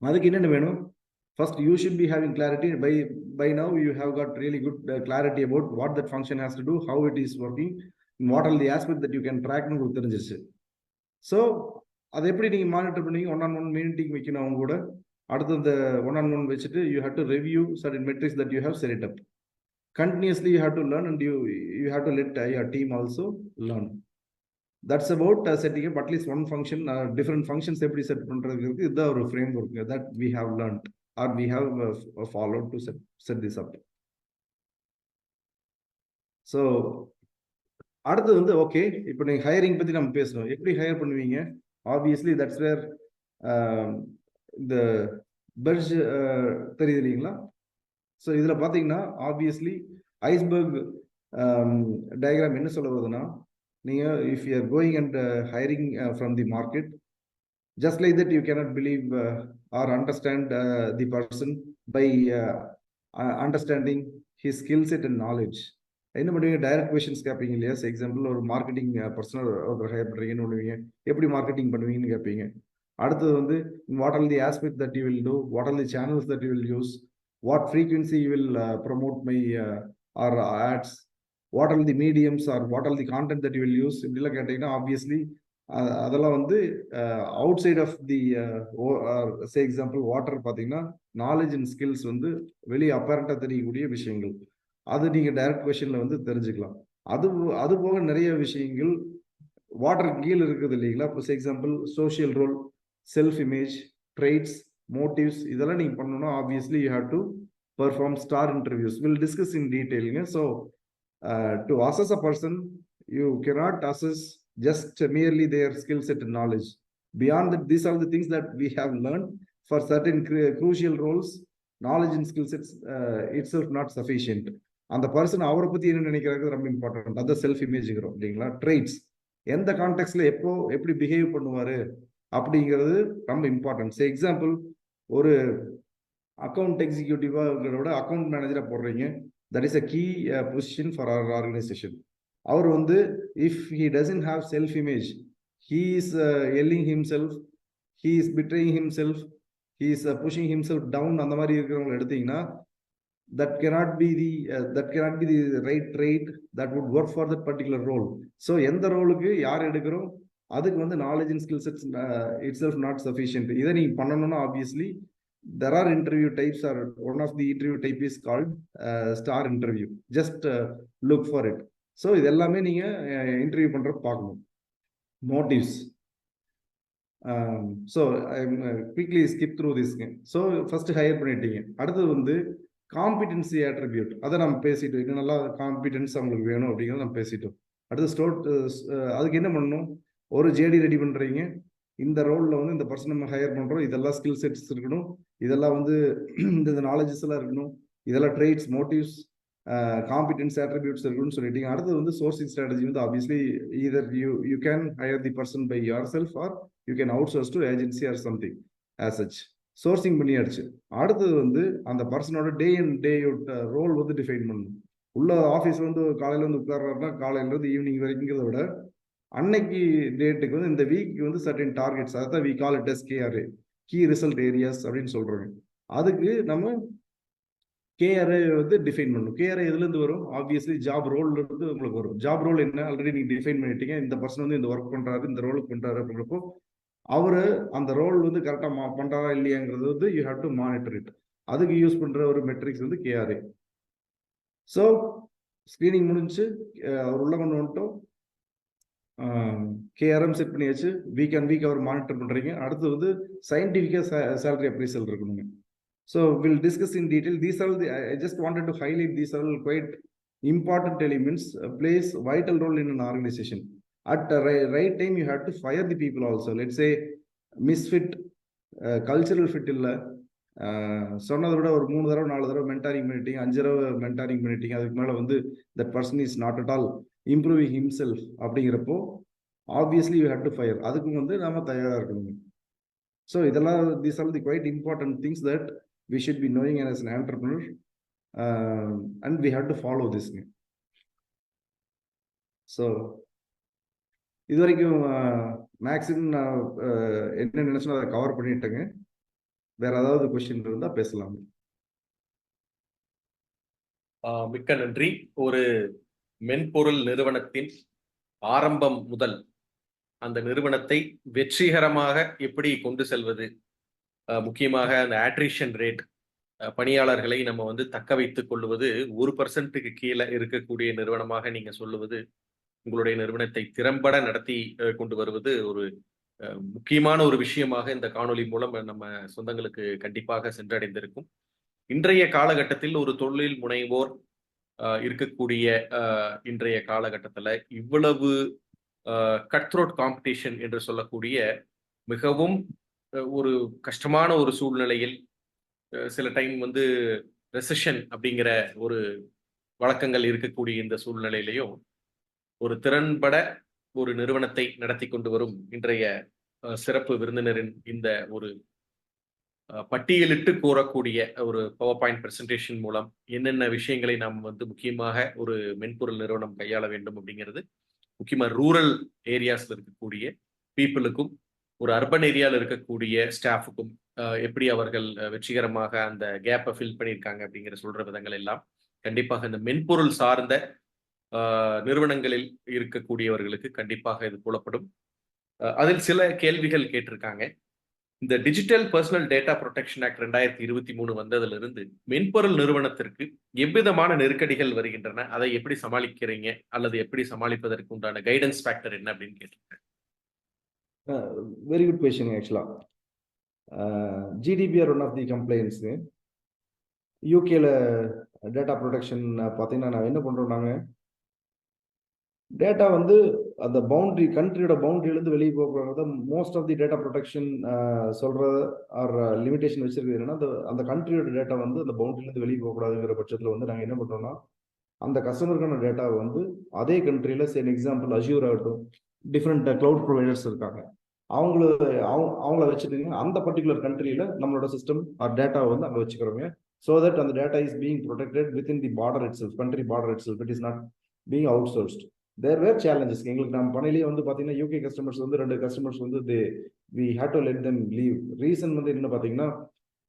Speaker 2: அதுக்கு என்னென்ன வேணும்? First, you should be having clarity. By now, you have got really good clarity about what that function has to do, how it is working, and what are the aspects that you can track. So, அதை எப்படி நீங்க monitor பண்ணீங்க? 1-on-1 meeting வைக்கணும் அவங்க கூட. அடுத்து இந்த 1-on-1 வச்சுட்டு you have to review certain metrics that you have set it up. Continuously, you have to learn, and you have to let your team also learn. That's about setting up at least one function, different functions எப்படி set பண்றதுக்கு இது ஒரு framework that we have learned or we have followed to set this up. So அடுத்து வந்து okay, இப்போ நீங்க hiring பத்தி நம்ம பேசணும். எப்படி ஹையர் பண்ணுவீங்க? ஆப்வியஸ்லி தட்ஸ் வேர் இந்த பெர்ஜ் தெரியுது இல்லைங்களா? ஸோ இதுல பாத்தீங்கன்னா ஆப்வியஸ்லி ஐஸ்பர்க் டயக்ராம் என்ன சொல்ல வருதுன்னா, நீங்க if you are going and hiring from the market, just like that you cannot believe or understand the person by understanding his skill set and knowledge. என்ன பண்ணுவீங்க? டைரக்ட் கொஸ்டின்ஸ் கேட்பீங்க இல்லையா? Example ஒரு marketing personal ஒருத்தர் higher பண்ணுறீங்கன்னு பண்ணுவீங்க, எப்படி marketing பண்ணுவீங்கன்னு கேட்பீங்க. அடுத்தது வந்து what are the aspect that you will do, what are the channels that you will use, what frequency you will promote my or ads, what are the mediums or what are the content that you will use, இப்படிலாம் கேட்டீங்கன்னா obviously அதெல்லாம் வந்து outside of the say example water பார்த்தீங்கன்னா knowledge and skills வந்து வெளியே அப்பரண்டா தெரியக்கூடிய விஷயங்கள். அது நீங்க டைரக்ட் கொஸ்டின்ல வந்து தெரிஞ்சுக்கலாம். அது போக நிறைய விஷயங்கள் வாட்டர் கீழ் இருக்குது இல்லைங்களா? இப்போ example social role, self image, traits, motives, இதெல்லாம் நீங்க பண்ணணும்னா obviously you have to perform star interviews. Will discuss in டீடைலுங்க. So to assess a person you cannot assess just merely their skill set and knowledge. Beyond that, these are the things that we have learned. For certain crucial roles, knowledge and skill sets itself not sufficient. அந்த person அவரை பத்தி என்ன நினைக்கிறாங்க ரொம்ப important. அது self இமேஜ்ங்கிறோம் இல்லைங்களா? Traits, எந்த கான்டெக்ட்ல எப்போ எப்படி பிஹேவ் பண்ணுவாரு அப்படிங்கிறது ரொம்ப இம்பார்ட்டன்ட். சே எக்ஸாம்பிள் ஒரு அக்கௌண்ட் எக்ஸிக்யூட்டிவா விட அக்கௌண்ட் மேனேஜரா போடுறீங்க, that is a key position for our organisation. அவர் வந்து if he doesn't have self image, he is yelling himself, he is betraying himself, he is pushing himself down, அந்த மாதிரி இருக்கிறவங்களை எடுத்தீங்கன்னா that cannot be the right trait that would work for that particular role. So எந்த ரோலுக்கு யார் எடுக்கிறோம் அதுக்கு வந்து knowledge and skill sets itself not sufficient. இதை நீங்க பண்ணணும்னா obviously there are interview types, or one of the interview type is called star interview. Just look for it. So இது எல்லாமே நீங்க இன்டர்வியூ பண்ற பார்க்கணும். motives. So I'm quickly skip through this. So first hire பண்ணிட்டீங்க. அடுத்து வந்து competency attribute, அதை நம்ம பேசிட்டோம். இன்னும் நல்லா காம்பிடன்ஸ் அவங்களுக்கு வேணும் அப்படிங்கிறத நம்ம பேசிட்டோம். அடுத்து அதுக்கு என்ன பண்ணணும்? ஒரு ஜேடி ரெடி பண்றீங்க. இந்த ரோலில் வந்து இந்த பர்சன் நம்ம ஹையர் பண்ணுறோம், இதெல்லாம் ஸ்கில் செட்ஸ் இருக்கணும், இதெல்லாம் வந்து இந்த நாலேஜஸ் எல்லாம் இருக்கணும், இதெல்லாம் ட்ரேட்ஸ், மோட்டிவ்ஸ், காம்பிடன்ஸ், அட்ரிபியூட்ஸ் இருக்குன்னு சொல்லிட்டீங்க. அடுத்து வந்து சோர்சிங் ஸ்ட்ராட்டஜி வந்து obviously either you can hire the person by yourself or you can outsource to agency or something as such. Sourcing பண்ணியாச்சு. அடுத்தது வந்து அந்த பர்சனோட டே அண்ட் டே ரோல் வந்து டிஃபைன் பண்ணணும். உள்ள ஆஃபீஸ் வந்து காலையில வந்து உட்கார்றாருன்னா காலையிலேருந்து ஈவினிங் வரைக்குங்கிறத விட அன்னைக்கு டேட்டுக்கு வந்து இந்த வீக்கு வந்து சர்டன் டார்கெட்ஸ், அதான் we call it as KRA, key result areas அப்படின்னு சொல்றாங்க. அதுக்கு நம்ம கேஆர்ஏ வந்து டிஃபைன் பண்ணணும். கேஆர்ஏ எதுலேருந்து வரும்? ஆப்வியஸ்லி ஜாப் ரோல்ல இருந்து உங்களுக்கு வரும். ஜாப் ரோல் என்ன ஆல்ரெடி நீங்க டிஃபைன் பண்ணிட்டீங்க. இந்த பர்சன் வந்து இந்த ஒர்க் பண்றாரு, இந்த ரோலுக்கு பண்றாரு அப்படிங்கிறப்போ அவரு அந்த ரோல் வந்து கரெக்டாக பண்றாரா இல்லையாங்கிறது வந்து you have to monitor it. அதுக்கு யூஸ் பண்ற ஒரு மெட்ரிக்ஸ் வந்து கேஆர்ஏ. ஸோ ஸ்கிரீனிங் முடிஞ்சு அவர் உள்ள கொண்டு வந்துட்டோம், கேஆர்எம் செட் பண்ணியாச்சு, வீக் அண்ட் வீக் அவர் மானிட்டர் பண்றீங்க. அடுத்து வந்து சயின்டிஃபிக்காக சேலரி அப்ரைசல் இருக்கணுங்க. So we'll discuss in detail. These are I just wanted to highlight these are quite important elements, plays vital role in an organization. At the right time, you have to fire the people also. Let's say misfit, cultural fit illa, சொன்னதை விட ஒரு 3 தடவை 4 தடவை mentoring பண்ணிட்டீங்க, 5 தடவை mentoring பண்ணிட்டீங்க, அதுக்கு மேலே வந்து that person is not at all improving himself அப்படிங்கிறப்போ obviously you have to fire. அதுக்கும் வந்து நாம தயாராக இருக்கணும். ஸோ இதெல்லாம் these are the quite important things that we should be knowing as an entrepreneur, and we have to follow this. So இது வரைக்கும் maximum நான் என்ன நினைச்சோ அதை கவர் பண்ணிட்டேங்க. வேற ஏதாவது கொஸ்டின் இருந்தா பேசலாம்.
Speaker 1: மிக்க நன்றி. ஒரு மென்பொருள் நிறுவனத்தின் ஆரம்பம் முதல் அந்த நிறுவனத்தை வெற்றிகரமாக எப்படி கொண்டு செல்வது, முக்கியமாக அந்த ஆட்ரிஷன் ரேட், பணியாளர்களை நம்ம வந்து தக்க வைத்துக் கொள்வது 1% கீழே இருக்கக்கூடிய நிறுவனமாக நீங்க சொல்லுவது, உங்களுடைய நிறுவனத்தை திறம்பட நடத்தி கொண்டு வருவது ஒரு முக்கியமான ஒரு விஷயமாக இந்த காணொலி மூலம் நம்ம சொந்தங்களுக்கு கண்டிப்பாக சென்றடைந்திருக்கும். இன்றைய காலகட்டத்தில் ஒரு தொழில் முனைவோர் இருக்கக்கூடிய இன்றைய காலகட்டத்தில் இவ்வளவு கட்த்ரோட் காம்படிஷன் என்று சொல்லக்கூடிய மிகவும் ஒரு கஷ்டமான ஒரு சூழ்நிலையில், சில டைம் வந்து ரெசெஷன் அப்படிங்கிற ஒரு வழக்கங்கள் இருக்கக்கூடிய இந்த சூழ்நிலையிலையும் ஒரு திறன்பட ஒரு நிறுவனத்தை நடத்தி கொண்டு வரும் இன்றைய சிறப்பு விருந்தினரின் இந்த ஒரு பட்டியலிட்டு கூறக்கூடிய ஒரு பவர் பாயிண்ட் பிரசன்டேஷன் மூலம் என்னென்ன விஷயங்களை நாம் வந்து முக்கியமாக ஒரு மென்பொருள் நிறுவனம் கையாள வேண்டும் அப்படிங்கிறது, முக்கியமாக ரூரல் ஏரியாஸ்ல இருக்கக்கூடிய பீப்புளுக்கும் ஒரு அர்பன் ஏரியாவில் இருக்கக்கூடிய ஸ்டாஃபுக்கும் எப்படி அவர்கள் வெற்றிகரமாக அந்த கேப்பை ஃபில் பண்ணியிருக்காங்க அப்படிங்கிற சொல்ற விதங்கள் எல்லாம் கண்டிப்பாக இந்த மென்பொருள் சார்ந்த நிறுவனங்களில் இருக்கக்கூடியவர்களுக்கு கண்டிப்பாக இது புலப்படும். அதில் சில கேள்விகள் கேட்டிருக்காங்க. இந்த digital personal data protection act 2023 வந்ததிலிருந்து மென்பொருள் நிறுவனத்திற்கு எவ்விதமான நெருக்கடிகள் வருகின்றன, அதை எப்படி சமாளிக்கிறீங்க அல்லது எப்படி சமாளிப்பதற்கு உண்டான கைடன்ஸ் ஃபேக்டர் என்ன அப்படின்னு கேட்டிருக்கேன்.
Speaker 2: Very good question. Actually GDPR one of the complaints. யூகேல டேட்டா ப்ரொடெக்ஷன் பார்த்தீங்கன்னா நான் என்ன பண்றோம், நாங்கள் டேட்டா வந்து அந்த பவுண்டரி, கண்ட்ரியோட பவுண்டரியிலேருந்து வெளியே போகிறத most of the data protection சொல்கிற ஆர் லிமிடேஷன் வச்சிருக்கிறது என்னன்னா, அந்த கண்ட்ரியோட டேட்டா வந்து அந்த பவுண்டரியிலேருந்து வெளியே போகக்கூடாதுங்கிற பட்சத்தில் வந்து நாங்கள் என்ன பண்ணுறோம்னா, அந்த கஸ்டமருக்கான டேட்டாவை வந்து அதே கண்ட்ரியில், சரி எக்ஸாம்பிள் அஷ்யூர் ஆகட்டும், டிஃப்ரெண்ட் கிளவுட் ப்ரொவைடர்ஸ் இருக்காங்க, அவங்கள வச்சுட்டுங்க அந்த பர்டிகுலர் கண்ட்ரியில் நம்மளோட சிஸ்டம் ஆர் டேட்டாவை வந்து அங்கே வச்சுக்கிறோங்க. ஸோ தட் அந்த data is being protected within the border itself, country border itself, it is not being outsourced. There were challenges. எங்களுக்கு நம்ம பணிலேயே வந்து பார்த்தீங்கன்னா யூகே கஸ்டமர்ஸ் வந்து 2 கஸ்டமர்ஸ் வந்து we had to let them leave. Reason வந்து என்ன பார்த்தீங்கன்னா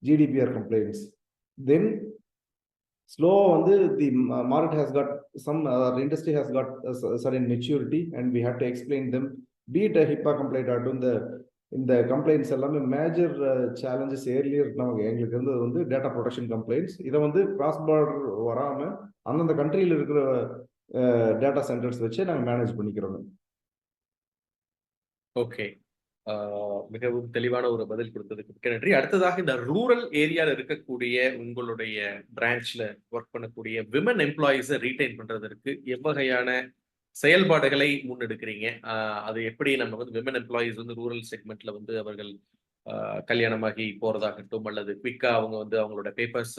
Speaker 2: GDPR complaints. Then ஸ்லோவாக வந்து the market has got some industry has got sudden maturity and we had to explain them be it HIPAA complaint ஆகட்டும். இந்த complaints எல்லாமே major challenges earlier நமக்கு எங்களுக்கு இருந்தது வந்து டேட்டா ப்ரொடெக்ஷன் கம்ப்ளைண்ட்ஸ். இதை வந்து கிராஸ் பார்டர் வராமல் அந்தந்த கண்ட்ரியில் இருக்கிற டேட்டா சென்டர்ஸ் வச்சு நாங்கள் மேனேஜ் பண்ணிக்கிறோம்.
Speaker 1: ஓகே, மிகவும் தெளிவான ஒரு பதில் கொடுத்ததுக்கு மிக்க நன்றி. அடுத்ததாக இந்த ரூரல் ஏரியாவில் இருக்கக்கூடிய உங்களுடைய பிரான்ச்ல ஒர்க் பண்ணக்கூடிய விமன் எம்ப்ளாயிஸை ரீடைன் பண்றதற்கு எவ்வகையான செயல்பாடுகளை முன்னெடுக்கிறீங்க. அது எப்படி நம்ம வந்து விமன் எம்ப்ளாயீஸ் வந்து ரூரல் செக்மெண்ட்ல வந்து அவர்கள் கல்யாணமாகி போறதாகட்டும், அல்லது குயிக்கா அவங்க வந்து அவங்களோட பேப்பர்ஸ்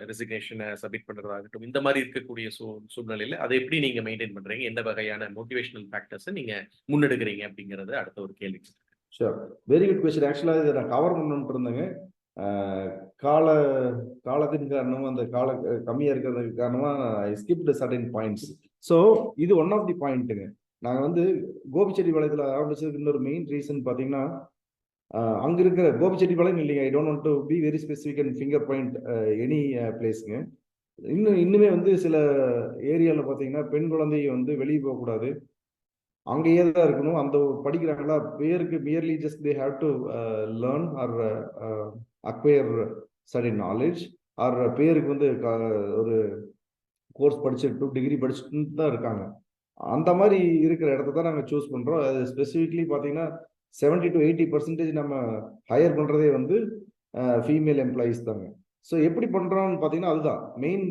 Speaker 1: ரெசிக்னேஷனை சப்மிட் பண்றதாகட்டும், இந்த மாதிரி இருக்கக்கூடிய சூழ்நிலையில அதை எப்படி நீங்க மெயின்டைன் பண்றீங்க? எந்த வகையான மோட்டிவேஷனல் ஃபேக்டர்ஸை நீங்க முன்னெடுக்கிறீங்க அப்படிங்கிறது அடுத்த ஒரு கேள்வி.
Speaker 2: ஷூர். Very good question. ஆக்சுவலாக இதை நான் கவர் பண்ணணும்னு இருந்தேங்க. கால காலத்தின் காரணமா அந்த கம்மியா இருக்கிறதுக்கு காரணமா ஐ ஸ்கிப்ட் சர்டன் பாயிண்ட்ஸ். ஸோ இது ஒன் ஆஃப் தி பாயிண்ட்டுங்க. நாங்கள் வந்து கோபிச்செட்டிப்பாளையத்தில் ஆரம்பிச்சதுக்கு இன்னொரு மெயின் ரீசன் பார்த்தீங்கன்னா, அங்கே இருக்கிற கோபிச்செட்டிப்பாளையம் இல்லைங்க, I don't want to be very specific and finger point any பிளேஸுங்க. இன்னுமே வந்து சில ஏரியாவில் பார்த்தீங்கன்னா பெண் குழந்தைய வந்து வெளியே போகக்கூடாது, அங்கேயே தான் இருக்கணும். அந்த படிக்கிறாங்களா பேருக்கு merely just they have to learn or acquire certain knowledge, or பேருக்கு வந்து ஒரு கோர்ஸ் படிச்சுட்டு டிகிரி படிச்சுட்டு தான் இருக்காங்க. அந்த மாதிரி இருக்கிற இடத்த தான் நாங்கள் சூஸ் பண்ணுறோம். அது ஸ்பெசிஃபிக்லி பார்த்தீங்கன்னா 70 to 80% நம்ம ஹையர் பண்ணுறதே வந்து ஃபீமேல் எம்ப்ளாயீஸ் தாங்க. ஸோ எப்படி பண்ணுறோம்னு பார்த்தீங்கன்னா அதுதான் மெயின்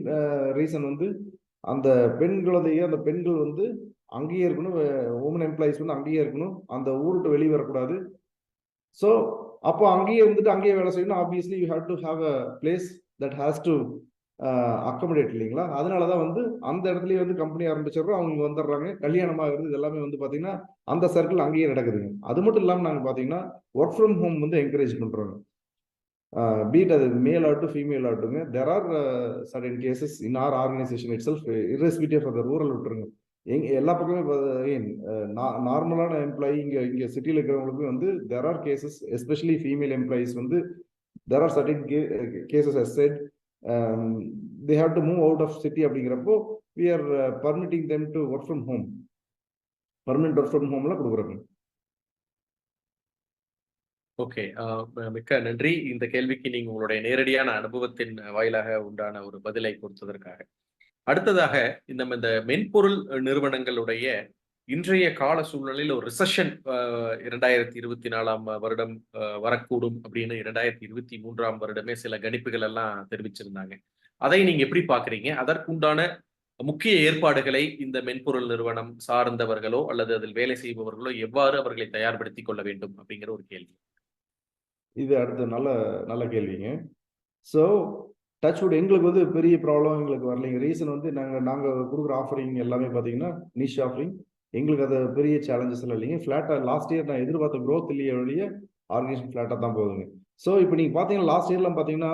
Speaker 2: ரீசன். வந்து அந்த பெண் குழந்தைய அந்த பெண்கள் வந்து அங்கேயே இருக்கணும், உமன் எம்ப்ளாயீஸ் வந்து அங்கேயே இருக்கணும், அந்த ஊருட்டு வெளியே வரக்கூடாது. ஸோ அப்போ அங்கேயே இருந்துட்டு அங்கேயே வேலை செய்யணும். Obviously you have to have a place that has to accommodate இல்லைங்களா? அதனாலதான் வந்து அந்த இடத்துலயே வந்து கம்பெனி ஆரம்பிச்சிடுறோம், அவங்க வந்துடுறாங்க, கல்யாணம் ஆகுறது இது எல்லாமே வந்து பாத்தீங்கன்னா அந்த சர்க்கிள் அங்கேயே நடக்குதுங்க. அது மட்டும் இல்லாம நாங்க பாத்தீங்கன்னா ஒர்க் ஃப்ரம் ஹோம் வந்து என்கரேஜ் பண்றோம். பீட் அது மேல் ஆகட்டும் ஃபீமேல் ஆகட்டுங்க, there are certain cases in our organisation itself, irrespective of the rural விட்டுருங்க, எல்லா பக்கமே நார்மலான எம்ப்ளாயி இங்க சிட்டியில் இருக்கிறவங்களுக்கு வந்து there are cases, especially female employees வந்து there are certain cases as said they have to move out of city. அப்படிங்கிறப்போ we are permitting them to work from home, permanent work from home கொடுக்குறோம்.
Speaker 1: Okay, மிக்க நன்றி. இந்த கேள்விக்கு நீங்க உங்களுடைய நேரடியான அனுபவத்தின் வாயிலாக உண்டான ஒரு பதிலை கொடுத்ததற்காக. அடுத்ததாக நம்ம இந்த மென்பொருள் நிறுவனங்களுடைய இன்றைய கால சூழ்நிலையில் ஒரு ரிசெஷன் 2024 வருடம் வரக்கூடும் அப்படின்னு 2023 வருடமே சில கணிப்புகள் எல்லாம் தெரிவிச்சிருந்தாங்க. அதை நீங்க எப்படி பாக்குறீங்க? அதற்குண்டான முக்கிய ஏற்பாடுகளை இந்த மென்பொருள் நிறுவனம் சார்ந்தவர்களோ அல்லது அதில் வேலை செய்பவர்களோ எவ்வாறு அவர்களை தயார்படுத்திக் கொள்ள வேண்டும் அப்படிங்கிற ஒரு கேள்வி.
Speaker 2: இது அடுத்த நல்ல நல்ல கேள்விங்க. ஸோ டச்வுட் எங்களுக்கு வந்து பெரிய ப்ராப்ளம் எங்களுக்கு வரலைங்க. ரீசன் வந்து நாங்கள் கொடுக்குற ஆஃபரிங் எல்லாமே பார்த்தீங்கன்னா நிஷ் ஆஃபரிங். எங்களுக்கு அது பெரிய சேலஞ்சஸ் எல்லாம் இல்லைங்க. ஃப்ளாட்டாக லாஸ்ட் இயர் நான் எதிர்பார்த்த க்ரோத் இல்லையே வழிய ஆர்கனைசேஷன் ஃப்ளாட்டாக தான் போகுதுங்க. ஸோ இப்போ நீங்கள் பார்த்தீங்கன்னா லாஸ்ட் இயர்லாம் பார்த்தீங்கன்னா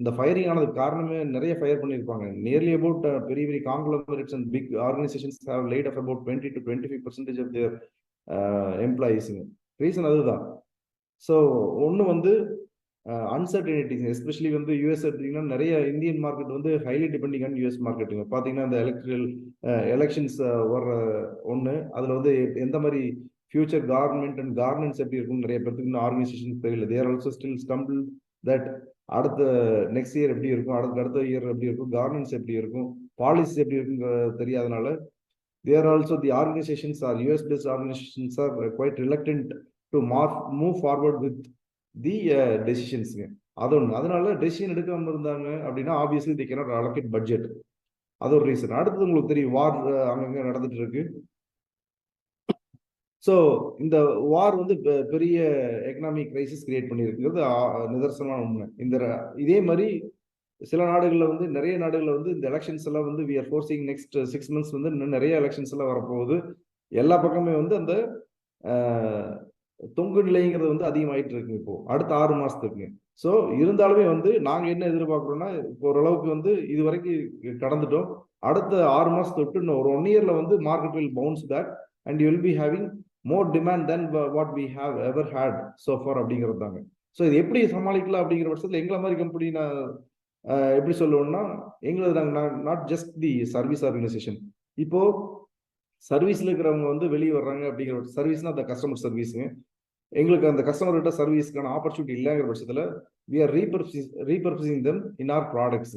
Speaker 2: இந்த ஃபயரிங் ஆனதுக்கு காரணமே நிறைய ஃபயர் பண்ணியிருப்பாங்க. நியர்லி அபவுட் பெரிய பெரிய conglomerates and big organisations have laid off about 20 to 25% of their எம்ப்ளாயீஸுங்க. ரீசன் அதுதான். ஸோ ஒன்று வந்து அன்சர்டனிட்டிஸ், எஸ்பெஷலி வந்து யூஎஸ் எடுத்தீங்கன்னா நிறைய இந்தியன் மார்க்கெட் வந்து ஹைலி டிபெண்டிங் ஆன் யூஎஸ் மார்க்கெட்டுங்க. பார்த்தீங்கன்னா இந்த எலெக்ஷன்ஸ் வர்ற ஒன்று, அதில் வந்து எந்த மாதிரி ஃபியூச்சர் கவர்மெண்ட் அண்ட் கவர்னன்ஸ் எப்படி இருக்குன்னு நிறைய பேருக்கு ஆர்கனைசேஷன் தெரியல. தேர் ஆல்சோ ஸ்டில் ஸ்டம்பிள் தட் அடுத்த நெக்ஸ்ட் இயர் எப்படி இருக்கும், அடுத்த இயர் எப்படி இருக்கும், கவர்னன்ஸ் எப்படி இருக்கும், பாலிசி எப்படி இருக்குன்னு தெரியாதனால there also the organisations or US based organisations are quite reluctant to move forward with the டெசிஷன்ஸுங்க. அது ஒன்று. அதனால டெசிஷன் எடுக்காம இருந்தாங்க அப்படின்னா obviously they cannot allocate budget. அது ஒரு ரீசன். அடுத்தது உங்களுக்கு தெரியும், வார் அங்கங்க நடந்துட்டு இருக்கு. ஸோ இந்த வார் வந்து பெரிய எக்கனாமிக் கிரைசிஸ் கிரியேட் பண்ணியிருக்கிறது நிதர்சனமான உண்மை. இதே மாதிரி சில நாடுகளில் வந்து நிறைய நாடுகளில் வந்து இந்த எலெக்ஷன்ஸ் எல்லாம் வந்து we are forcing next 6 months வந்து இன்னும் நிறைய எலெக்ஷன்ஸ் எல்லாம் வரப்போகுது. எல்லா பக்கமே வந்து அந்த தொங்கு நிலைங்கிறது வந்து அதிகமாயிட்டு இருக்கு இப்போ அடுத்த 6 மாசத்துக்கு. ஸோ இருந்தாலுமே வந்து நாங்க என்ன எதிர்பார்க்குறோம்னா, ஓரளவுக்கு வந்து இது வரைக்கும் கடந்துட்டோம். அடுத்த 6 மாசத்தை விட்டு இன்னும் ஒரு 1 yearல வந்து market will bounce back and you will be having more demand then what we have ever had so far அப்படிங்கிறது தாங்க. ஸோ இது எப்படி சமாளிக்கலாம் அப்படிங்கிற பட்சத்தில் எங்களை மாதிரி கம்பெனி நான் எப்படி சொல்லுவோம்னா, எங்களுக்கு நாங்கள் not just the service organisation. இப்போ சர்வீஸ்ல இருக்கிறவங்க வந்து வெளியே வர்றாங்க அப்படிங்கிற சர்வீஸ்னா அந்த கஸ்டமர் சர்வீஸுங்க. எங்களுக்கு அந்த கஸ்டமர்கிட்ட சர்வீஸ்க்கான ஆப்பர்ச்சுனிட்டி இல்லைங்கிற பட்சத்தில் we are repurposing them in our products.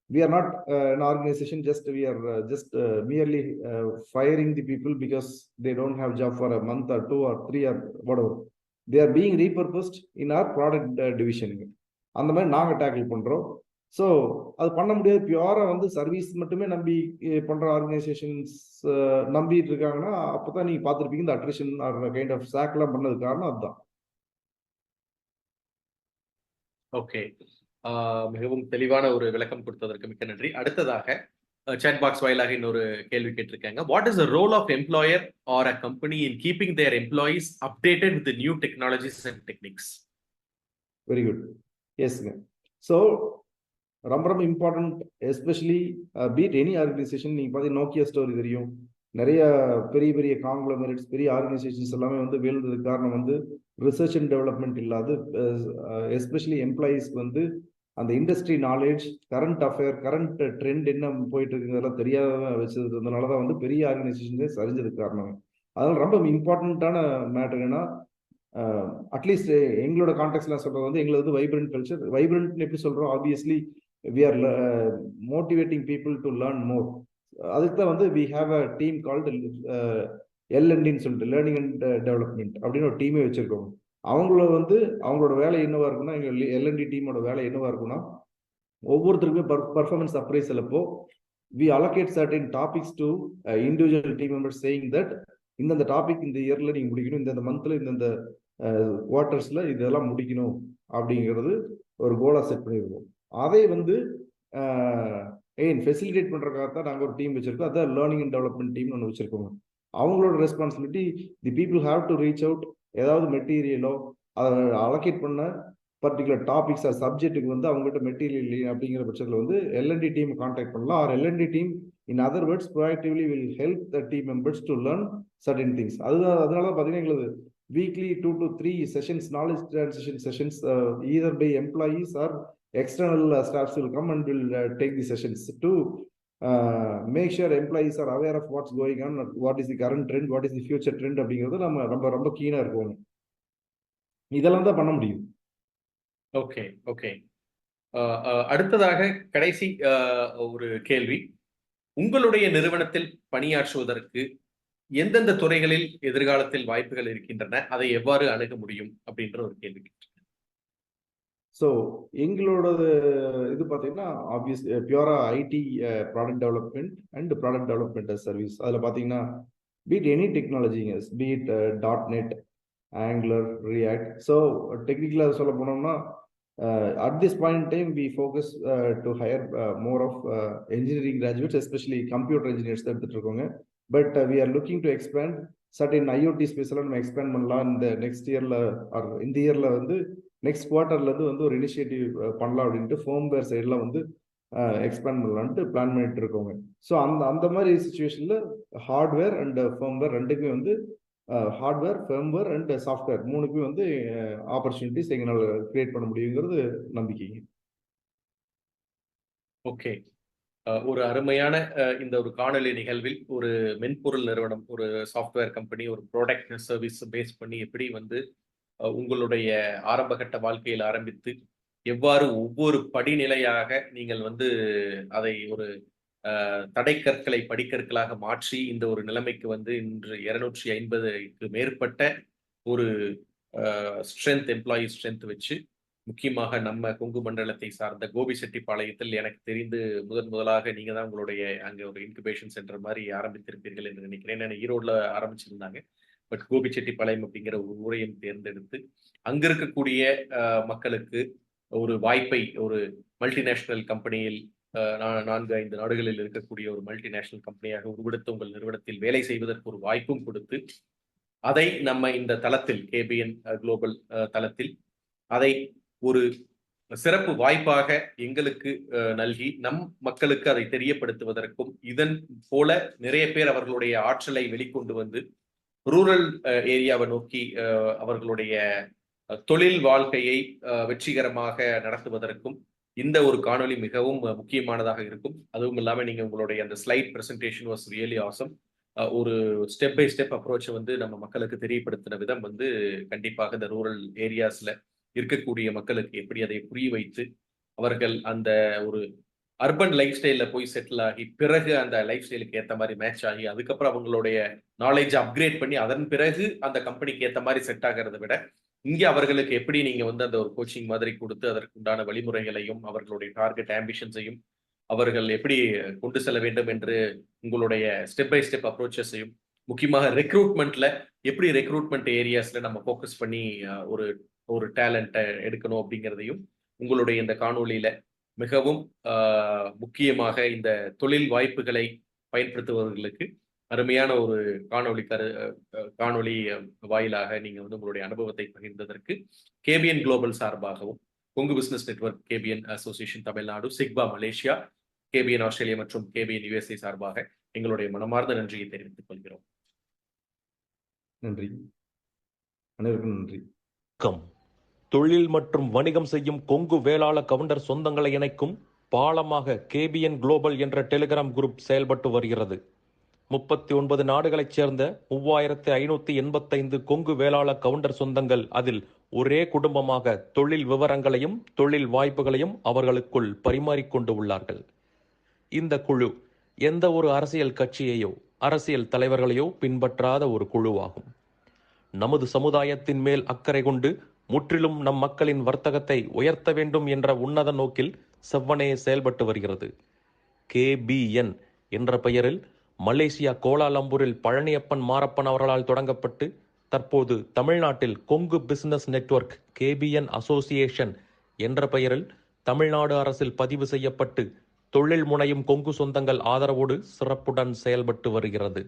Speaker 2: We are not an organization we are just merely firing the people because they don't have job for a month or 2 or 3 or whatever. They are being repurposed in our product division. அந்த மாதிரி நாங்கள் tackle பண்றோம். So அது பண்ண முடியாது. பியூரா வந்து service மட்டுமே நம்பி பண்ற ஆர்கனைசேஷன்ஸ் நம்பிட்டு இருக்காங்கன்னா, அப்பதான் நீங்க பார்த்திருப்பீங்க இந்த அட்ரிஷன் ஆர் கைண்ட் ஆஃப் சாக்லாம் பண்ணது காரணம் அதுதான்.
Speaker 1: ஓகே. மிகவும் தெளிவான ஒரு விளக்கம் கொடுத்ததற்கு மிக்க நன்றி. அடுத்ததாக சாட் பாக்ஸ் வாயிலாக இன்னொரு கேள்வி கேட்டிருக்காங்க. What is the role of employer or a company in keeping their employees updated with new technologies and techniques?
Speaker 2: Very good. எஸ்ங்க. ஸோ ரொம்ப ரொம்ப important, especially be it any organisation. நீங்க பார்த்தீங்கன்னா நோக்கியா ஸ்டோரி தெரியும். நிறைய பெரிய பெரிய காங்க்ளோமரேட்ஸ், பெரிய ஆர்கனைசேஷன்ஸ் எல்லாமே வந்து வீழ்ந்ததுக்கு காரணம் வந்து ரிசர்ச் அண்ட் டெவலப்மெண்ட் இல்லாது, எஸ்பெஷலி எம்ப்ளாயீஸ்க்கு வந்து அந்த industry knowledge, current affair, current trend என்ன போயிட்டு இருக்குங்கிறதெல்லாம் தெரியாத வச்சதுனால தான் வந்து பெரிய ஆர்கனைசேஷன்ஸே சரிஞ்சதுக்கு காரணம். அதனால ரொம்ப இம்பார்ட்டண்ட்டான மேட்டர் என்னன்னா, அட்லீஸ்ட் எங்களோட கான்டெக்ட்ல சொல்றது வந்து எங்களுக்கு வந்து வைப்ரண்ட் கல்ச்சர். வைப்ரண்ட் எப்படி சொல்றோம்? Obviously we are motivating people to learn more. அதுக்கு தான் வந்து we have a team called எல்என்டின்னு சொல்லிட்டு லேர்னிங் அண்ட் டெவலப்மெண்ட் அப்படின்னு ஒரு டீமே வச்சிருக்கோம். அவங்கள வந்து அவங்களோட வேலை என்னவா இருக்குன்னா, எங்க எல்என்டி டீமோட வேலை என்னவா இருக்குன்னா, ஒவ்வொருத்தருக்குமே பர்ஃபார்மன்ஸ் அப்ரைசல் அப்போ we allocate certain topics to individual team members saying that இந்த டாபிக் இந்த இயர்ல நீங்க முடிக்கணும், இந்த மந்த்ல இந்த குவார்டர்ஸ்ல இதெல்லாம் முடிக்கணும் அப்படிங்கிறது ஒரு கோலா செட் பண்ணிருக்கோம். அதை வந்து ஃபெசிலிட்டேட் பண்றதுக்காக தான் நாங்கள் ஒரு டீம் வச்சிருக்கோம். அதான் லேர்னிங் அண்ட் டெவலப்மெண்ட் டீம் ஒன்று வச்சிருக்கோங்க. அவங்களோட responsibility, the people have to reach out. ஏதாவது மெட்டீரியலோ அதை அலோகேட் பண்ண பர்டிகுலர் டாபிக்ஸ் ஆர் சப்ஜெக்ட்டுக்கு வந்து அவங்ககிட்ட மெட்டீரியல் இல்லை அப்படிங்கிற பட்சத்தில் வந்து எல்என்டி டீம் கான்டாக்ட் பண்ணலாம். Or L and D team in other words proactively will help the team members to learn certain things. அதுதான் அதனால பார்த்தீங்கன்னா எங்களுக்கு weekly 2 to 3 sessions, knowledge transition sessions, either by employees or external staffs will come and will take the sessions to make sure employees are aware of what's going on, what is the current trend, what is the future trend அப்படிங்கிறது நம்ம ரொம்ப ரொம்ப கீனா இருக்கோம். இதெல்லாம் தான் பண்ண முடியும்.
Speaker 1: Okay, okay. அடுத்ததாக கடைசி ஒரு கேள்வி. உங்களுடைய நிறுவனத்தில் பணியாற்றுவதற்கு எந்தெந்த துறைகளில் எதிர்காலத்தில் வாய்ப்புகள் இருக்கின்றன, அதை எவ்வாறு அணுக முடியும் அப்படின்ற ஒரு கேள்வி.
Speaker 2: ஸோ எங்களோட இது பார்த்தீங்கன்னா ஆப்வியஸ் பியூரா IT product development and product development service. அதில் பார்த்தீங்கன்னா பீட் எனி டெக்னாலஜிங்க, be it .NET, Angular, React. So டெக்னிக்கலாக சொல்ல போனோம்னா at this point in time we focus to hire more of engineering graduates, especially computer engineers தான் எடுத்துட்டு இருக்கோங்க. But we are looking to expand certain IoT ஸ்பேஸ்ல நம்ம expand பண்ணலாம். இந்த நெக்ஸ்ட் இயர்ல ஆர் இந்த இயர்ல வந்து நெக்ஸ்ட் குவார்டர்ல இருந்து வந்து ஒரு இனிஷியேட்டிவ் பண்ணலாம் அப்படின்ட்டு ஃபோம்வேர் சைடில் வந்து எக்ஸ்பேண்ட் பண்ணலான்ட்டு பிளான் பண்ணிட்டு இருக்கோங்க. ஸோ அந்த மாதிரி சுச்சுவேஷன்ல ஹார்ட்வேர் அண்ட் ஃபோம்வேர் ரெண்டுக்குமே வந்து ஹார்ட்வேர், ஃபர்ம்வேர் அண்ட் சாஃப்ட்வேர் மூணுக்குமே வந்து ஆப்பர்ச்சுனிட்டிஸ் எங்களால் கிரியேட் பண்ண முடியுங்கிறது நம்பிக்கைங்க.
Speaker 1: ஓகே. ஒரு அருமையான இந்த ஒரு காணொலி நிகழ்வில் ஒரு மென்பொருள் நிறுவனம், ஒரு சாஃப்ட்வேர் கம்பெனி, ஒரு ப்ராடக்ட் சர்வீஸ் பேஸ் பண்ணி எப்படி வந்து உங்களுடைய ஆரம்பகட்ட வாழ்க்கையில் ஆரம்பித்து எவ்வாறு ஒவ்வொரு படிநிலையாக நீங்கள் வந்து அதை ஒரு தடைக்கற்களை படிக்கற்களாக மாற்றி இந்த ஒரு நிலைமைக்கு வந்து இன்று 250க்கு மேற்பட்ட ஒரு ஸ்ட்ரென்த், எம்ப்ளாயி ஸ்ட்ரென்த் வச்சு முக்கியமாக நம்ம கொங்கு மண்டலத்தை சார்ந்த கோபிச்செட்டிப்பாளையத்தில் எனக்கு தெரிந்து முதலாக நீங்க தான் உங்களுடைய அங்க ஒரு இன்குபேஷன் சென்டர் மாதிரி ஆரம்பித்திருப்பீர்கள் என்று நினைக்கிறேன். ஏன்னா ஈரோடுல ஆரம்பிச்சிருந்தாங்க. பட் கோபிச்செட்டிப்பாளையம் அப்படிங்கிற ஒரு ஊரையும் தேர்ந்தெடுத்து அங்க இருக்கக்கூடிய மக்களுக்கு ஒரு வாய்ப்பை, ஒரு மல்டிநேஷனல் கம்பெனியில் 4-5 நாடுகளில் இருக்கக்கூடிய ஒரு மல்டிநேஷனல் கம்பெனியாக உருவெடுத்து உங்கள் நிறுவனத்தில் வேலை செய்வதற்கு ஒரு வாய்ப்பும் கொடுத்து அதை நம்ம இந்த தளத்தில் KBN குளோபல் தளத்தில் அதை ஒரு சிறப்பு வாய்ப்பாக எங்களுக்கு நல்கி நம் மக்களுக்கு அதை தெரியப்படுத்துவதற்கும் இதன் போல நிறைய பேர் அவர்களுடைய ஆற்றலை வெளிக்கொண்டு வந்து ரூரல் ஏரியாவை நோக்கி அவர்களுடைய தொழில் வாழ்க்கையை வெற்றிகரமாக நடத்துவதற்கும் இந்த ஒரு காணொலி மிகவும் முக்கியமானதாக இருக்கும். அதுவும் இல்லாம நீங்க உங்களுடைய அந்த slide presentation was really awesome. ஒரு ஸ்டெப் பை ஸ்டெப் அப்ரோச் வந்து நம்ம மக்களுக்கு தெரியப்படுத்தின விதம் வந்து கண்டிப்பாக இந்த ரூரல் ஏரியாஸ்ல இருக்கக்கூடிய மக்களுக்கு எப்படி அதை புரிய வைத்து அவர்கள் அந்த ஒரு அர்பன் லைஃப் ஸ்டைல்ல போய் செட்டில் ஆகி பிறகு அந்த லைஃப் ஸ்டைலுக்கு ஏற்ற மாதிரி மேட்ச் ஆகி அதுக்கப்புறம் அவங்களுடைய நாலேஜ் அப்கிரேட் பண்ணி அதன் பிறகு அந்த கம்பெனிக்கு ஏற்ற மாதிரி செட் ஆகிறத விட இங்க அவர்களுக்கு எப்படி நீங்க வந்து அந்த ஒரு கோச்சிங் மாதிரி கொடுத்து அதற்குண்டான வழிமுறைகளையும் அவர்களுடைய டார்கெட் ஆம்பிஷன்ஸையும் அவர்கள் எப்படி கொண்டு செல்ல வேண்டும் என்று உங்களுடைய ஸ்டெப் பை ஸ்டெப் அப்ரோச்சஸையும் முக்கியமாக ரெக்ரூட்மெண்ட்ல எப்படி ரெக்ரூட்மெண்ட் ஏரியாஸ்ல நம்ம ஃபோக்கஸ் பண்ணி ஒரு ஒரு டேலண்ட்டை எடுக்கணும் அப்படிங்கிறதையும் உங்களுடைய இந்த காணொளியில மிகவும் முக்கியமாக இந்த தொழில் வாய்ப்புகளை பயன்படுத்துபவர்களுக்கு அருமையான ஒரு காணொளி வாயிலாக நீங்க வந்து உங்களுடைய அனுபவத்தை பகிர்ந்ததற்கு கேபிஎன் குளோபல் சார்பாகவும் Kongu business network KBN association Tamil Nadu, சிக்பா மலேசியா, கேபிஎன் ஆஸ்திரேலியா மற்றும் கேபிஎன் யுஎஸ்ஏ சார்பாக எங்களுடைய மனமார்ந்த நன்றியை தெரிவித்துக் கொள்கிறோம்.
Speaker 2: நன்றி. அனைவருக்கும் நன்றி.
Speaker 3: தொழில் மற்றும் வணிகம் செய்யும் கொங்கு வேளாள கவுண்டர் சொந்தங்களை இணைக்கும் பாலமாக கேபிஎன் குளோபல் என்ற டெலிகிராம் குரூப் செயல்பட்டு வருகிறது. 39 நாடுகளைச் சேர்ந்த 3585 கொங்கு வேளாள கவுண்டர் சொந்தங்கள் அதில் ஒரே குடும்பமாக தொழில் விவரங்களையும் தொழில் வாய்ப்புகளையும் அவர்களுக்குள் பரிமாறிக்கொண்டு உள்ளார்கள். இந்த குழு எந்த ஒரு அரசியல் கட்சியையோ அரசியல் தலைவர்களையோ பின்பற்றாத ஒரு குழுவாகும். நமது சமுதாயத்தின் மேல் அக்கறை கொண்டு முற்றிலும் நம் மக்களின் வர்த்தகத்தை உயர்த்த வேண்டும் என்ற உன்னத நோக்கில் செவ்வனே செயல்பட்டு வருகிறது. KBN என்ற பெயரில் மலேசியா கோலாலம்பூரில் பழனியப்பன் மாரப்பன் அவர்களால் தொடங்கப்பட்டு தற்போது தமிழ்நாட்டில் Kongu business network KBN association என்ற பெயரில் தமிழ்நாடு அரசில் பதிவு செய்யப்பட்டு தொழில் முனையும் கொங்கு சொந்தங்கள் ஆதரவோடு சிறப்புடன் செயல்பட்டு வருகிறது.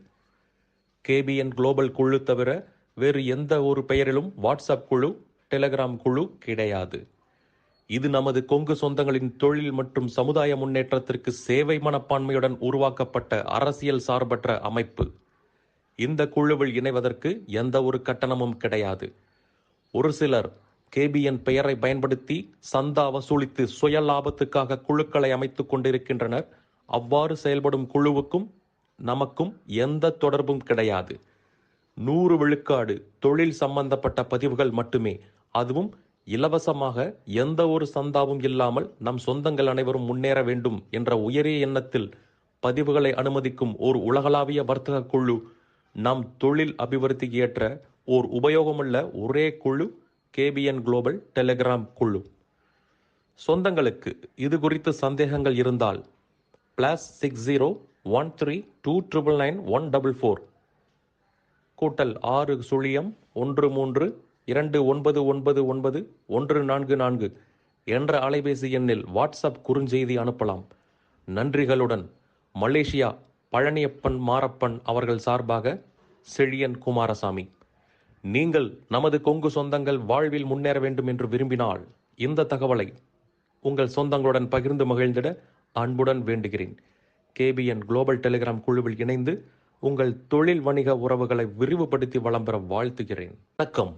Speaker 3: KBN குளோபல் குழு தவிர வேறு எந்த ஒரு பெயரிலும் வாட்ஸ்அப் குழு, டெலிகிராம் குழு கிடையாது. இது நமது கொங்கு சொந்தங்களின் தொழில் மற்றும் சமுதாய முன்னேற்றத்திற்கு சேவை மனப்பான்மையுடன் உருவாக்கப்பட்ட அரசியல் சார்பற்ற அமைப்பு. இந்த குழுவில் இணைவதற்கு எந்த ஒரு கட்டணமும் கிடையாது. ஒரு சிலர் KBN பெயரை பயன்படுத்தி சந்தா வசூலித்து சுய லாபத்துக்காக குழுக்களை அமைத்துக் கொண்டிருக்கின்றனர். அவ்வாறு செயல்படும் குழுவுக்கும் நமக்கும் எந்த தொடர்பும் கிடையாது. 100 விழுக்காடு தொழில் சம்பந்தப்பட்ட பதிவுகள் மட்டுமே, அதுவும் இலவசமாக, எந்த ஒரு சந்தாவும் இல்லாமல் நம் சொந்தங்கள் அனைவரும் முன்னேற வேண்டும் என்ற உயரிய எண்ணத்தில் பதிவுகளை அனுமதிக்கும் ஓர் உலகளாவிய வர்த்தக குழு, நம் தொழில் அபிவிருத்திக்கு ஏற்ற ஓர் உபயோகமுள்ள ஒரே குழு KBN குளோபல் டெலிகிராம் குழு. சொந்தங்களுக்கு இது குறித்து சந்தேகங்கள் இருந்தால் +60 13 2999144 +6 0 13 2999 144 என்ற அலைபேசி எண்ணில் வாட்ஸ்அப் குறுஞ்செய்தி அனுப்பலாம். நன்றிகளுடன் மலேசியா பழனியப்பன் மாரப்பன் அவர்கள் சார்பாக செழியன் குமாரசாமி. நீங்கள் நமது கொங்கு சொந்தங்கள் வாழ்வில் முன்னேற வேண்டும் என்று விரும்பினால் இந்த தகவலை உங்கள் சொந்தங்களுடன் பகிர்ந்து மகிழ்ந்திட அன்புடன் வேண்டுகிறேன். KBN குளோபல் டெலிகிராம் குழுவில் இணைந்து உங்கள் தொழில் வணிக உறவுகளை விரிவுபடுத்தி வளம் பெற வாழ்த்துகிறேன். வணக்கம்.